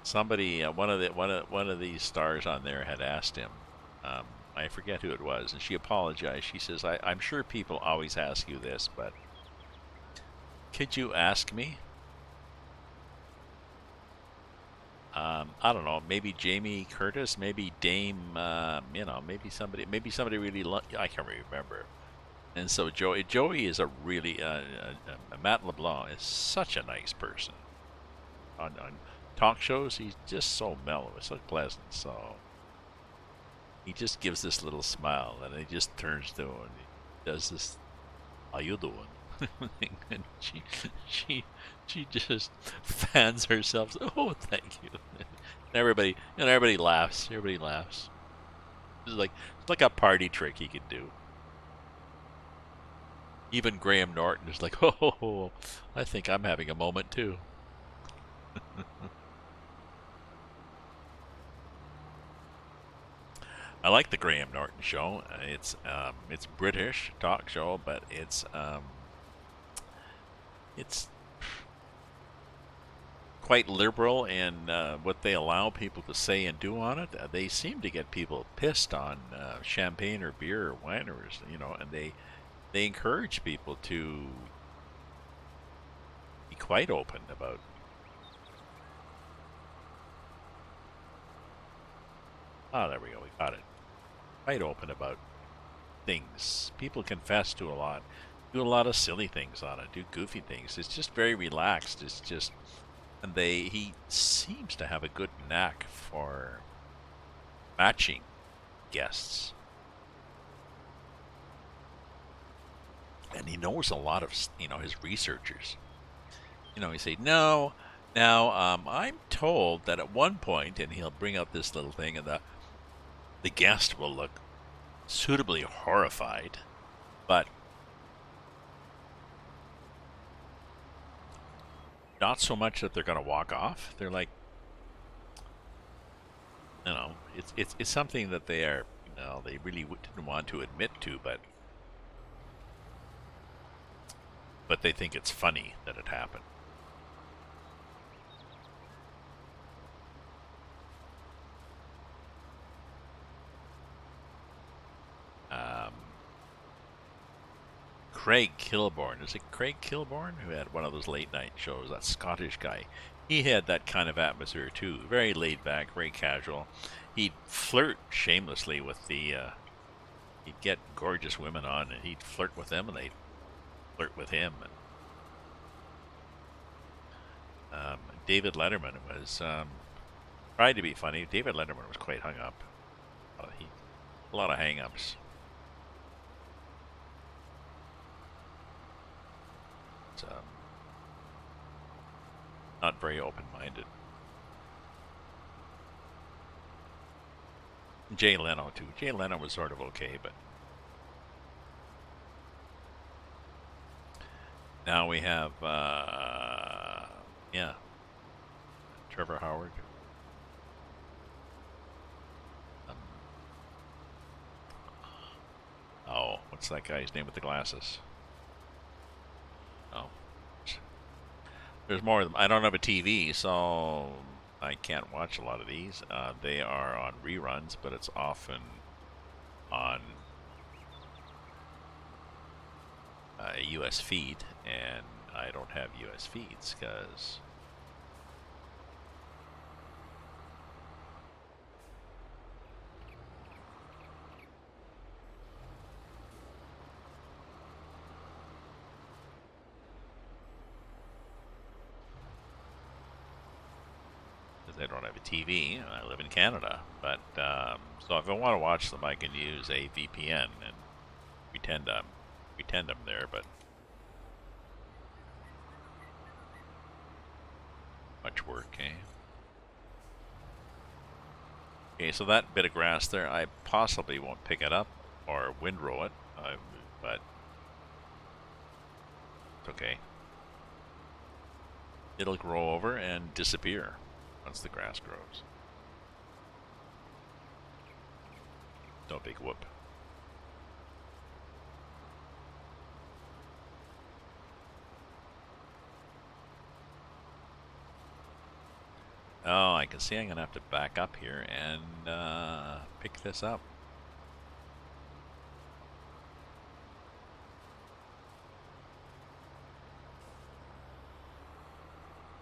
Somebody. One of these stars on there had asked him. I forget who it was, and she apologized. She says, "I'm sure people always ask you this, but could you ask me?" I don't know, maybe Jamie Curtis, maybe Dame, maybe somebody really, I can't remember. And so Joey is a really, Matt LeBlanc is such a nice person. On talk shows, he's just so mellow, so pleasant, so he just gives this little smile, and he just turns to him, and he does this, how you doing? And she just fans herself. Oh, thank you. And everybody laughs. Everybody laughs. It's like a party trick he could do. Even Graham Norton is like, oh, I think I'm having a moment too. I like the Graham Norton show. It's British talk show, but it's quite liberal in what they allow people to say and do on it. They seem to get people pissed on champagne or beer or wine, or and they encourage people to be quite open about. Oh, there we go. We got it. Quite open about things. People confess to a lot. Do a lot of silly things on it. Do goofy things. It's just very relaxed. It's just, and he seems to have a good knack for matching guests, and he knows a lot of his researchers. He say no. Now I'm told that at one point, and he'll bring up this little thing, and the guest will look suitably horrified, but not so much that they're going to walk off. They're like, it's something that they are, they really didn't want to admit to, but they think it's funny that it happened. Craig Kilborn. Is it Craig Kilborn who had one of those late night shows? That Scottish guy. He had that kind of atmosphere too. Very laid back, very casual. He'd flirt shamelessly with he'd get gorgeous women on, and he'd flirt with them, and they'd flirt with him. And David Letterman was tried to be funny. David Letterman was quite hung up. A lot of hang-ups. Not very open-minded. Jay Leno too. Jay Leno was sort of okay, but now we have Trevor Howard. What's that guy's name with the glasses? Oh. There's more of them. I don't have a TV, so I can't watch a lot of these. They are on reruns, but it's often on a US feed, and I don't have US feeds because because I don't have a TV and I live in Canada. But so if I want to watch them, I can use a VPN and pretend I'm there. But much work, eh? Okay, so that bit of grass there, I possibly won't pick it up or windrow it, but it's okay. It'll grow over and disappear once the grass grows. No big whoop. Oh, I can see I'm going to have to back up here and pick this up.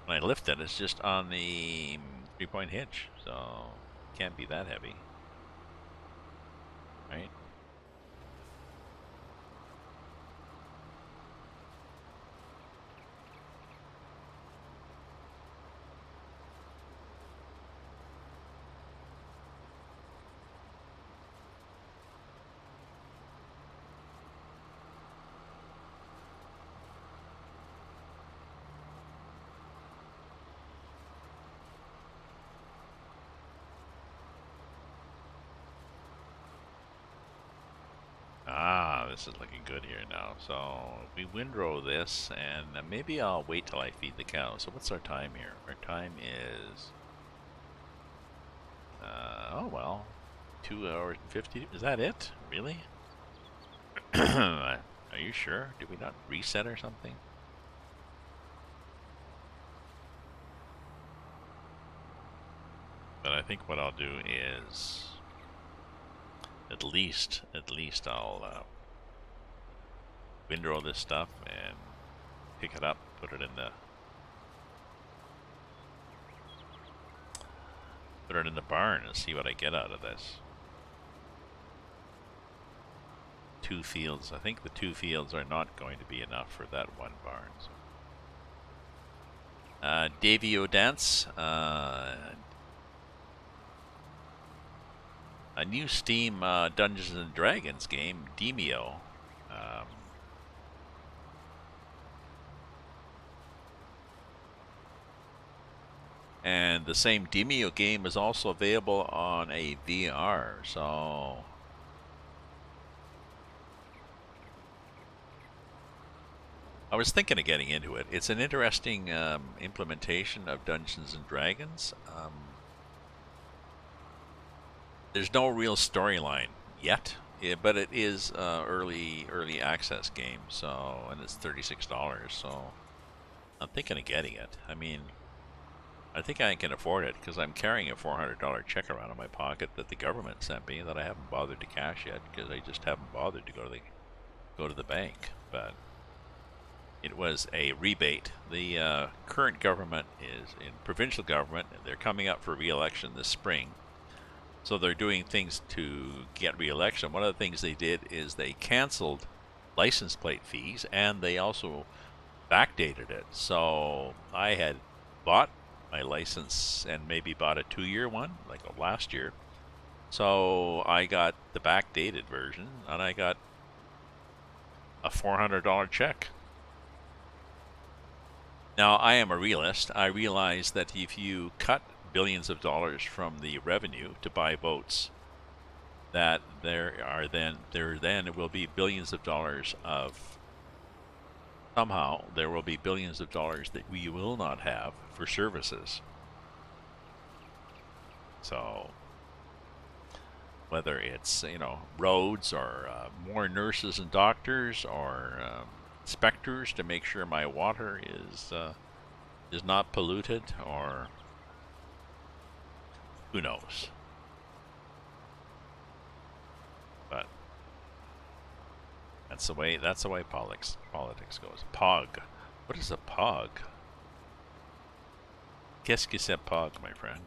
When I lift it, it's just on the 3-point hitch, so it can't be that heavy, right? Ah, this is looking good here now. So we windrow this, and maybe I'll wait till I feed the cow. So what's our time here? Our time is, oh well, 2 hours and 50. Is that it? Really? Are you sure? Did we not reset or something? But I think what I'll do is at least I'll windrow this stuff and pick it up, put it in the barn and see what I get out of this. 2 fields. I think the 2 fields are not going to be enough for that one barn. So. Davy O'Dance, a new Steam Dungeons and Dragons game, Demio. And the same Demio game is also available on a VR, so I was thinking of getting into it. It's an interesting implementation of Dungeons and Dragons. There's no real storyline yet, but it is early access game. So, and it's $36. So, I'm thinking of getting it. I mean, I think I can afford it because I'm carrying a $400 check around in my pocket that the government sent me that I haven't bothered to cash yet because I just haven't bothered to go to the bank. But it was a rebate. The current government is in provincial government. They're coming up for re-election this spring. So they're doing things to get re-election. One of the things they did is they canceled license plate fees and they also backdated it. So I had bought my license and maybe bought a 2-year one, like last year. So I got the backdated version and I got a $400 check. Now, I am a realist. I realize that if you cut billions of dollars from the revenue to buy votes, that there will be billions of dollars of somehow there will be billions of dollars that we will not have for services. So whether it's roads or more nurses and doctors or inspectors to make sure my water is not polluted, or who knows. But that's the way politics goes. Pog. What is a pog? Qu'est-ce que c'est pog, my friend?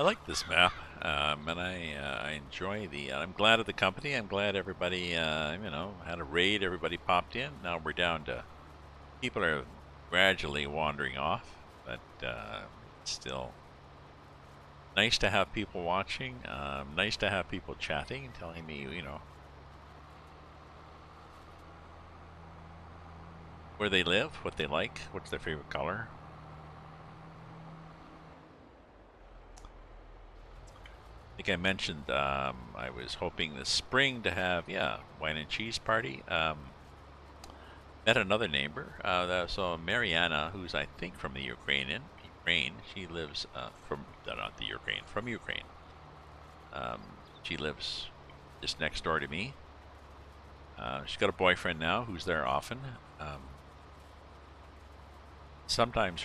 I like this map, and I enjoy the. I'm glad of the company. I'm glad everybody, had a raid. Everybody popped in. Now we're down to people are gradually wandering off, but it's still nice to have people watching. Nice to have people chatting, telling me, where they live, what they like, what's their favorite color. I think I mentioned I was hoping this spring to have, wine and cheese party. Met another neighbor, so Mariana, who's I think from the Ukraine. She lives from not the Ukraine, from Ukraine. She lives just next door to me. She's got a boyfriend now who's there often. Sometimes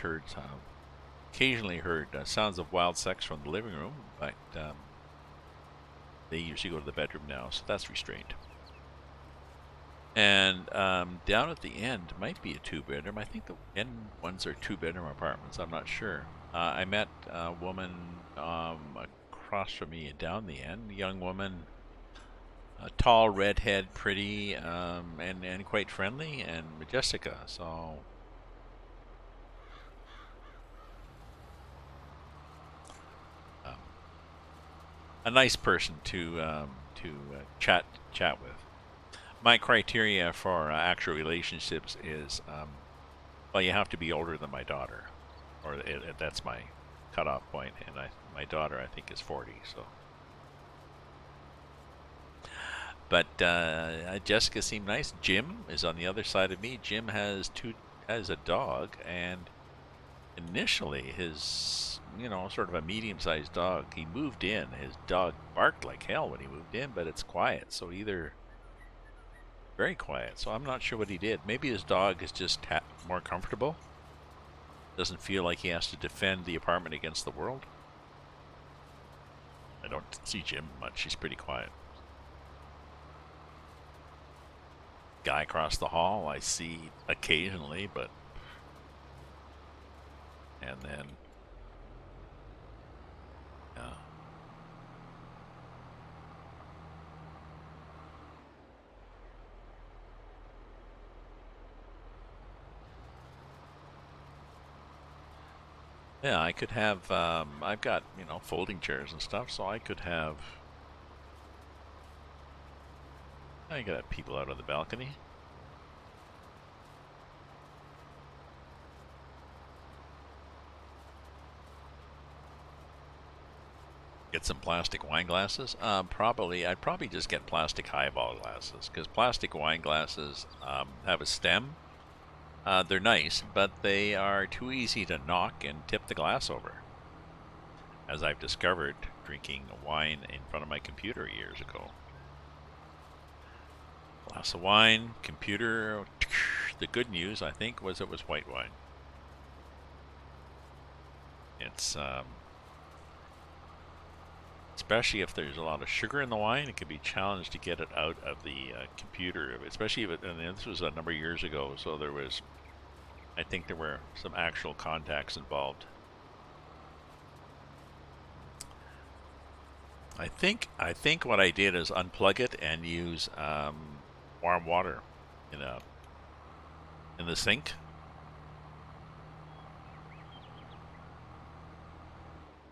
occasionally heard sounds of wild sex from the living room, but they usually go to the bedroom now, so that's restrained. And down at the end might be a two-bedroom. I think the end ones are two-bedroom apartments. I'm not sure. I met a woman across from me down the end, a young woman, a tall, redhead, pretty, and quite friendly, and Jessica. So a nice person to chat with. My criteria for actual relationships is, well, you have to be older than my daughter, or that's my cutoff point. And my daughter, I think, is 40. So, but Jessica seemed nice. Jim is on the other side of me. Jim has a dog, and initially his, sort of a medium-sized dog. He moved in. His dog barked like hell when he moved in, but it's quiet. So either very quiet. So I'm not sure what he did. Maybe his dog is just more comfortable. Doesn't feel like he has to defend the apartment against the world. I don't see Jim much. He's pretty quiet. Guy across the hall I see occasionally, but and then yeah, I could have, I've got, folding chairs and stuff, so I could have people out on the balcony. Get some plastic wine glasses. I'd probably just get plastic highball glasses, because plastic wine glasses have a stem. They're nice, but they are too easy to knock and tip the glass over, as I've discovered drinking wine in front of my computer years ago. Glass of wine, computer. The good news, I think, was it was white wine. It's especially if there's a lot of sugar in the wine, it can be challenged to get it out of the computer. Especially if and this was a number of years ago, so I think there were some actual contacts involved. I think what I did is unplug it and use warm water in the sink.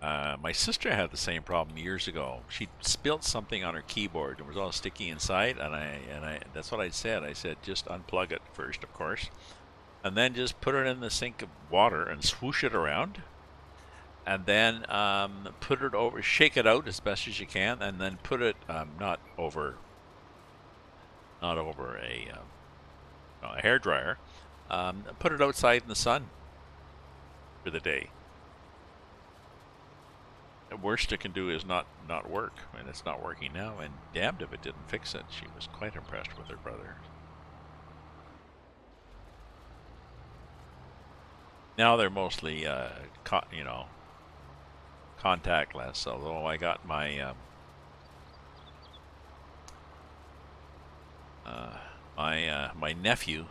My sister had the same problem years ago. She spilled something on her keyboard and it was all sticky inside, and I that's what I said. I said just unplug it first, of course, and then just put it in the sink of water and swoosh it around, and then put it over, shake it out as best as you can, and then put it not over a hair dryer. Put it outside in the sun for the day. The worst it can do is not work, and it's not working now, and damned if it didn't fix it. She was quite impressed with her brother. Now they're mostly contactless, although I got my my nephew,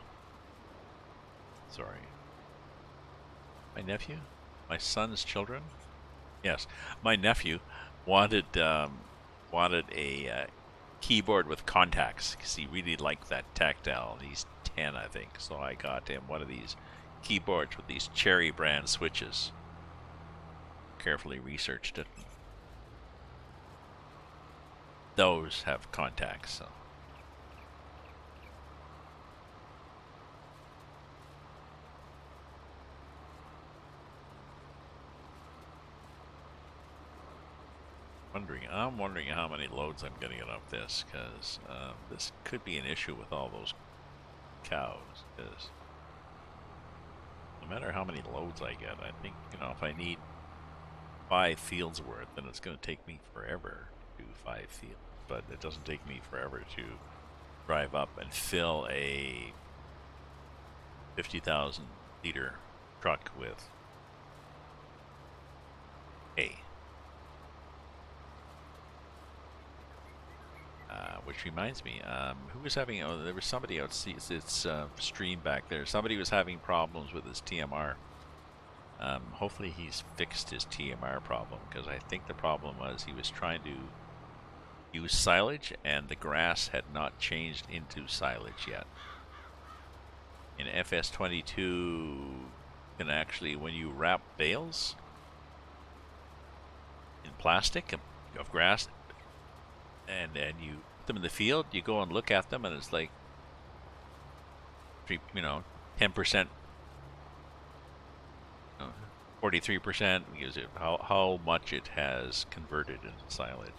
my son's children, Yes, my nephew wanted wanted a keyboard with contacts because he really liked that tactile. He's 10, I think, so I got him one of these keyboards with these Cherry brand switches. Carefully researched it. Those have contacts. So. I'm wondering how many loads I'm going to get off this, because this could be an issue with all those cows. Because no matter how many loads I get, I think, if I need 5 fields worth, then it's going to take me forever to do 5 fields. But it doesn't take me forever to drive up and fill a 50,000 liter truck with hay. Which reminds me, who was having? Oh, there was somebody out. It's stream back there. Somebody was having problems with his TMR. Hopefully, he's fixed his TMR problem, because I think the problem was he was trying to use silage, and the grass had not changed into silage yet. In FS22, you can actually, when you wrap bales in plastic of grass, and you put them in the field, you go and look at them, and it's like 10%, 43%, because how much it has converted into silage.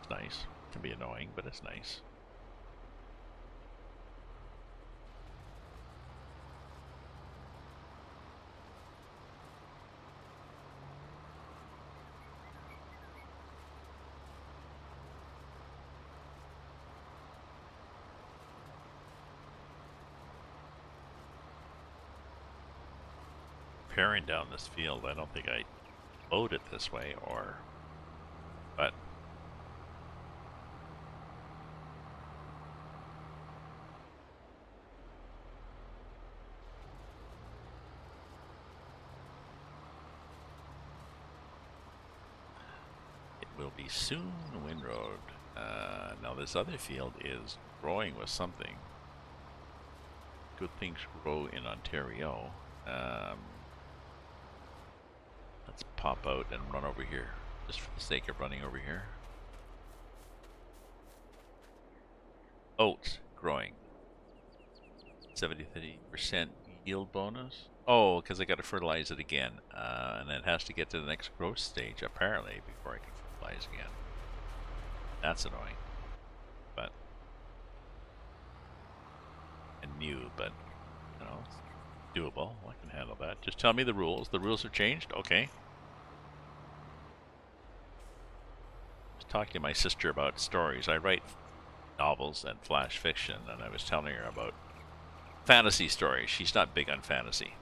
It's nice. It can be annoying, but it's nice. Paring down this field, I don't think I load it this way, but it will be soon windrowed. Now this other field is growing with something. Good things grow in Ontario. Let's pop out and run over here, just for the sake of running over here. Oats growing. 70% yield bonus. Oh, because I got to fertilize it again, and it has to get to the next growth stage apparently before I can fertilize again. That's annoying, but and new, but it's doable. I can handle that. Just tell me the rules. The rules have changed. Okay. Just talking to my sister about stories. I write novels and flash fiction, and I was telling her about fantasy stories. She's not big on fantasy,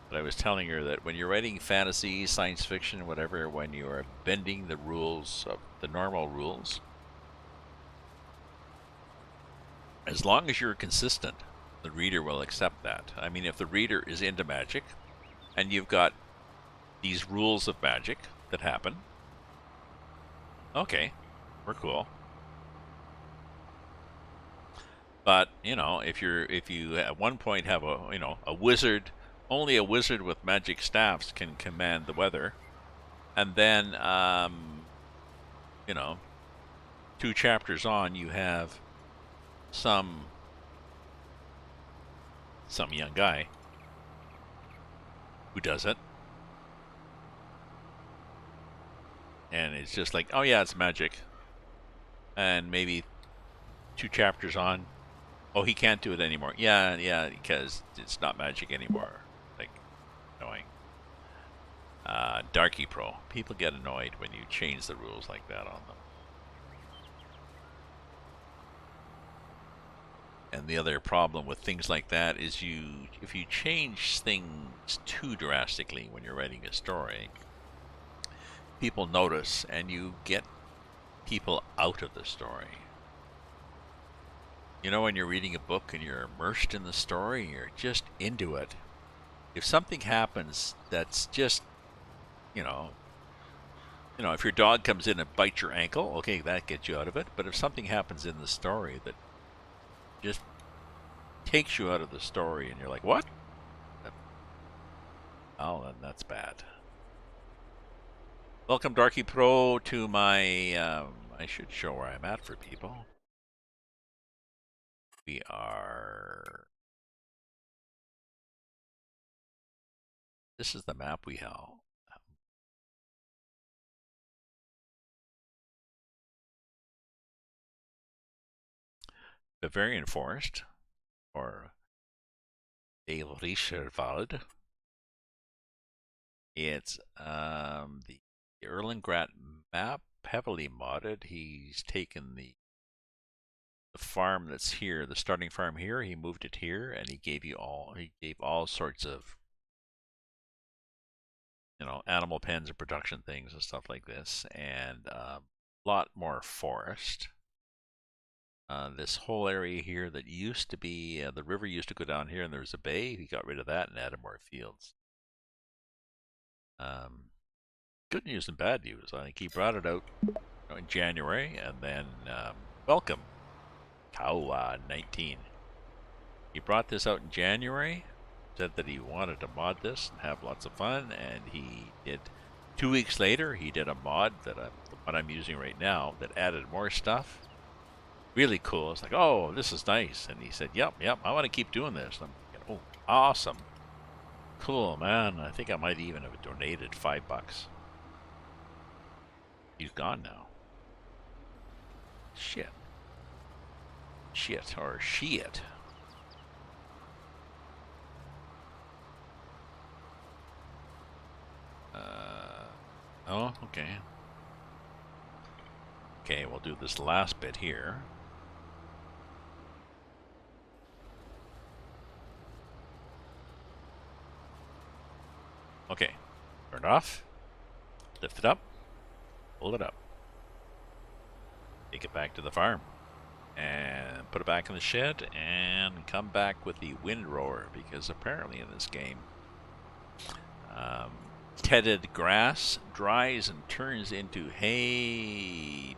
but I was telling her that when you're writing fantasy, science fiction, whatever, when you are bending the rules of the normal rules, as long as you're consistent, the reader will accept that. I mean, if the reader is into magic, and you've got these rules of magic that happen, okay, we're cool. But if you at one point have a wizard, only a wizard with magic staffs can command the weather, and then 2 chapters on you have some young guy who does it, and it's just like, oh yeah, it's magic, and maybe 2 chapters on, oh, he can't do it anymore. Yeah, because it's not magic anymore. Like, annoying. Darky Pro. People get annoyed when you change the rules like that on them. And the other problem with things like that is if you change things too drastically when you're writing a story, people notice and you get people out of the story. You know, when you're reading a book and you're immersed in the story, you're just into it. If something happens that's just, you know, if your dog comes in and bites your ankle, okay, that gets you out of it. But if something happens in the story that just takes you out of the story and you're like, what? Oh, then that's bad. Welcome, Darky Pro, to my, I should show where I'm at for people. We are, this is the map we have. Bavarian Forest, or Bavarian. It's the Erlengrat map, heavily modded. He's taken the farm that's here, the starting farm here. He moved it here, and he gave all sorts of, animal pens and production things and stuff like this, and a lot more forest. This whole area here that used to be, the river used to go down here, and there was a bay. He got rid of that and added more fields. Good news and bad news. I think he brought it out in January, and then welcome, Cow19. He brought this out in January, said that he wanted to mod this and have lots of fun, and he did. 2 weeks later, he did a mod that the one I'm using right now that added more stuff. Really cool. It's like, oh, this is nice. And he said, yep, I want to keep doing this. And I'm thinking, oh, awesome. Cool, man. I think I might even have donated $5. He's gone now. Shit. Or shit. Oh, okay. Okay, we'll do this last bit here. Okay, turn it off, lift it up, pull it up, take it back to the farm, and put it back in the shed, and come back with the windrower, because apparently in this game, tedded grass dries and turns into hay.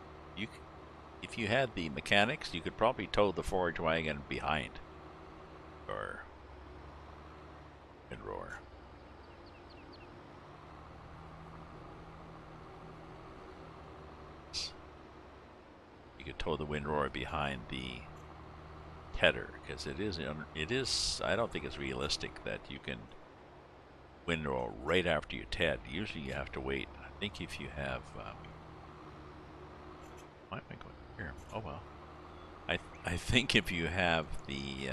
If you had the mechanics, you could probably tow the forage wagon behind your windrower. You could tow the windrower behind the tedder, because it is. I don't think it's realistic that you can windrow right after you ted. Usually you have to wait. I think if you have, why am I going here? Oh well. I think if you have the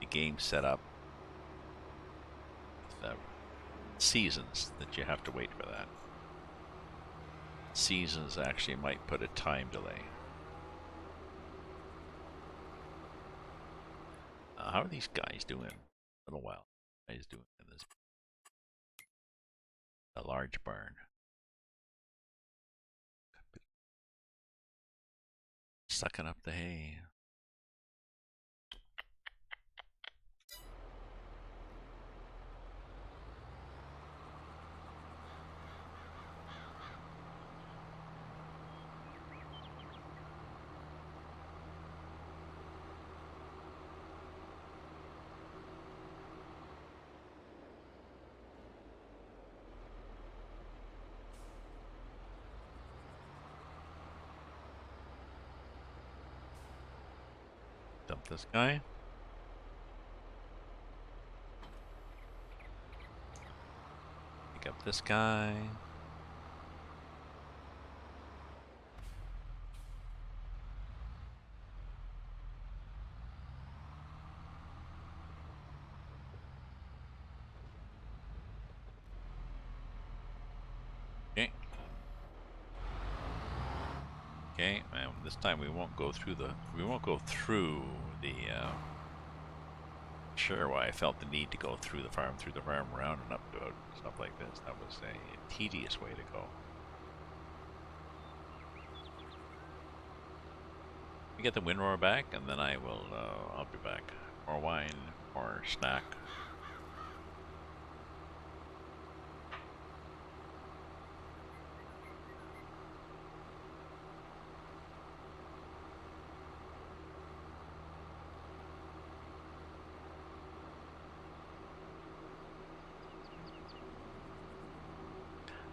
game set up with seasons, that you have to wait for that. Seasons actually might put a time delay. How are these guys doing? A little while. Guys doing in this a large barn. Sucking up the hay. Dump this guy. Pick up this guy. Okay. Okay, and this time we won't go through the sure why I felt the need to go through the farm, around and up to it, stuff like this. That was a tedious way to go. get the wind roar back, and then I will. I'll be back. More wine, more snack.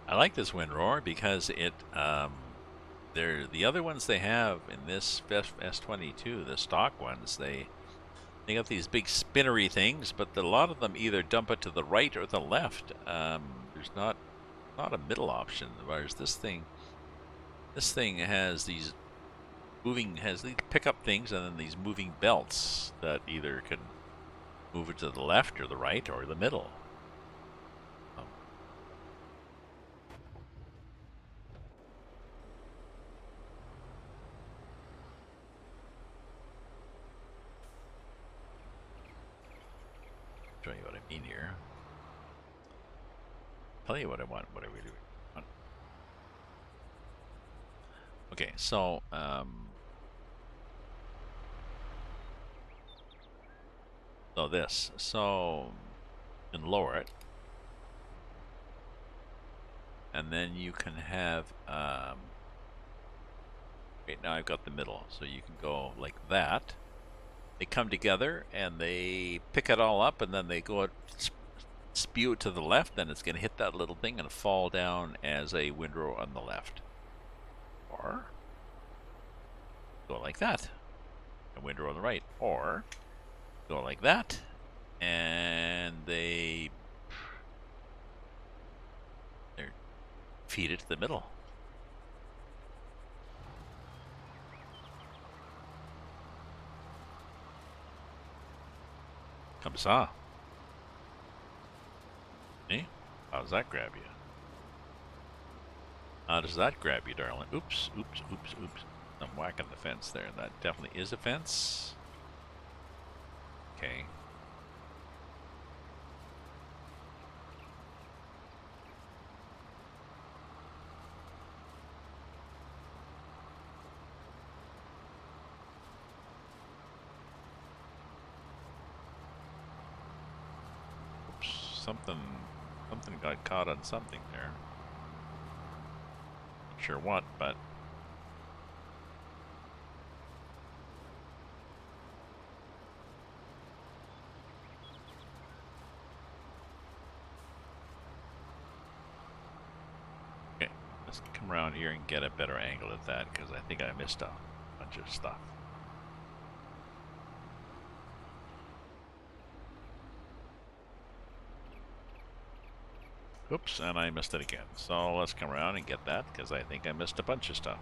I like this wind roar because it. The other ones they have in this FS22, the stock ones, they got these big spinnery things, but a lot of them either dump it to the right or the left. There's not a middle option. Whereas this thing has these pickup things and then these moving belts that either can move it to the left or the right or the middle. Show you what I mean here. Tell you what I want. What I really want. Okay, so so you can lower it, and then you can have okay, now I've got the middle, so you can go like that. They come together and they pick it all up, and then they go spew it to the left, then it's going to hit that little thing and fall down as a windrow on the left. Or go like that, a windrow on the right. Or go like that, and they feed it to the middle. Come saw. Eh? How does that grab you? How does that grab you, darling? Oops, oops, oops, oops. I'm whacking the fence there. That definitely is a fence. Okay. Something got caught on something there. Not sure what, but okay. Let's come around here and get a better angle at that, because I think I missed a bunch of stuff. Oops, and I missed it again. So let's come around and get that, because I think I missed a bunch of stuff.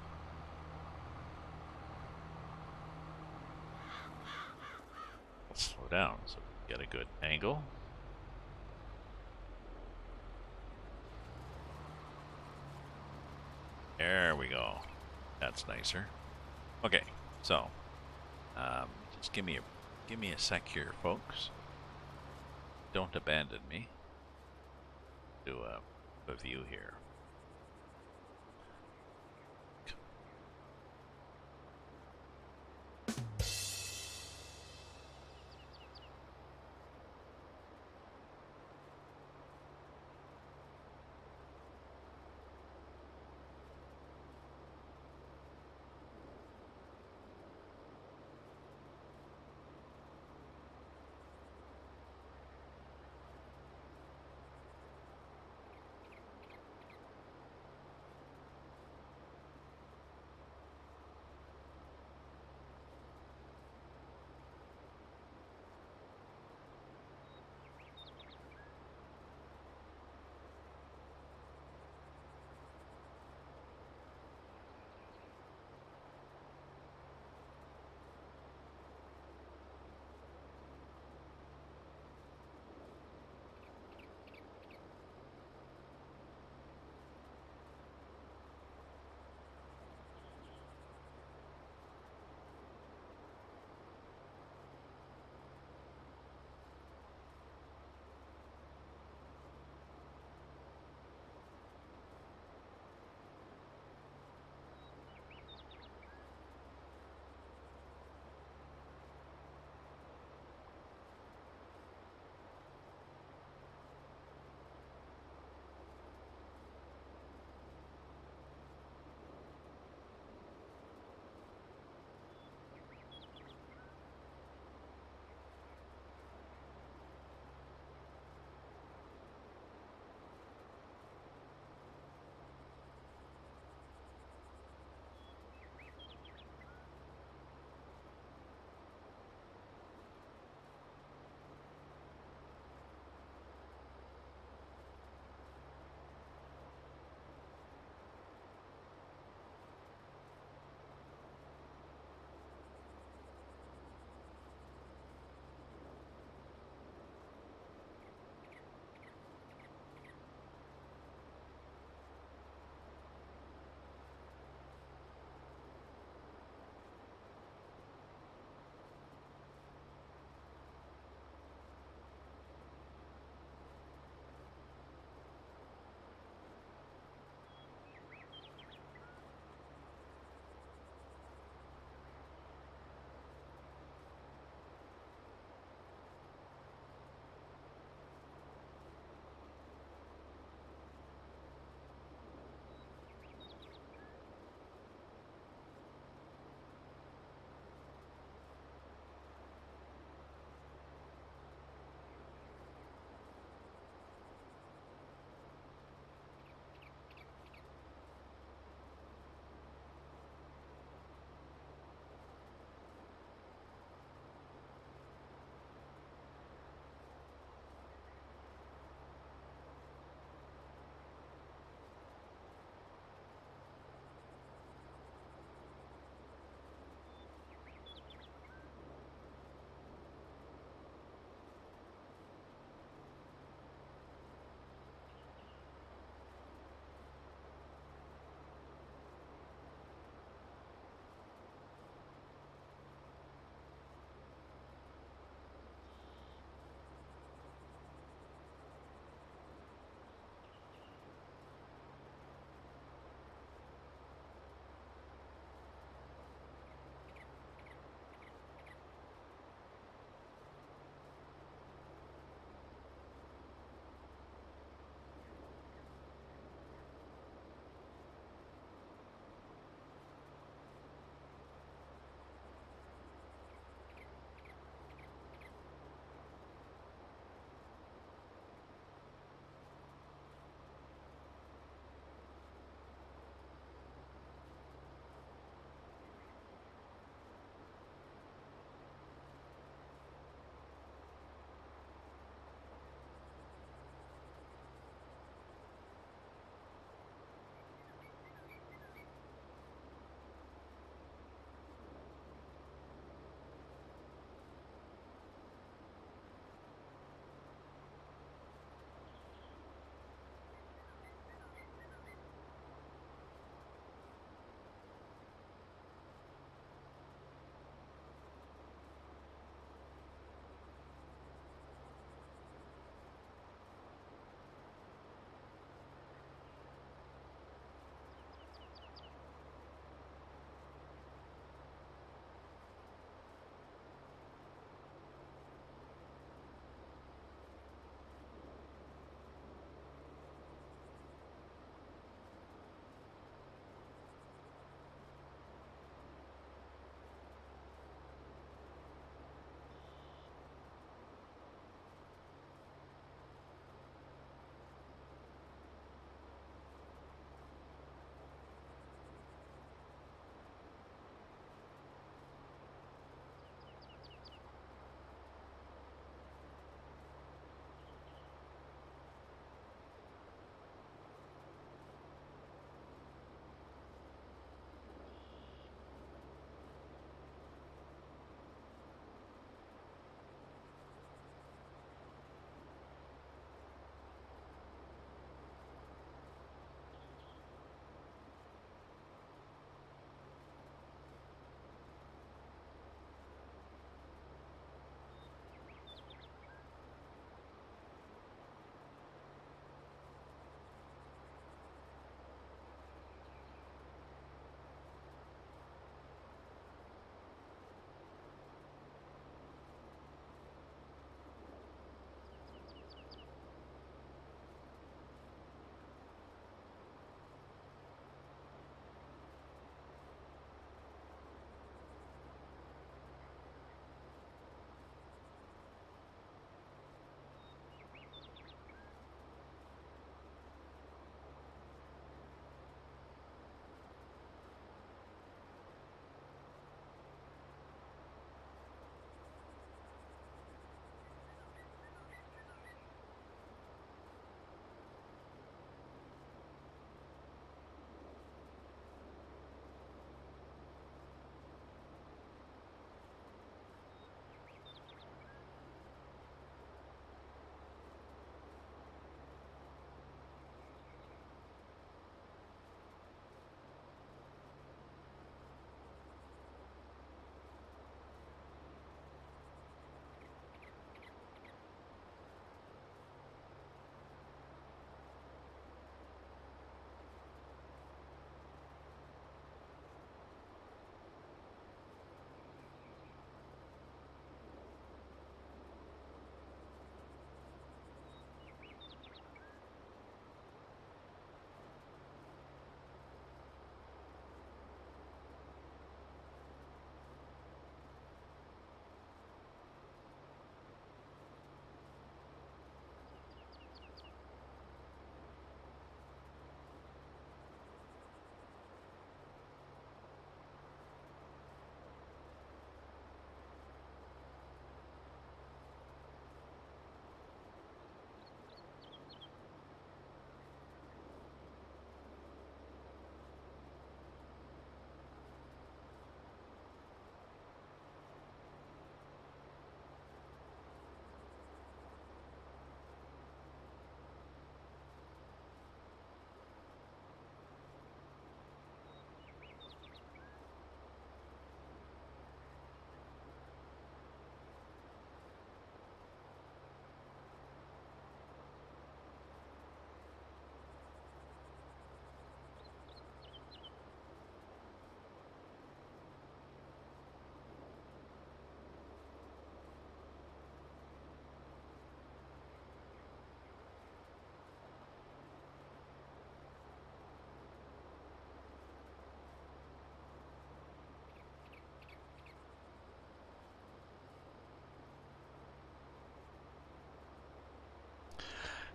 Let's slow down so we get a good angle. There we go. That's nicer. Okay, so just give me a sec here, folks. Don't abandon me. Do a view here.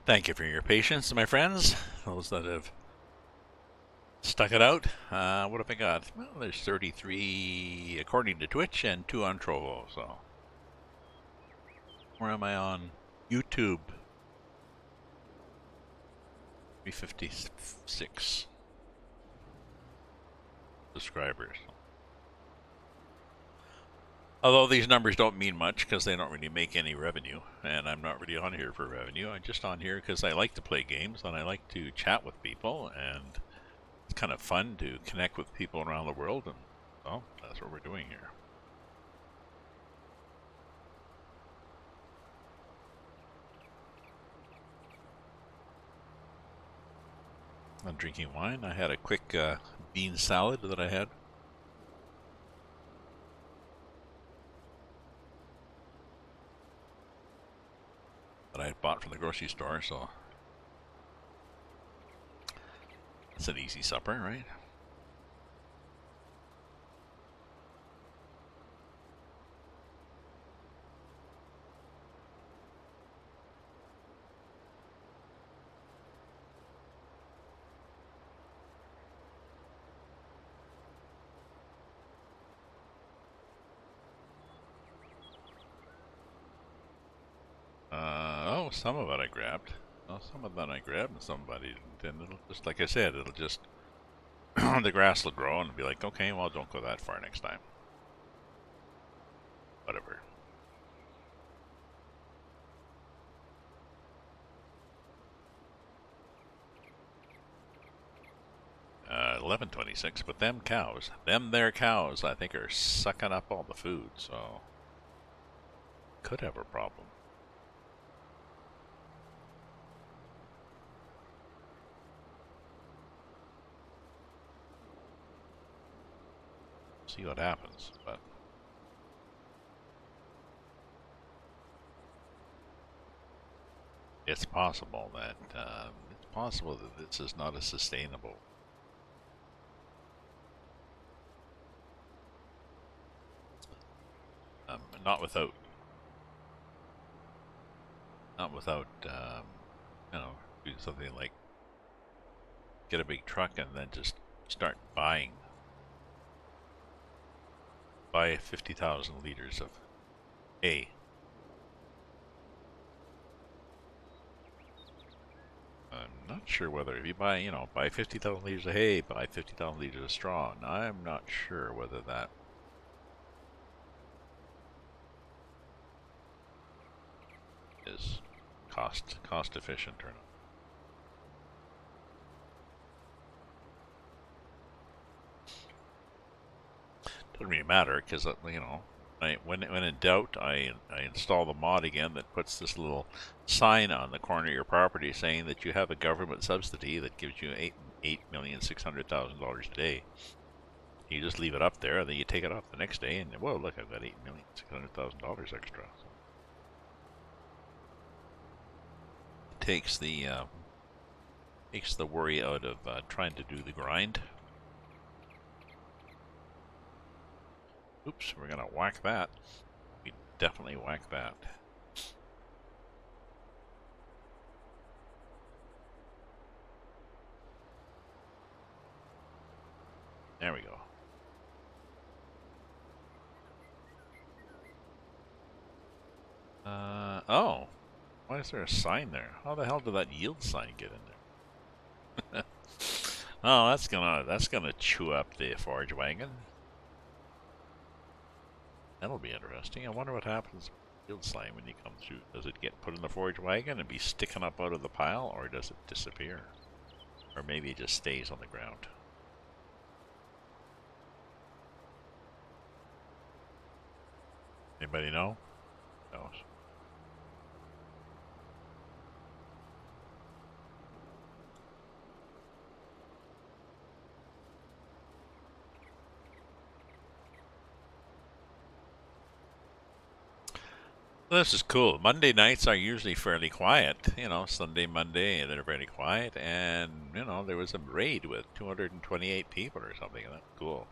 Thank you for your patience, my friends. Those that have stuck it out. What have I got? Well, there's 33 according to Twitch and 2 on Trovo. So, where am I on YouTube? 356 subscribers. Although these numbers don't mean much because they don't really make any revenue, and I'm not really on here for revenue. I'm just on here because I like to play games and I like to chat with people, and it's kind of fun to connect with people around the world, and well, that's what we're doing here. I'm drinking wine. I had a quick bean salad that I had. That I had bought from the grocery store, so it's an easy supper, right? Oh, some of it I grabbed. Well, some of that I grabbed and somebody didn't. It'll just, like I said, it'll just, the grass will grow and be like, okay, well, don't go that far next time. Whatever. 11:26, but them cows, their cows, I think are sucking up all the food, so could have a problem. See what happens, but it's possible that this is not a sustainable. Not without, you know, do something like get a big truck and then just start buy 50,000 liters of hay. I'm not sure whether if you buy 50,000 liters of hay, buy 50,000 liters of straw. I'm not sure whether that is cost efficient or not. Doesn't really matter because when in doubt, I install the mod again that puts this little sign on the corner of your property saying that you have a government subsidy that gives you $8,600,000 a day. You just leave it up there, and then you take it off the next day, and well, look, I've got $8,600,000 extra. So it takes the worry out of trying to do the grind. Oops, we're gonna whack that. We definitely whack that. There we go. Oh. Why is there a sign there? How the hell did that yield sign get in there? Oh, that's gonna chew up the forage wagon. That'll be interesting. I wonder what happens with the yield sign when you come through. Does it get put in the forage wagon and be sticking up out of the pile, or does it disappear? Or maybe it just stays on the ground. Anybody know? No. This is cool. Monday nights are usually fairly quiet. Sunday, Monday, they're very quiet. And, there was a raid with 228 people or something. That's cool.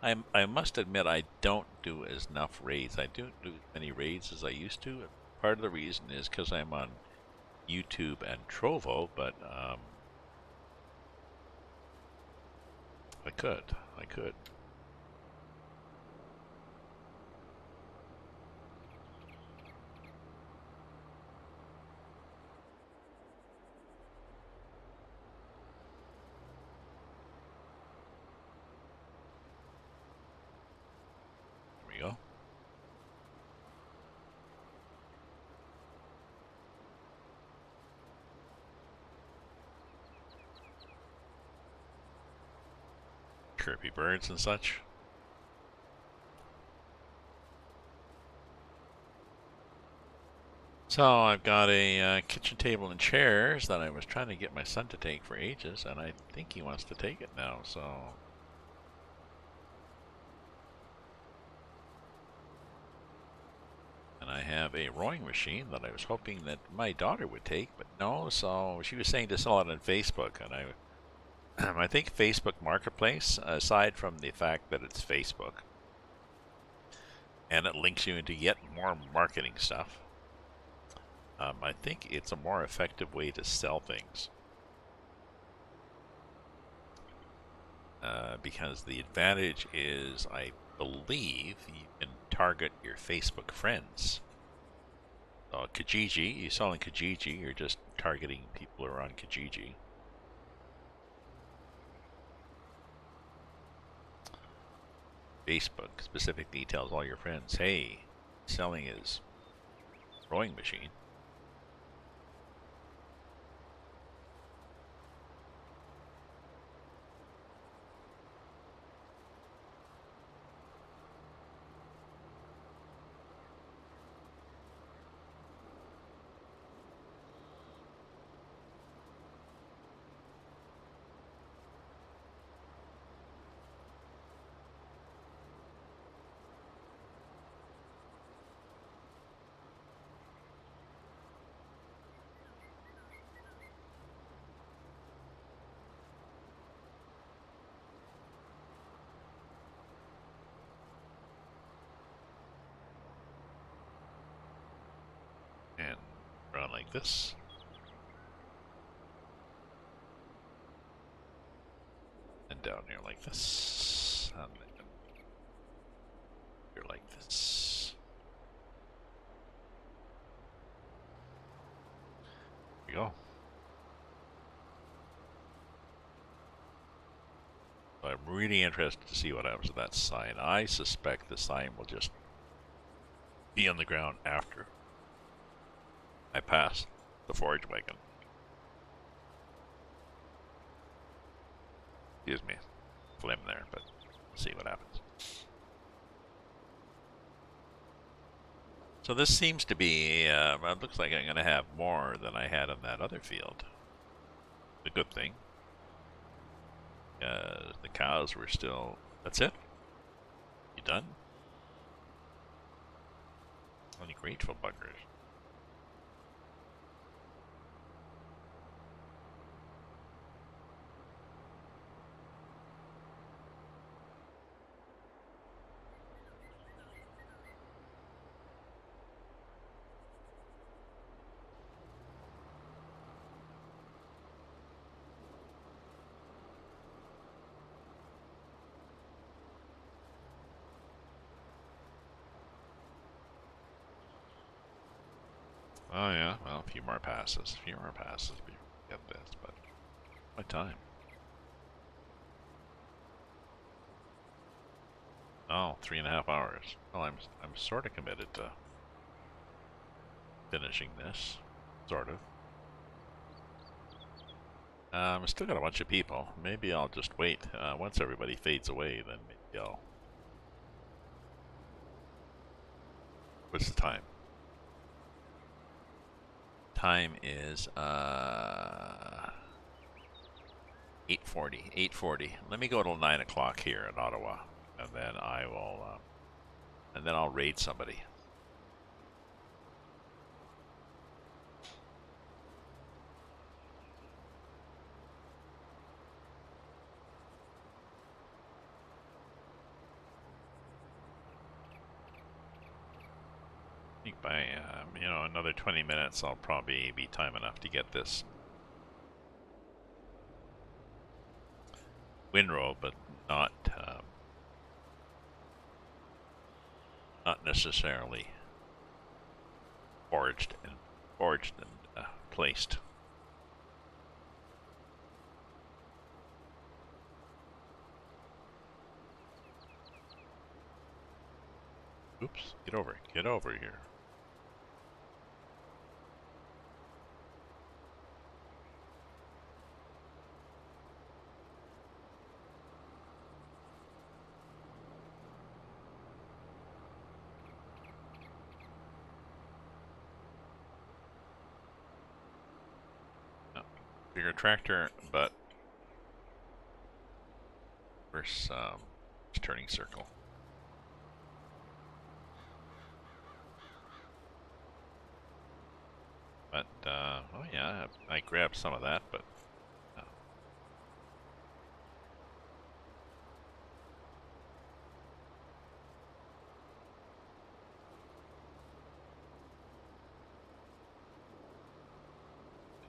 I must admit, I don't do enough raids. I don't do as many raids as I used to. Part of the reason is because I'm on YouTube and Trovo, but I could. There we go. Chirpy birds and such. So I've got a kitchen table and chairs that I was trying to get my son to take for ages, and I think he wants to take it now, so... And I have a rowing machine that I was hoping that my daughter would take, but no, so she was saying to sell it on Facebook, and I think Facebook Marketplace, aside from the fact that it's Facebook, and it links you into yet more marketing stuff, I think it's a more effective way to sell things. Because the advantage is, I believe, you can target your Facebook friends. So Kijiji, you're selling Kijiji, you're just targeting people who are on Kijiji. Facebook specifically tells all your friends, hey, selling his rowing machine. And run like this. And down here like this. And here like this. There we go. So I'm really interested to see what happens to that sign. I suspect the sign will just be on the ground after I pass the forage wagon. Excuse me, flim there, but we'll see what happens. So this seems to be, it looks like I'm going to have more than I had on that other field. A good thing. The cows were still, that's it? You done? Only grateful buggers. Oh yeah, well, a few more passes. We get this, but what time? Oh, 3.5 hours. Well, I'm sort of committed to finishing this, sort of. I still got a bunch of people. Maybe I'll just wait. Once everybody fades away, then maybe I'll... What's the time? Time is 8:40. 8:40. Let me go till 9 o'clock here in Ottawa, and then I will, and then I'll raid somebody. think by another 20 minutes I'll probably be time enough to get this windrow, but not not necessarily forged and placed. Oops, get over here. Bigger tractor, but worse turning circle. But oh yeah, I grabbed some of that, but at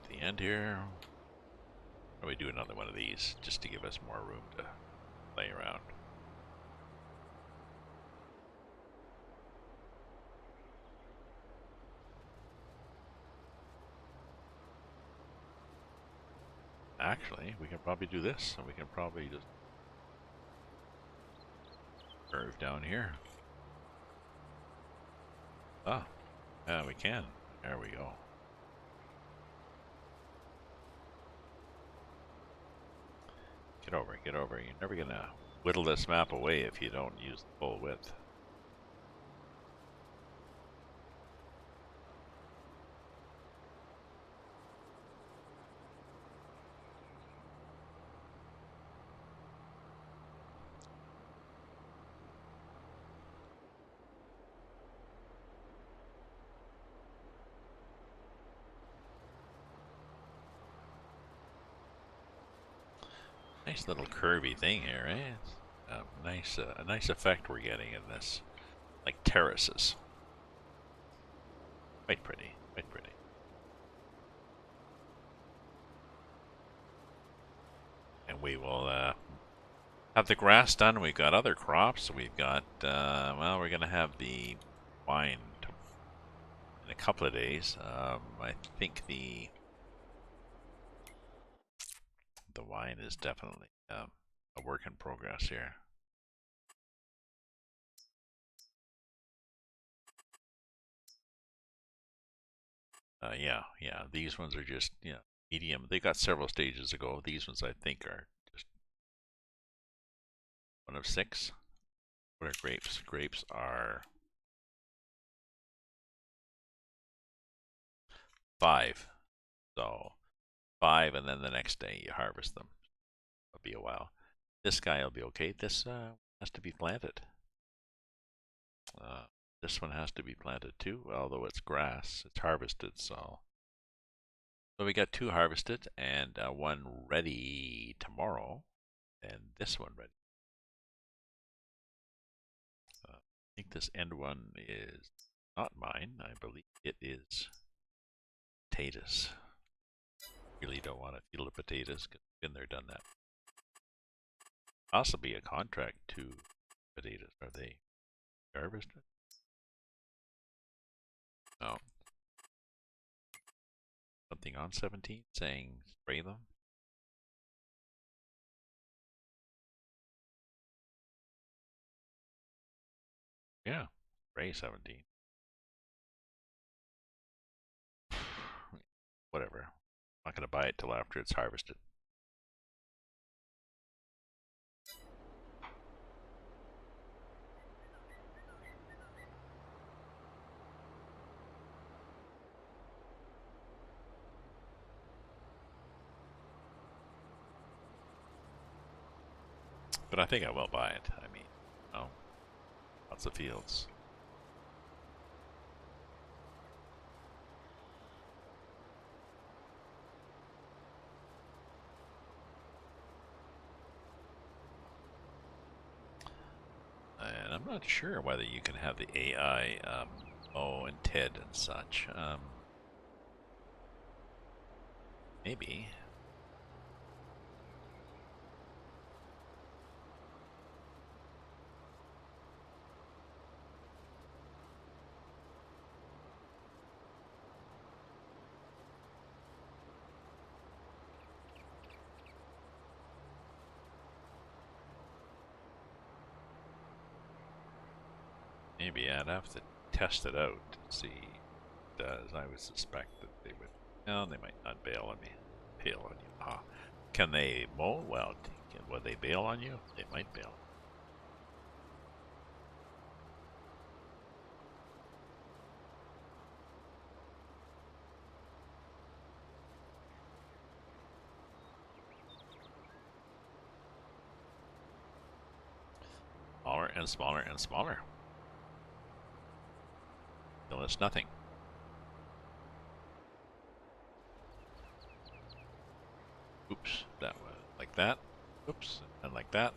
the end here, why don't we do another one of these just to give us more room to play around. Actually, we can probably do this, and we can probably just curve down here. Ah, yeah, we can. There we go. Get over, get over. You're never gonna whittle this map away if you don't use the full width. Nice little curvy thing here, eh? It's a nice effect we're getting in this, like terraces. Quite pretty, quite pretty. And we will have the grass done. We've got other crops. We've got well, we're gonna have the wine in a couple of days. I think the wine is definitely a work in progress here. Yeah. These ones are just medium. They got several stages ago. These ones I think are just 1 of 6. What are grapes? Grapes are 5. So 5, and then the next day you harvest them. It'll be a while. This guy will be okay. This has to be planted. This one has to be planted too, although it's grass. It's harvested, so we got 2 harvested and 1 ready tomorrow, and this one ready. I think this end one is not mine. I believe it is potatoes. Really don't want to field the potatoes because I've been there, done that. Possibly a contract to potatoes. Are they harvested? No. Something on 17 saying spray them. Yeah, spray 17. Whatever. I'm not going to buy it till after it's harvested. But I think I will buy it. I mean, lots of fields. And I'm not sure whether you can have the AI Oh, and Ted and such. Maybe. Maybe I'd have to test it out to see if it does. I would suspect that they would. No, they might not bail on me. Bail on you. Ah. Can they mow? Well, would they bail on you? They might bail. Smaller and smaller and smaller. Till it's nothing. Oops, that was like that. Oops, and like that.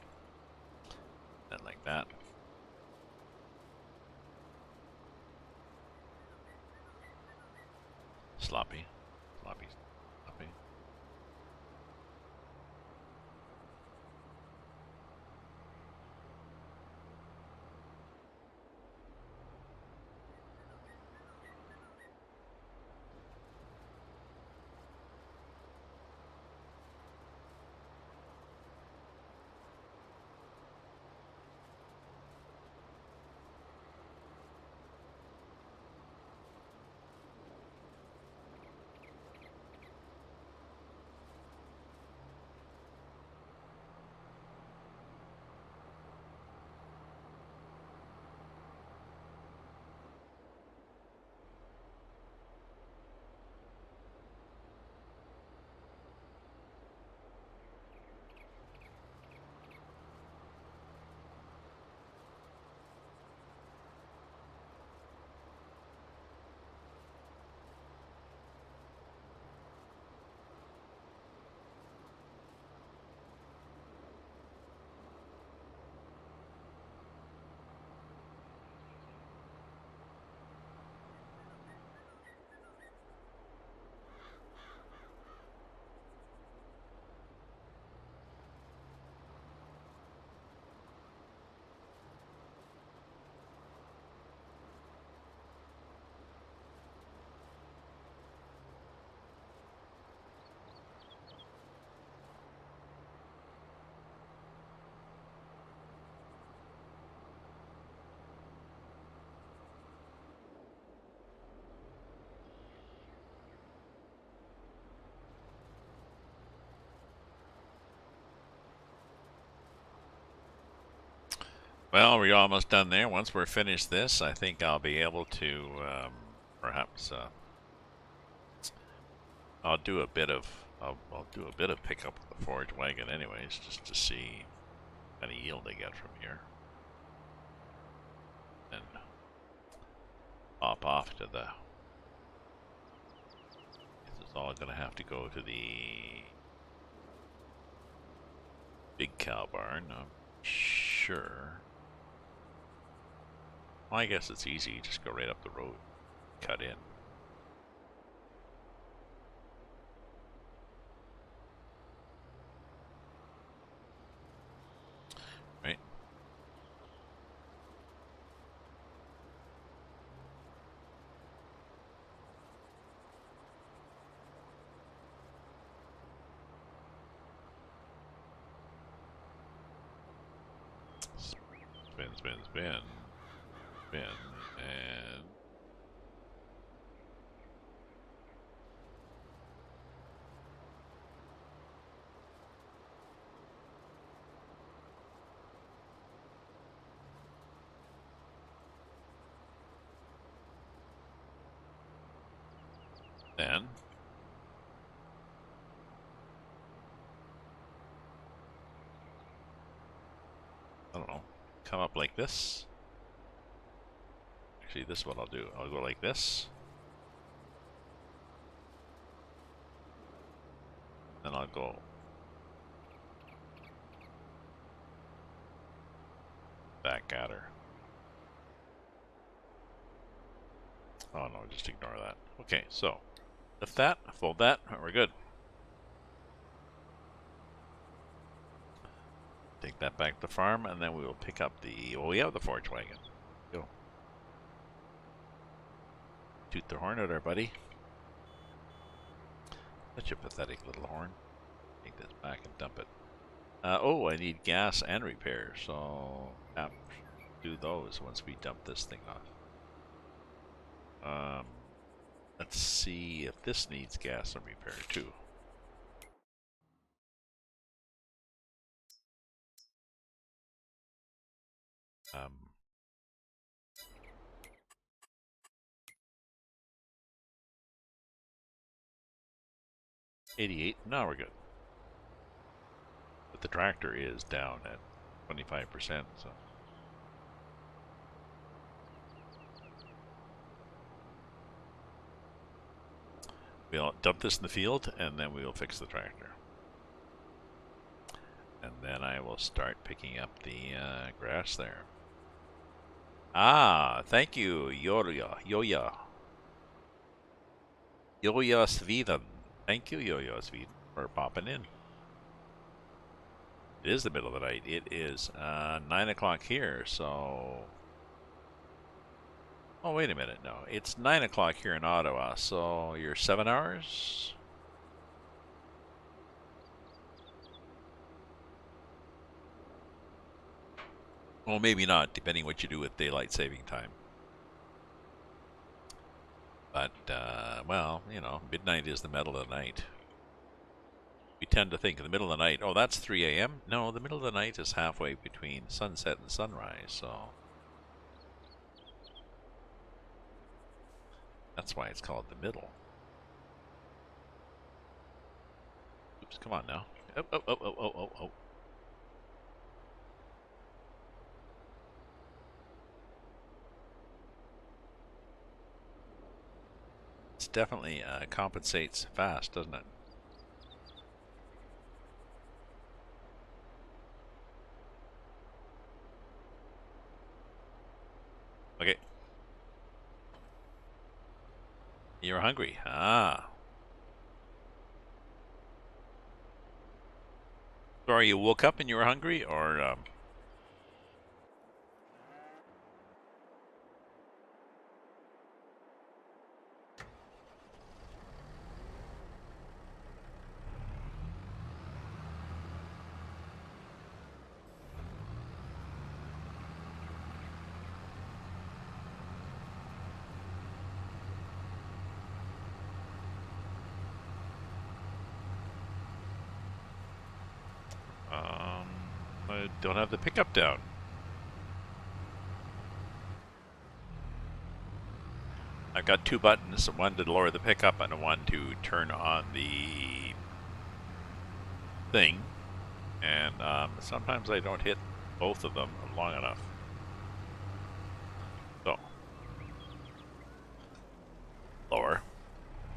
And like that. Sloppy. Sloppy. Sloppy. Well, we're almost done there. Once we're finished this, I think I'll be able to perhaps I'll do a bit of I'll do a bit of pickup with the forage wagon, anyways, just to see any yield I get from here, and hop off to the. This is all going to have to go to the big cow barn. I'm sure. Well, I guess it's easy. You just go right up the road, cut in. Right? Spin, spin, spin, spin, and then I don't know, come up like this. Actually, this is what I'll do. I'll go like this. Then I'll go back at her. Oh no, just ignore that. Okay, so lift that, fold that, we're good. Take that back to the farm, and then we will pick up the, well, we have the forage wagon. Go. Toot the horn at our buddy. Such a pathetic little horn. Take this back and dump it. Oh, I need gas and repair, so do those once we dump this thing off. Let's see if this needs gas and repair too. Um, 88. No, we're good. But the tractor is down at 25%, so. We'll dump this in the field, and then we will fix the tractor. And then I will start picking up the grass there. Ah, thank you, Yoya Sweden. Thank you, Yoya Sweden, for popping in. It is the middle of the night. It is 9 o'clock here, so... Oh, wait a minute. No, it's 9 o'clock here in Ottawa, so you're 7 hours? Well, maybe not, depending what you do with daylight saving time. But, well, you know, midnight is the middle of the night. We tend to think in the middle of the night, oh, that's 3 a.m. No, the middle of the night is halfway between sunset and sunrise, so... That's why it's called the middle. Oops, come on now. Oh. It definitely compensates fast, doesn't it? Okay. You're hungry. Ah. Sorry, you woke up and you were hungry, or... I don't have the pickup down. I've got two buttons, one to lower the pickup and one to turn on the thing. And sometimes I don't hit both of them long enough. So, lower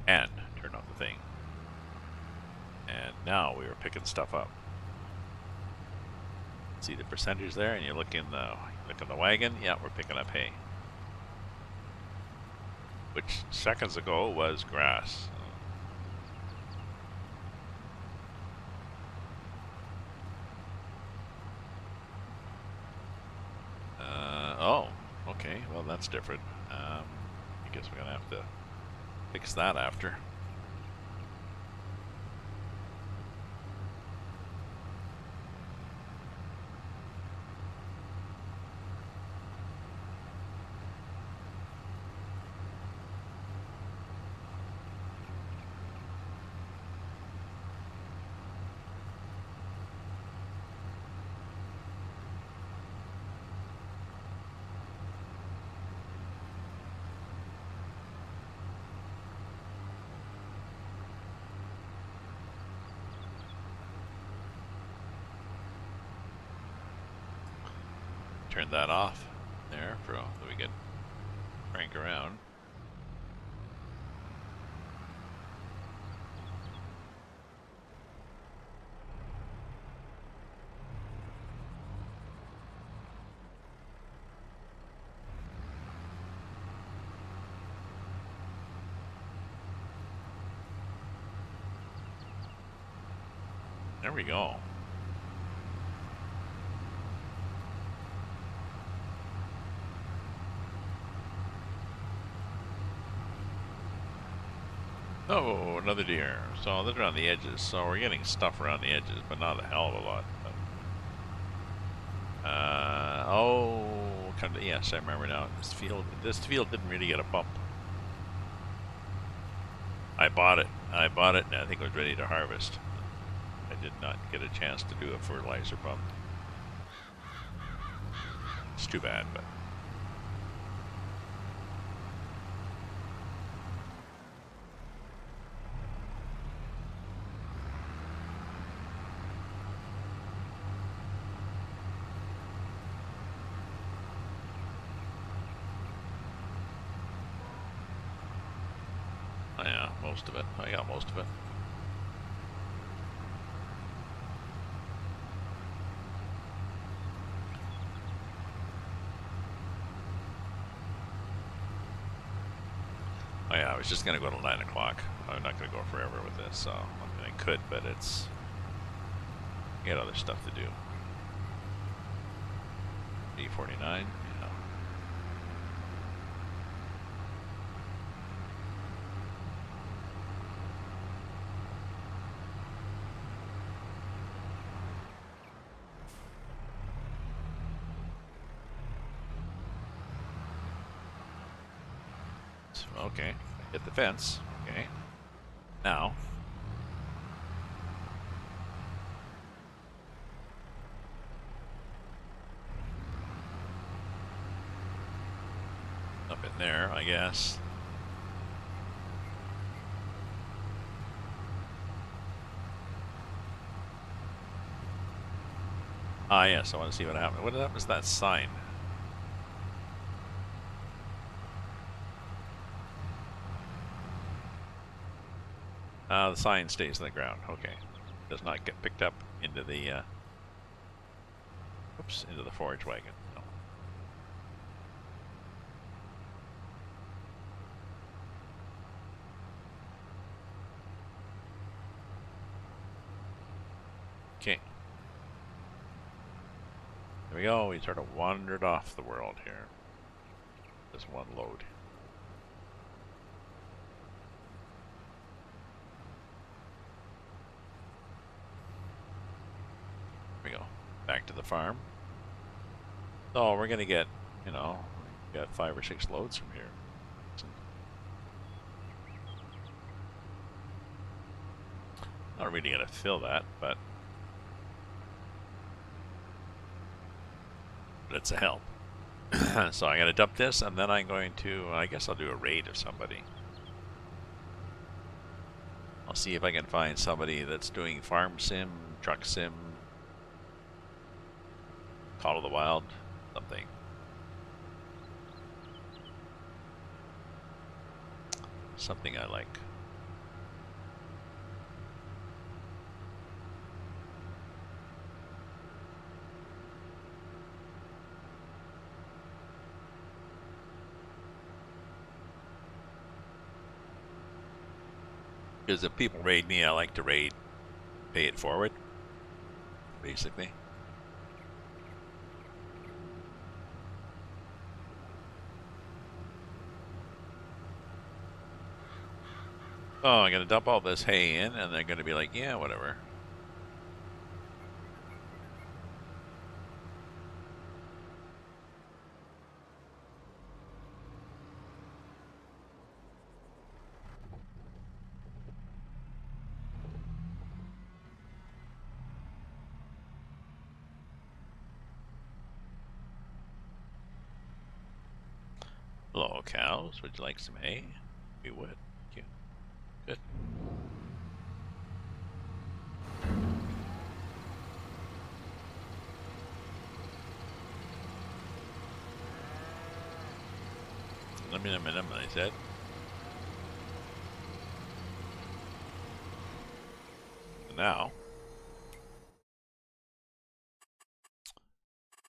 and turn on the thing. And now we are picking stuff up. See the percentage there, and you look in the wagon. Yeah, we're picking up hay, which seconds ago was grass. Oh, okay. Well, that's different. I guess we're gonna have to fix that after. Turn that off there so that we can crank around. There we go. Oh, another deer. So they're on the edges. So we're getting stuff around the edges, but not a hell of a lot. Oh, yes, I remember now. This field didn't really get a bump. I bought it, and I think it was ready to harvest. I did not get a chance to do a fertilizer pump. It's too bad, but. Yeah, most of it. I got most of it. Oh yeah, I was just gonna go till 9 o'clock. I'm not gonna go forever with this, so I mean I could, but it's I got other stuff to do. E49, yeah. Okay, hit the fence. Okay, now up in there, I guess. Ah, yes, I want to see what happened. What happens to that sign? The sign stays on the ground. Okay. Does not get picked up into the, into the forage wagon. No. Okay. There we go. We sort of wandered off the world here. Just one load. There we go. Back to the farm. So we're gonna get, you know, we got 5 or 6 loads from here. Not really gonna fill that, but it's a help. So I'm gonna dump this, and then I'm going to, I guess I'll do a raid of somebody. I'll see if I can find somebody that's doing farm sim, truck sim, Call of the Wild, something. Something I like. Because if people raid me, I like to raid, pay it forward, basically. Oh, I'm gonna dump all this hay in, and they're gonna be like, yeah, whatever. Hello, cows. Would you like some hay? We would. Thank you. Good. Minimum, I said. Now,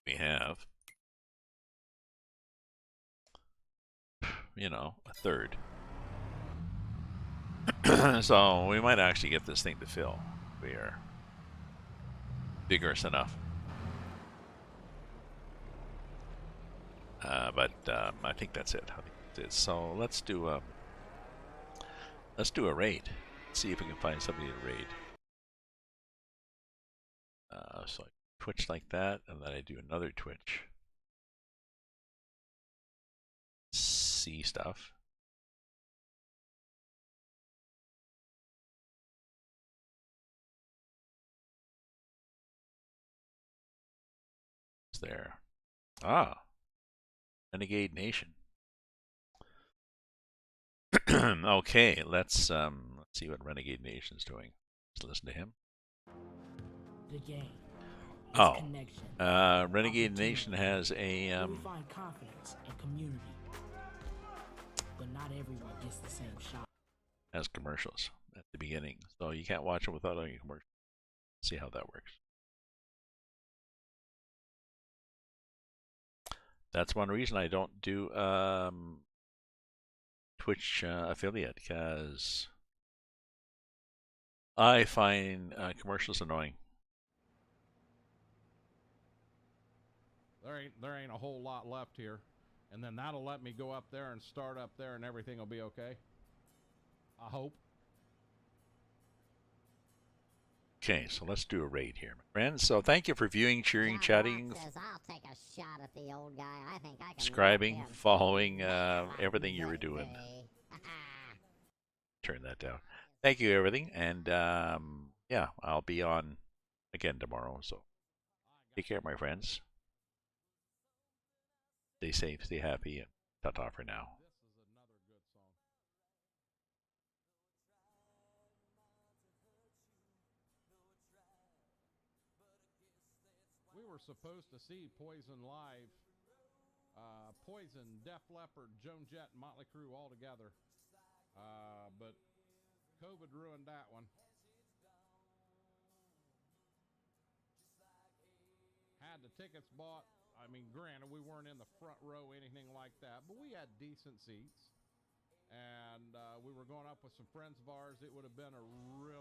we have, you know, a third. So we might actually get this thing to fill. We are vigorous enough. But I think that's it. I think that's it. So let's do a raid. See if we can find somebody to raid. So I twitch like that, and then I do another twitch. See stuff. It's there. Ah, Renegade Nation. Okay, let's see what Renegade Nation's doing. Let's listen to him. The game. Oh, Renegade Nation has a We find confidence and community, but not everyone gets the same shot. Has commercials at the beginning, so you can't watch it without any commercials. See how that works. That's one reason I don't do Twitch affiliate, because I find commercials annoying. There ain't a whole lot left here, and then that'll let me go up there and start up there, and everything will be okay. I hope. Okay, so let's do a raid here, my friends. So thank you for viewing, cheering, chatting, I'll take a shot at the old guy. I think I can subscribing, following, everything you were doing. Turn that down. Thank you, everything, and yeah, I'll be on again tomorrow. So take care, my friends. Stay safe, stay happy, and ta-ta for now. This is another good song. We were supposed to see Poison live. Poison, Def Leppard, Joan Jett, and Motley Crue all together. But COVID ruined that one. Had the tickets bought. I mean, granted, we weren't in the front row, anything like that, but we had decent seats. And we were going up with some friends of ours. It would have been a real